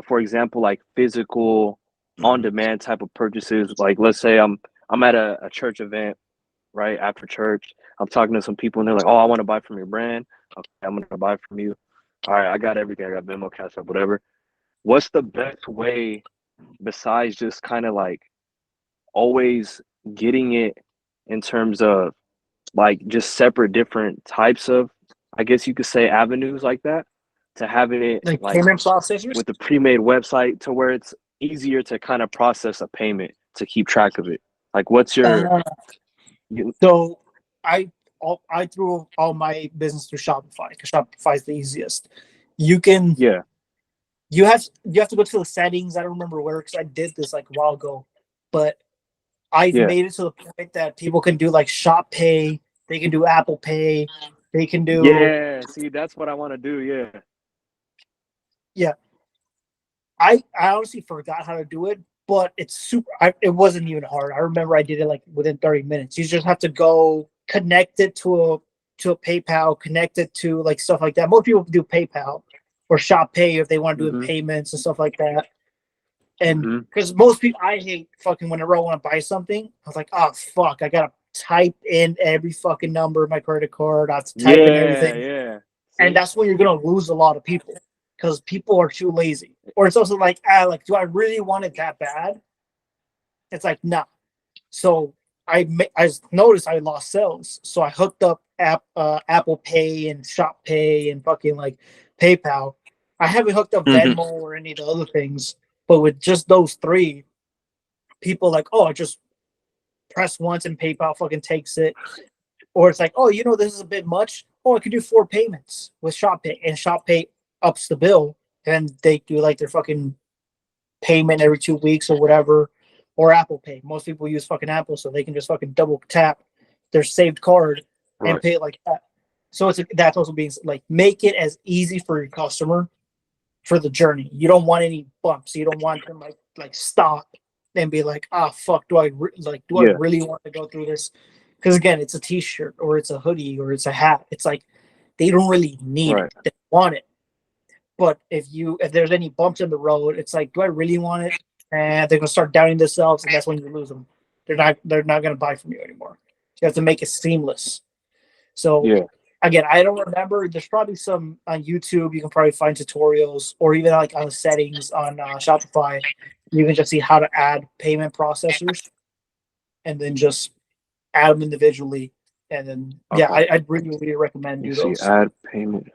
for example, like physical on-demand type of purchases. Like let's say I'm I'm at a church event, right after church. I'm talking to some people, and they're like, "Oh, I want to buy from your brand. Okay, I'm gonna buy from you. All right, I got everything. I got Venmo, Cash App, whatever. What's the best way besides just kind of like always getting it in terms of like just separate different types of, I guess you could say, avenues like that, to having it Like like payment processors. with the pre-made website to where it's easier to kind of process a payment to keep track of it? Like, what's your Uh, you, so I threw all my business through Shopify because Shopify is the easiest. You can yeah, you have to go to the settings. I don't remember where because I did this like a while ago, but I've yeah, made it to the point that people can do like Shop Pay, they can do Apple Pay, they can do yeah. See, that's what I want to do. Yeah, yeah. I honestly forgot how to do it, but it's super. It wasn't even hard. I remember I did it like within 30 minutes. You just have to go connect it to a PayPal, connect it to like stuff like that. Most people do PayPal or Shop Pay if they want to do mm-hmm, payments and stuff like that. And mm-hmm. because most people, I hate fucking whenever I want to buy something, I was like, oh fuck, I gotta type in every fucking number of my credit card. I have to type in Yeah, everything, yeah. and See, that's when you're gonna lose a lot of people because people are too lazy. Or it's also like, like, do I really want it that bad? It's like, nah. So I noticed I lost sales, so I hooked up Apple Pay and Shop Pay and fucking like PayPal. I haven't hooked up Mhm. Venmo or any of the other things, but with just those three, people like, oh, I just press once and PayPal fucking takes it. Or it's like, oh, this is a bit much. Oh, I could do 4 payments with Shop Pay, and Shop Pay ups the bill, and they do like their fucking payment every 2 weeks or whatever. Or Apple Pay. Most people use fucking Apple, so they can just fucking double tap their saved card and right. pay it like that. So that's also being like, make it as easy for your customer for the journey. You don't want any bumps. You don't want them like stop and be like, ah, fuck, do I Yeah, really want to go through this? Because again, it's a T-shirt or it's a hoodie or it's a hat. It's like they don't really need right. it. They want it. But if there's any bumps in the road, it's like, do I really want it? And they're gonna start doubting themselves, and that's when you lose them. They're not gonna buy from you anymore. You have to make it seamless. So Yeah, again, I don't remember. There's probably some on YouTube. You can probably find tutorials, or even like on the settings on Shopify. You can just see how to add payment processors, and then just add them individually. And then yeah, okay. I'd really, really recommend Let me do see. those. Add payment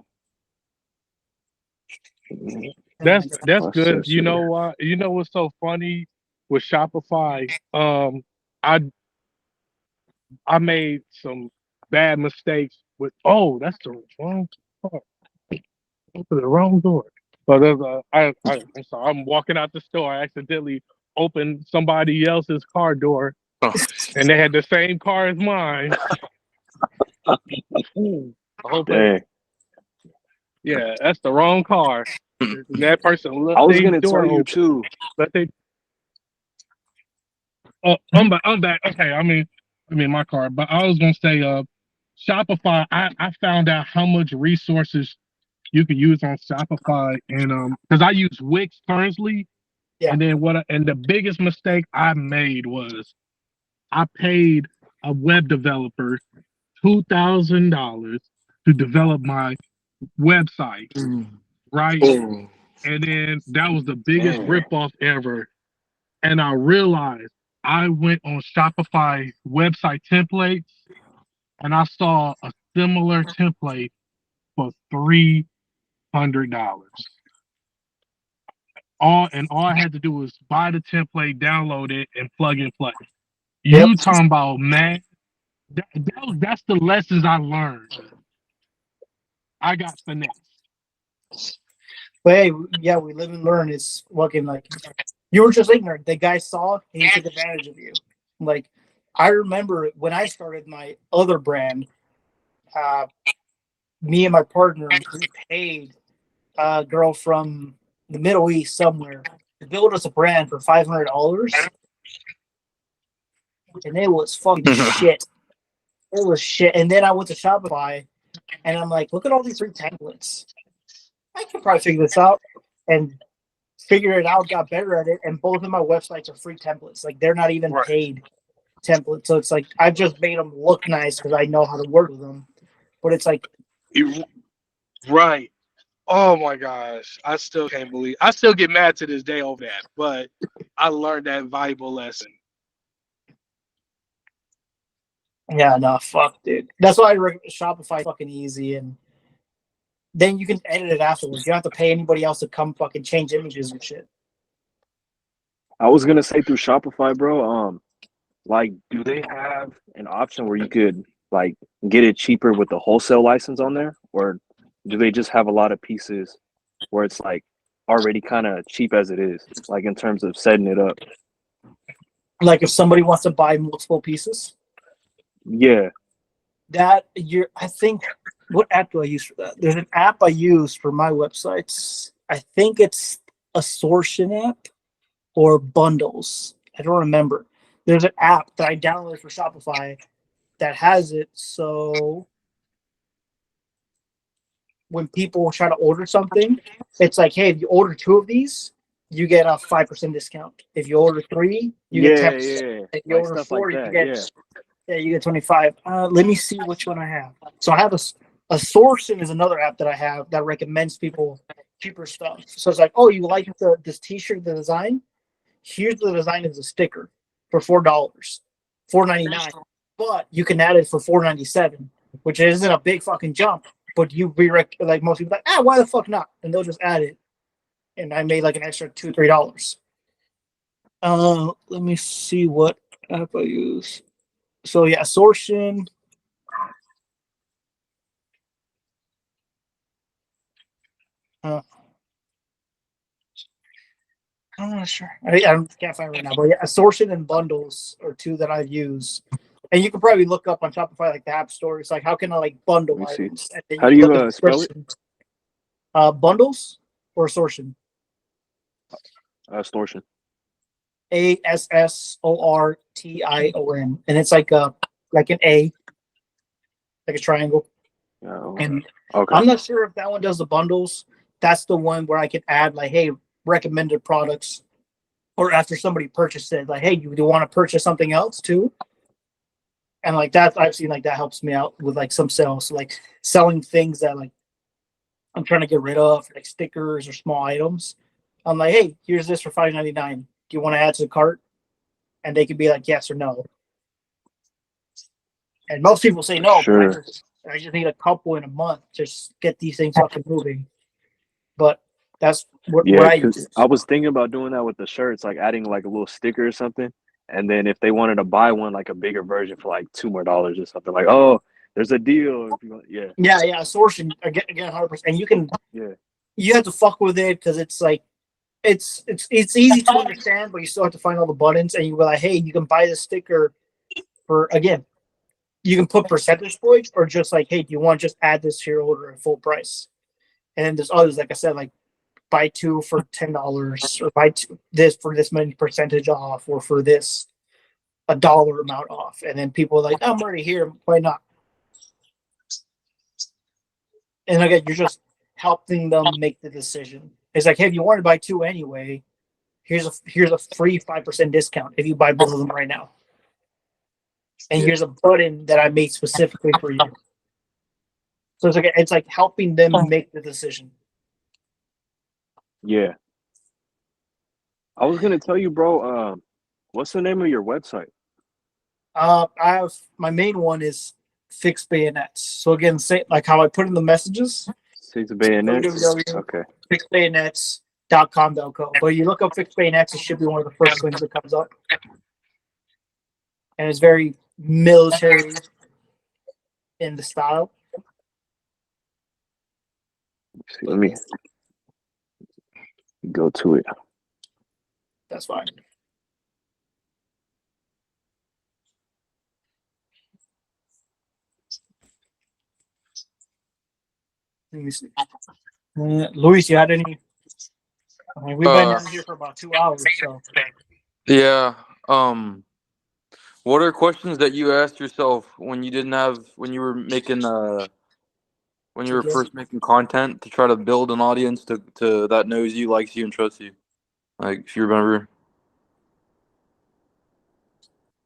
That's good. You know processor. what? You know what's so funny with Shopify? I I made some bad mistakes with. Oh, that's the wrong part. Open the wrong door. But there's I'm sorry. I'm walking out the store. I accidentally opened somebody else's car door, Oh, and they had the same car as mine. I hope it. Dang. Yeah, that's the wrong car. And that person I left was their gonna tell door you open. too. Let they. Oh, I'm back. I'm back. Okay, I mean my car. But I was gonna say, Shopify. I found out how much resources you can use on Shopify, and because I use Wix currently, Yeah. and then and the biggest mistake I made was I paid a web developer $2,000 to develop my website, right? oh, And then that was the biggest Dang. ripoff ever. And I realized I went on Shopify website templates and I saw a similar template for $300. All I had to do was buy the template, download it, and plug and play. Yep. You talking about, man? That's the lessons I learned. I got finesse. But hey, yeah, we live and learn. It's fucking like you were just ignorant. The guy saw and he took advantage of you. Like I remember when I started my other brand, uh, me and my partner we paid a girl from the Middle East somewhere to build us a brand for $500, and it was fucking shit. It was shit. And then I went to Shopify, and I'm like, look at all these free templates. I can probably figure this out, and figured it out. Got better at it, and both of my websites are free templates. Like they're not even Right. paid template. So it's like I've just made them look nice because I know how to work with them. But it's like, Right. Oh my gosh. I still can't believe I still get mad to this day over that, but I learned that valuable lesson. yeah, no, fuck, dude. That's why Shopify is fucking easy, and then you can edit it afterwards. You don't have to pay anybody else to come fucking change images and shit. I was gonna say through Shopify, bro. Like, do they have an option where you could like get it cheaper with the wholesale license on there, or do they just have a lot of pieces where it's like already kind of cheap as it is, like in terms of setting it up? Like if somebody wants to buy multiple pieces, Yeah, I think, what app do I use for that? There's an app I use for my websites. I think it's a Sortion app or Bundles. I don't remember. There's an app that I downloaded for Shopify that has it. So when people try to order something, it's like, hey, if you order 2 of these, you get a 5% discount. If you order 3, you get 10%. yeah, If you like order stuff 4, like you that. get you get 25. Let me see which one I have. So I have a Sourcing is another app that I have that recommends people cheaper stuff. So it's like, oh, you like this T-shirt, the design? Here's the design as a sticker for $4, $4.99. But you can add it for $4.97, which isn't a big fucking jump. But you be like most people like, why the fuck not? And they'll just add it. And I made like an extra $2, $3. Let me see what app I use. So yeah, Sortion. I'm not sure. I can't find it right now. But yeah, Sortion and Bundles are 2 that I've used. And you can probably look up on Shopify like the app store. It's like, how can I like bundle Let me see. items? And then How do can look you at spell it? Bundles or Sortion? Extortion. ASSORTION, and it's like an A, like a triangle. Oh, And okay. I'm not sure if that one does the bundles. That's the one where I can add like, hey, recommended products, or after somebody purchased it, like, hey, you do want to purchase something else too? And like that, I've seen like that helps me out with like some sales, like selling things that like I'm trying to get rid of, like stickers or small items. I'm like, hey, here's this for $5.99. Do you want to add to the cart? And they could be like yes or no. And most people say no, Sure. but I just need a couple in a month to just get these things up and moving. But that's what Yeah, I because use. I was thinking about doing that with the shirts, like adding like a little sticker or something. And then if they wanted to buy one, like a bigger version for like $2 more or something, like, oh, there's a deal. If you want, yeah, Yeah, Sourcing again, 100%. And yeah, you have to fuck with it because it's like it's easy to understand, but you still have to find all the buttons. And you go like, hey, you can buy the sticker for again. You can put percentage points or just like, hey, do you want to just add this to your order at full price? And then there's others, like I said, like buy 2 for $10 or buy this for this many percentage off or for this a dollar amount off. And then people are like, I'm already here, why not? And again, you're just helping them make the decision. It's like, hey, if you want to buy 2 anyway, here's a free 5% discount if you buy both of them right now. And yeah, here's a button that I made specifically for you. So it's like helping them make the decision. yeah. I was gonna tell you, bro. What's the name of your website? I have my main one is fixed bayonets. So again, say like how I put in the messages, 6 bayonets. www. Okay. fixedbayonets.com.co. But you look up fixed bayonets, it should be one of the first things that comes up. And it's very military in the style. See, let me go to it. That's fine. Let me see. Luis, you had any? I mean, we've been down here for about 2 hours, so Yeah. What are questions that you asked yourself when you didn't have when you were making when you were first making content to try to build an audience to that knows you, likes you, and trusts you? Like, if you remember.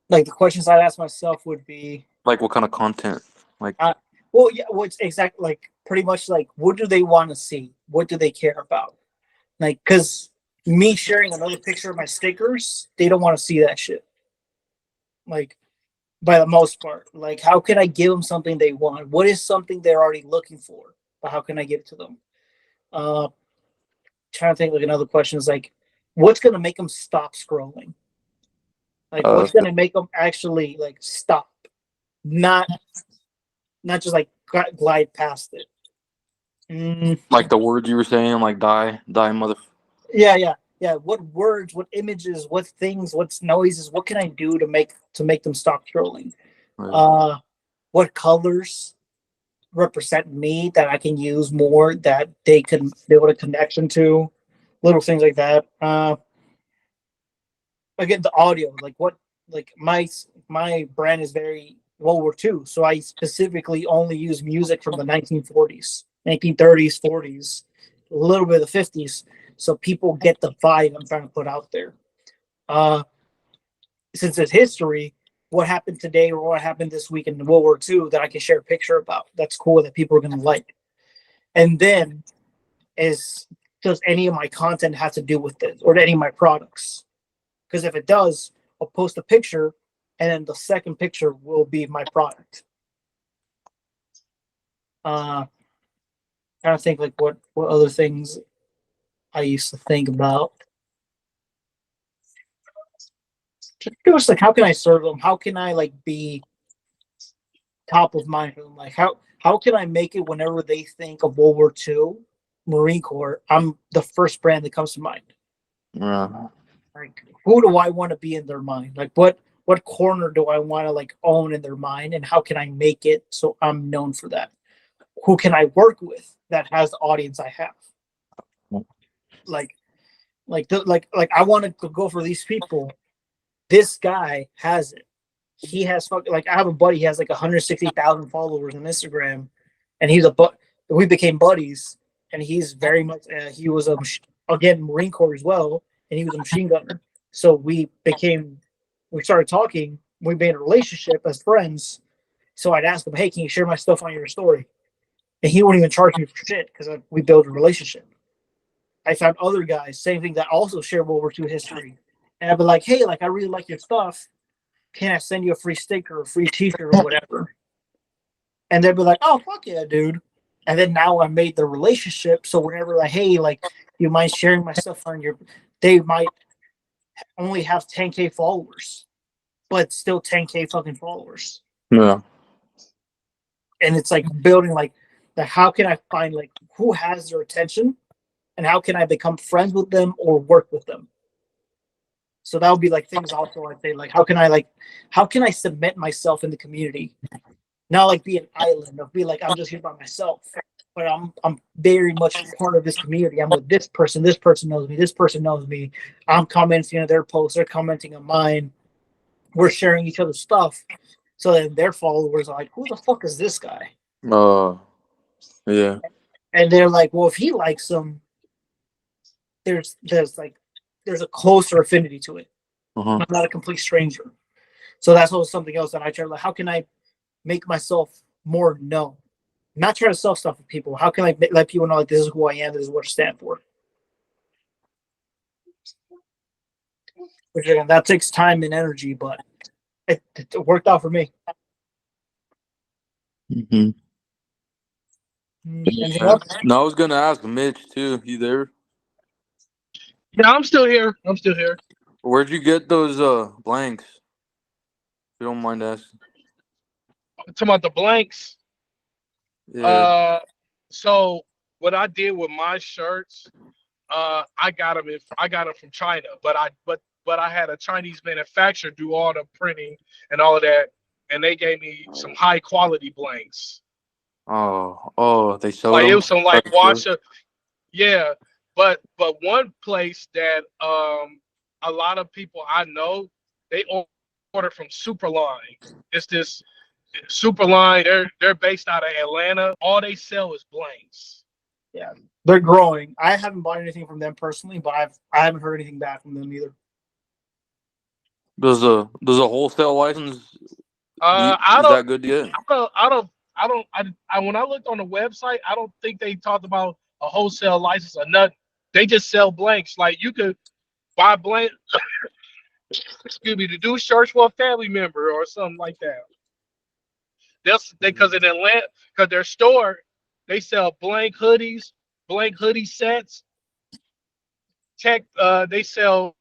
like the questions I'd ask myself would be, Like what kind of content? Like well, yeah, what's exactly like pretty much like what do they want to see? What do they care about? Like, because me sharing another picture of my stickers, they don't want to see that shit. Like, by the most part, like, how can I give them something they want? What is something they're already looking for? But how can I give it to them? Uh, Trying to think like another question is like, what's gonna make them stop scrolling? Like, what's gonna make them actually like stop, not just like glide past it. like the words you were saying, like die mother. Yeah. What words, what images, what things, what's noises? What can I do to make them stop scrolling? What colors represent me that I can use more that they can build a connection to? Little things like that. Again, the audio, like what, like my brand is very World War II, so I specifically only use music from the 1940s, 1930s, 40s, a little bit of the 50s, so people get the vibe I'm trying to put out there. Since it's history, what happened today or what happened this week in World War II that I can share a picture about, that's cool, that people are going to like. And then does any of my content have to do with this or any of my products? Because if it does, I'll post a picture, and then the second picture will be my product. Trying to think like what other things I used to think about. It was like, how can I serve them? How can I like be top of mind for them? Like how can I make it whenever they think of World War II, Marine Corps? I'm the first brand that comes to mind. Yeah. Like, who do I want to be in their mind? Like, what corner do I want to like own in their mind, and how can I make it so I'm known for that? Who can I work with that has the audience I have? Like I want to go for these people. This guy has it. He has like I have a buddy. He has like 160,000 followers on Instagram, and we became buddies. And he's very much he was again Marine Corps as well, and he was a machine gunner. So we started talking. We made a relationship as friends. So I'd ask him, "Hey, can you share my stuff on your story?" And he wouldn't even charge me for shit because we built a relationship. I found other guys, same thing, that also share World War II history, and I'd be like, "Hey, like I really like your stuff. Can I send you a free sticker or a free T-shirt or whatever?" And they'd be like, "Oh, fuck yeah, dude." And then now I made the relationship, so whenever like, "Hey, like, you mind sharing my stuff on your," they might only have 10K followers, but still 10K fucking followers. Yeah. And it's like building like how can I find like who has their attention, and how can I become friends with them or work with them? So that would be like things also I'd say like how can I cement myself in the community, not like be an island of be like I'm just here by myself, but I'm very much part of this community. I'm with this person knows me, this person knows me. I'm commenting on their posts, they're commenting on mine. We're sharing each other's stuff, so then their followers are like, who the fuck is this guy? Yeah. And they're like, well, if he likes them, there's a closer affinity to it. I'm not a complete stranger. So that's also something else that I try. Like, how can I make myself more known? Not try to sell stuff with people. How can I let people know like this is who I am, this is what I stand for? Which again, that takes time and energy, but it worked out for me. Mm-hmm. Anything else? No, I was gonna ask Mitch too. You there? Yeah, I'm still here. Where'd you get those blanks? If you don't mind asking. Talking about the blanks. Yeah. So what I did with my shirts, I got them from China, but I had a Chinese manufacturer do all the printing and all of that, and they gave me some high quality blanks. Oh, they sewed Like it them. was some like washer, yeah. But one place that a lot of people I know, they order from Superline. It's this Superline. They're based out of Atlanta. All they sell is blanks. Yeah, they're growing. I haven't bought anything from them personally, but I haven't heard anything back from them either. Does a wholesale license I is don't, that good to get? when I looked on the website, I don't think they talked about a wholesale license or nothing. They just sell blanks. Like you could buy blank, excuse me, to do shirts for a family member or something like that. Because in Atlanta, because their store, they sell blank hoodies, blank hoodie sets. They sell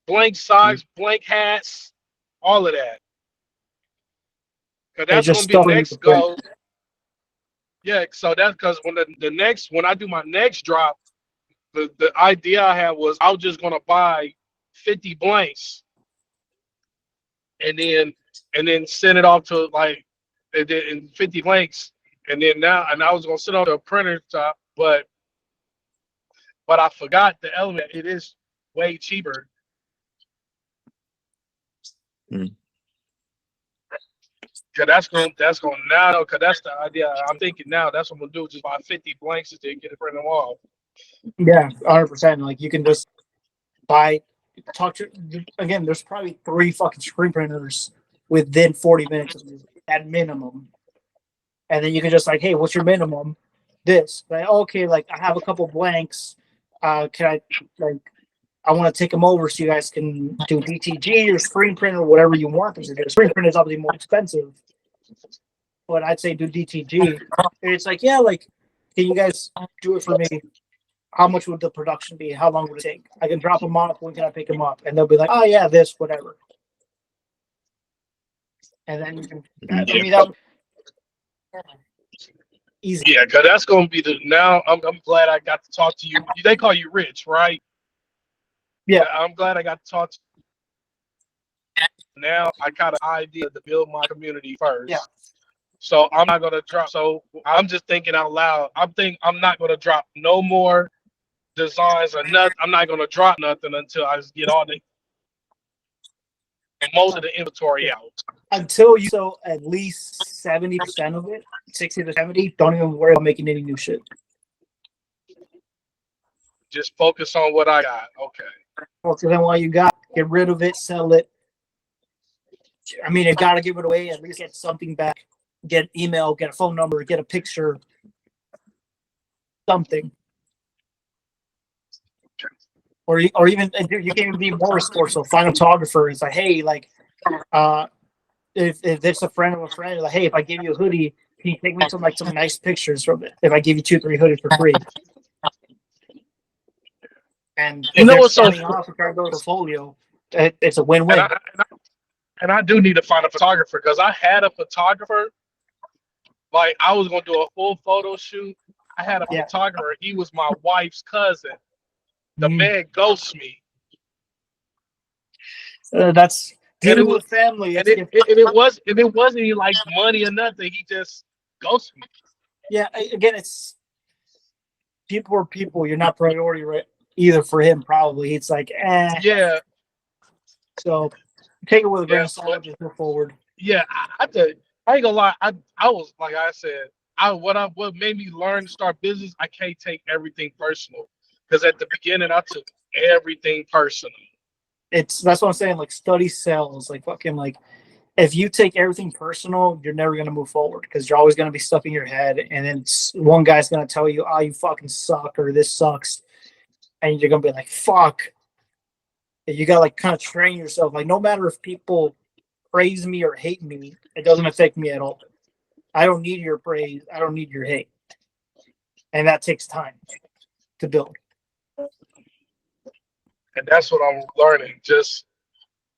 blank socks, blank hats, all of that. Because It's that's just gonna be the stuff you next can print. go. Yeah, so that's because when I do my next drop, the idea I had was I was just gonna buy 50 blanks and then send it off to like and 50 blanks and I was gonna send it off to a printer top, but I forgot the element. It is way cheaper. Mm. Cause that's gonna now. Cause that's the idea. I'm thinking now. That's what I'm gonna do. Just buy 50 blanks and then get it printed off. Yeah, 100%. Like you can just buy, talk to again. There's probably 3 fucking screen printers within 40 minutes of you at minimum, and then you can just like, hey, what's your minimum? This, like, okay, like I have a couple blanks. Can I like? I want to take them over so you guys can do DTG or screen print or whatever you want them to do. Screen print is obviously more expensive, but I'd say do DTG. And it's like, yeah, like, can you guys do it for me? How much would the production be? How long would it take? I can drop them off. When can I pick them up? And they'll be like, oh yeah, this, whatever. And then you can. I mean, that easy. Yeah, cause that's gonna be the now. I'm glad I got to talk to you. They call you Rich, right? Yeah. I'm glad I got to talk to you. Now I got an idea to build my community first. Yeah. So I'm not gonna drop. So I'm just thinking out loud. I'm not gonna drop no more designs or nothing. I'm not gonna drop nothing until I just get all the most of the inventory out. Until you sell at least 70% of it, 60 to 70, don't even worry about making any new shit. Just focus on what I got. Okay. Focus on what you got, get rid of it, sell it. I mean, you got to give it away, at least get something back. Get an email, get a phone number, get a picture, something. Or even, you can even be more resourceful. Find a photographer. It's like, hey, like, if it's a friend of a friend, like, hey, if I give you a hoodie, can you take me some nice pictures from it? If I give you 2-3 hoodies for free. And You know what's so off and try to build a portfolio, it's a win-win. And I do need to find a photographer because I had a photographer. Like I was gonna do a full photo shoot. I had a photographer. He was my wife's cousin. The man ghosts me. That's dealing with family. It wasn't any like money or nothing. He just ghosted me. Yeah, again, it's people are people. You're not priority right either for him. Probably it's like, Yeah. So take it with a grain of salt. Just move forward. Yeah, I ain't gonna lie. I was like I said. What made me learn to start business. I can't take everything personal because at the beginning I took everything personal. That's what I'm saying. Like study sales. Like fucking like. If you take everything personal, you're never going to move forward because you're always going to be stuck in your head. And then one guy's going to tell you, oh, you fucking suck or this sucks. And you're going to be like, fuck. And you got to like kind of train yourself. Like, no matter if people praise me or hate me, it doesn't affect me at all. I don't need your praise. I don't need your hate. And that takes time to build. And that's what I'm learning. Just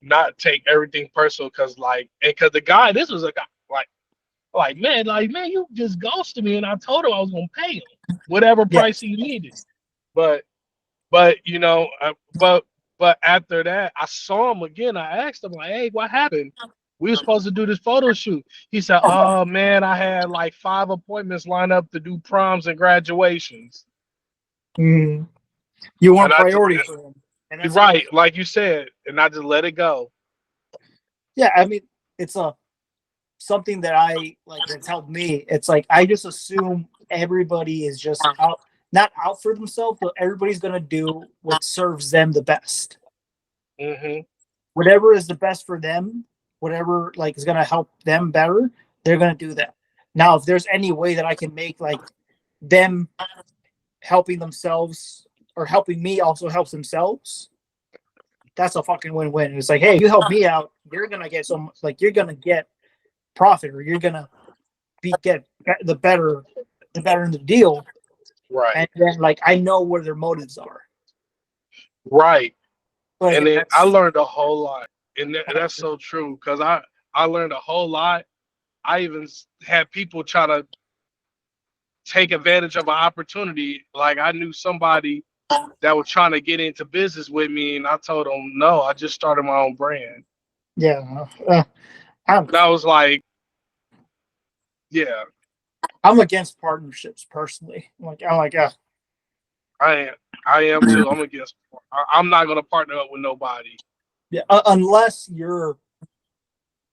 not take everything personal because the guy, this was a guy like man, you just ghosted me and I told him I was gonna pay him whatever price he needed. But you know, but after that I saw him again. I asked him like, hey, what happened? We were supposed to do this photo shoot. He said, oh man, I had like 5 appointments lined up to do proms and graduations. You weren't priority for him. And that's right, like you said, and I just let it go. Yeah, I mean, it's something that I like that's helped me. It's like I just assume everybody is just out. not out for themselves, but everybody's gonna do what serves them the best. Mm-hmm. Whatever is the best for them, whatever like is gonna help them better, they're gonna do that. Now, if there's any way that I can make like them helping themselves or helping me also helps themselves, that's a fucking win-win. It's like, hey, you help me out, you're gonna get some like you're gonna get profit or you're gonna get the better in the deal. Right. And then like I know where their motives are. Right. Like, And then I learned a whole lot, and that's so true because I learned a whole lot. I even had people try to take advantage of an opportunity. Like I knew somebody that was trying to get into business with me, and I told them no. I just started my own brand. yeah, And I was like, yeah, I'm against partnerships personally. I'm like, I am too. I'm against. I'm not gonna partner up with nobody. yeah, unless you're.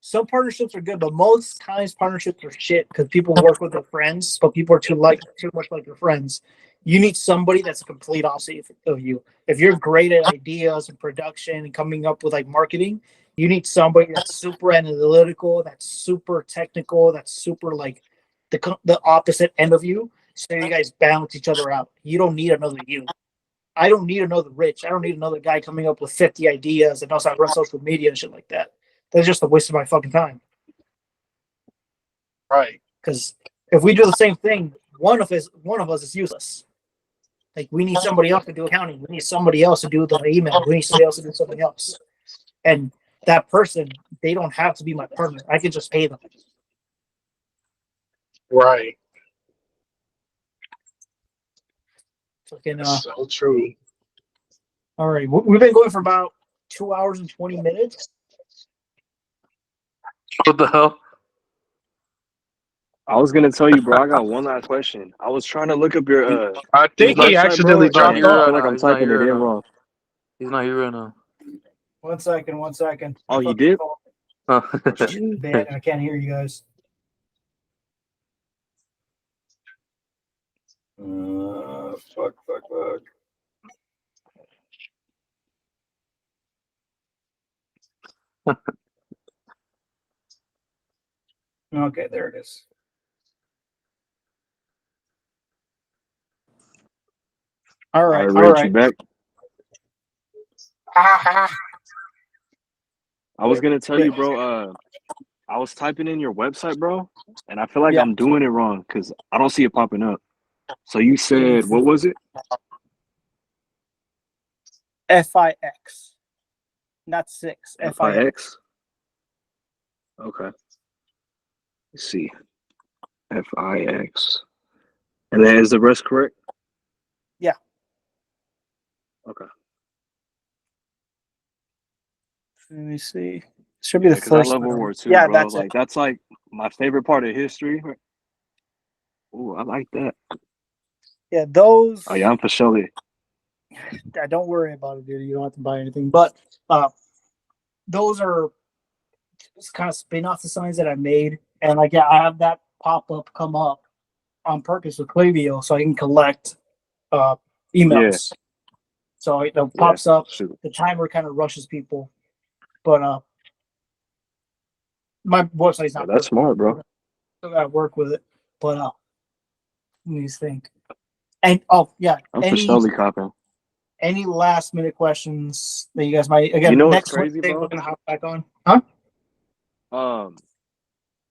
Some partnerships are good, but most times partnerships are shit because people work with their friends, but people are too much like their friends. You need somebody that's a complete opposite of you. If you're great at ideas and production and coming up with like marketing, you need somebody that's super analytical, that's super technical, that's super like the opposite end of you. So you guys balance each other out. You don't need another you. I don't need another Rich. I don't need another guy coming up with 50 ideas and knows how to run social media and shit like that. That's just a waste of my fucking time. Right. Because if we do the same thing, one of us is useless. Like we need somebody else to do accounting. We need somebody else to do the email. We need somebody else to do something else. And that person, they don't have to be my partner. I can just pay them. Right. Fucking, That's so true. all right, we've been going for about 2 hours and 20 minutes. What the hell? I was gonna tell you, bro. I got one last question. I was trying to look up your I think he website, accidentally bro, He's not and dropped here I off. right feel like now. I'm He's not typing here it right in now. wrong. He's not here right now. 1 second, 1 second. Oh, he did? Huh. Bad. I can't hear you guys. Fuck. Okay, there it is. All All right, right, all Rich, you right. back? I was gonna tell you, bro. I was typing in your website, bro, and I feel like Yeah. I'm doing it wrong because I don't see it popping up. So you said, what was it? FIX, not six. FIX. FIX? Okay. Let's see. FIX. And then is the rest correct? Yeah. Okay. Let me see. Should be the Because I first love World one. War II, Yeah, bro. that's Like it. that's like my favorite part of history. Ooh, I like that. Yeah, those. Oh yeah, I'm for sure. Don't worry about it, dude. You don't have to buy anything. But those are just kind of spin-off designs that I made, and like yeah, I have that pop-up come up on purpose with Klaviyo so I can collect Yeah, emails. So it yeah. pops up. Shoot. The timer kind of rushes people, but my website's Yeah, not that's perfect. smart, bro. Still gotta work with it, but let me think. And oh yeah, I'm for surely copying. any last minute questions that you guys might You again know what's next crazy, Wednesday bro? we're gonna hop back on. Huh?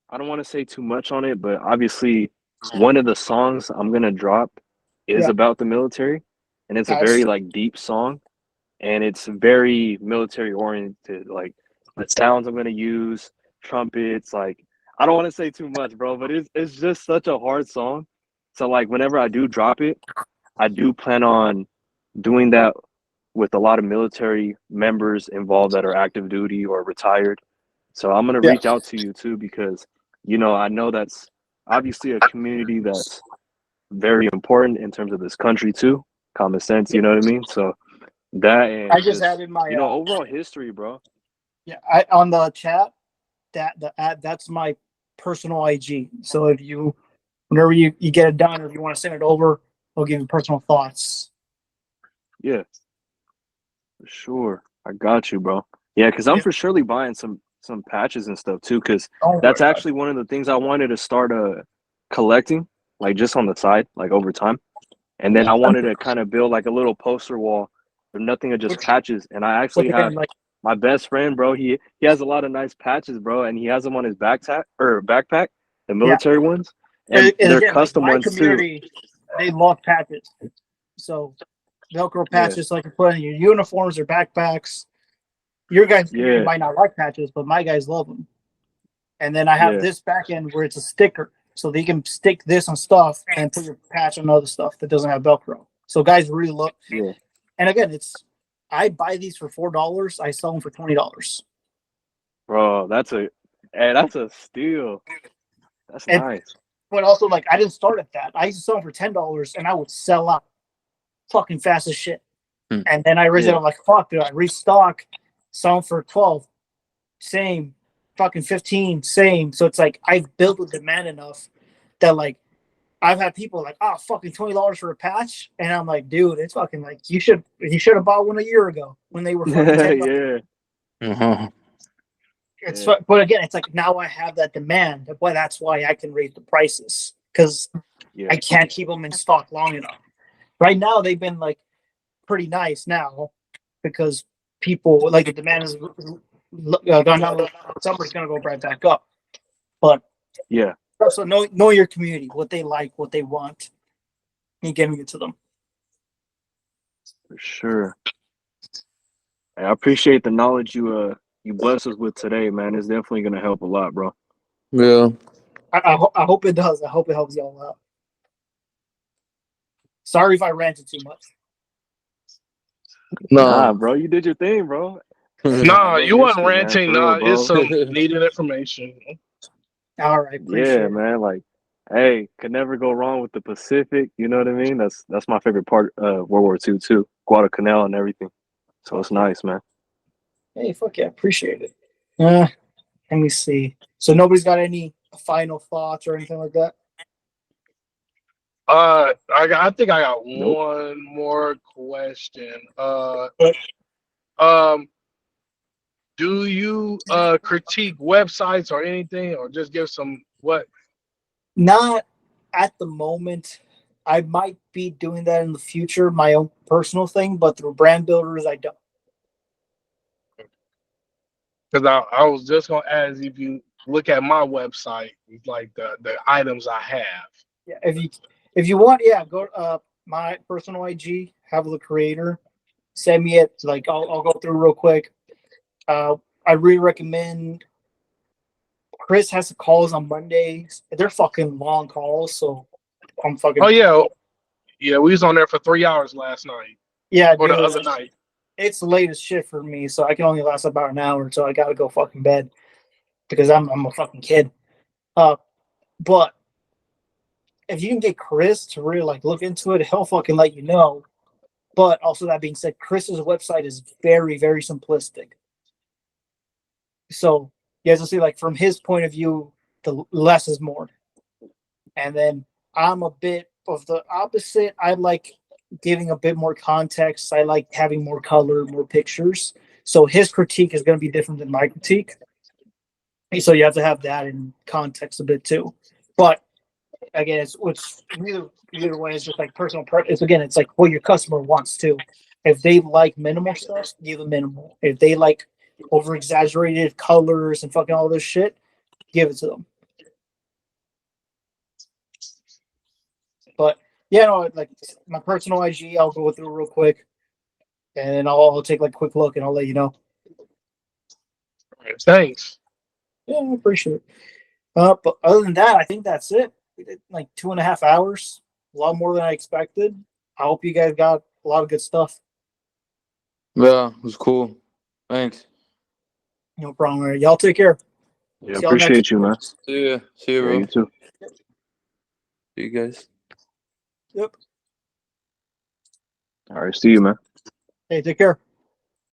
I don't want to say too much on it, but obviously one of the songs I'm gonna drop is Yeah, about the military, and it's a nice. very like deep song, and it's very military oriented. Like the sounds I'm gonna use, trumpets. Like I don't want to say too much, bro, but it's just such a hard song. So like whenever I do drop it, I do plan on doing that with a lot of military members involved that are active duty or retired. So I'm gonna Yeah, reach out to you too because I know that's obviously a community that's very important in terms of this country too. Common sense, yeah. you know what I mean? So that I and just just added my overall history, bro. yeah I on the chat that's my personal IG. So if you whenever you get it done or if you want to send it over, He'll give you personal thoughts. Yeah, for sure. I got you, bro. Yeah, because I'm Yeah. for surely buying some patches and stuff too. Because Oh that's my God. actually one of the things I wanted to start collecting, like just on the side, like over time. And then I wanted to kind of build like a little poster wall with nothing but just patches. And I actually But again, have like, my best friend, bro. He has a lot of nice patches, bro, and he has them on his backpack, the military ones, and and they're again, like custom my ones too. community, they love patches. So Velcro Yeah. patches, like you put in your uniforms or backpacks. Your guys' community Yeah, might not like patches, but my guys love them. And then I have yeah, this back end where it's a sticker, so they can stick this on stuff and put your patch on other stuff that doesn't have Velcro. So guys really love. yeah, And again, I buy these for $4. I sell them for $20. bro. That's a steal. That's And nice. but also like I didn't start at that. I used to sell them for $10, and I would sell out fucking fast as shit. Hmm. And then I raised it. Yeah. I'm like, fuck, dude. I restock, sell them for 12, same, fucking 15, same. So it's like I've built a demand enough that like I've had people like, oh, fucking $20 for a patch, and I'm like, dude, it's fucking like you should have bought one a year ago when they were fucking $10. Yeah, Uh-huh. It's yeah, but again, it's like now I have that demand. Well, that's why I can raise the prices because yeah, I can't keep them in stock long enough. Right now, they've been like pretty nice now because people like the demand is gone down. Summer's gonna go right back up, but yeah. also know your community, what they like, what they want, and giving it to them. For sure. Hey, I appreciate the knowledge you blessed us with today, man. It's definitely gonna help a lot, bro. Yeah. I hope it does. I hope it helps y'all out. Sorry if I ranted too much. Nah, No. bro, you did your thing, bro. Hey, I Nah, love you wasn't history, man. ranting. For real, Nah, it's bro. some needed information. All right, appreciate Yeah, it. man. Like, hey, could never go wrong with the Pacific. You know what I mean? That's my favorite part of World War II too. Guadalcanal and everything. So it's nice, man. Hey, fuck yeah, appreciate it. Let me see. So nobody's got any final thoughts or anything like that? I think I got Nope. one more question. Um, do you critique websites or anything, or just give some what? Not at the moment. I might be doing that in the future, my own personal thing, but through brand builders, I don't. Because I was just gonna ask if you look at my website, like the items I have. Yeah, if you want, yeah, go my personal IG, have the creator, send me it. Like I'll go through real quick. I really recommend. Chris has calls on Mondays. They're fucking long calls, so I'm fucking. Oh yeah, we was on there for 3 hours last night Yeah, or the dude, other night. it's late as shit for me, so I can only last about an hour, so I gotta go fucking bed because I'm a fucking kid. But if you can get Chris to really like look into it, he'll fucking let you know. But also that being said, Chris's website is very, very simplistic. So you have to see like from his point of view, the less is more. And then I'm a bit of the opposite. I like giving a bit more context. I like having more color, more pictures. So his critique is going to be different than my critique. So you have to have that in context a bit too. But again, it's either way. It's just like personal preference. Again, it's like what your customer wants too. If they like minimal stuff, give them minimal. If they like over exaggerated colors and fucking all this shit, give it to them. But yeah, no, like my personal IG, I'll go through real quick, and then I'll take like a quick look, and I'll let you know. Thanks. Yeah, I appreciate it. But other than that, I think that's it. We did like 2.5 hours, a lot more than I expected. I hope you guys got a lot of good stuff. Yeah, it was cool. Thanks. No problem. All right, y'all take care. Yeah, See y'all next appreciate you, man. See ya. See ya, Yeah, bro. you too. See you guys. Yep. All right, see you, man. Hey, take care.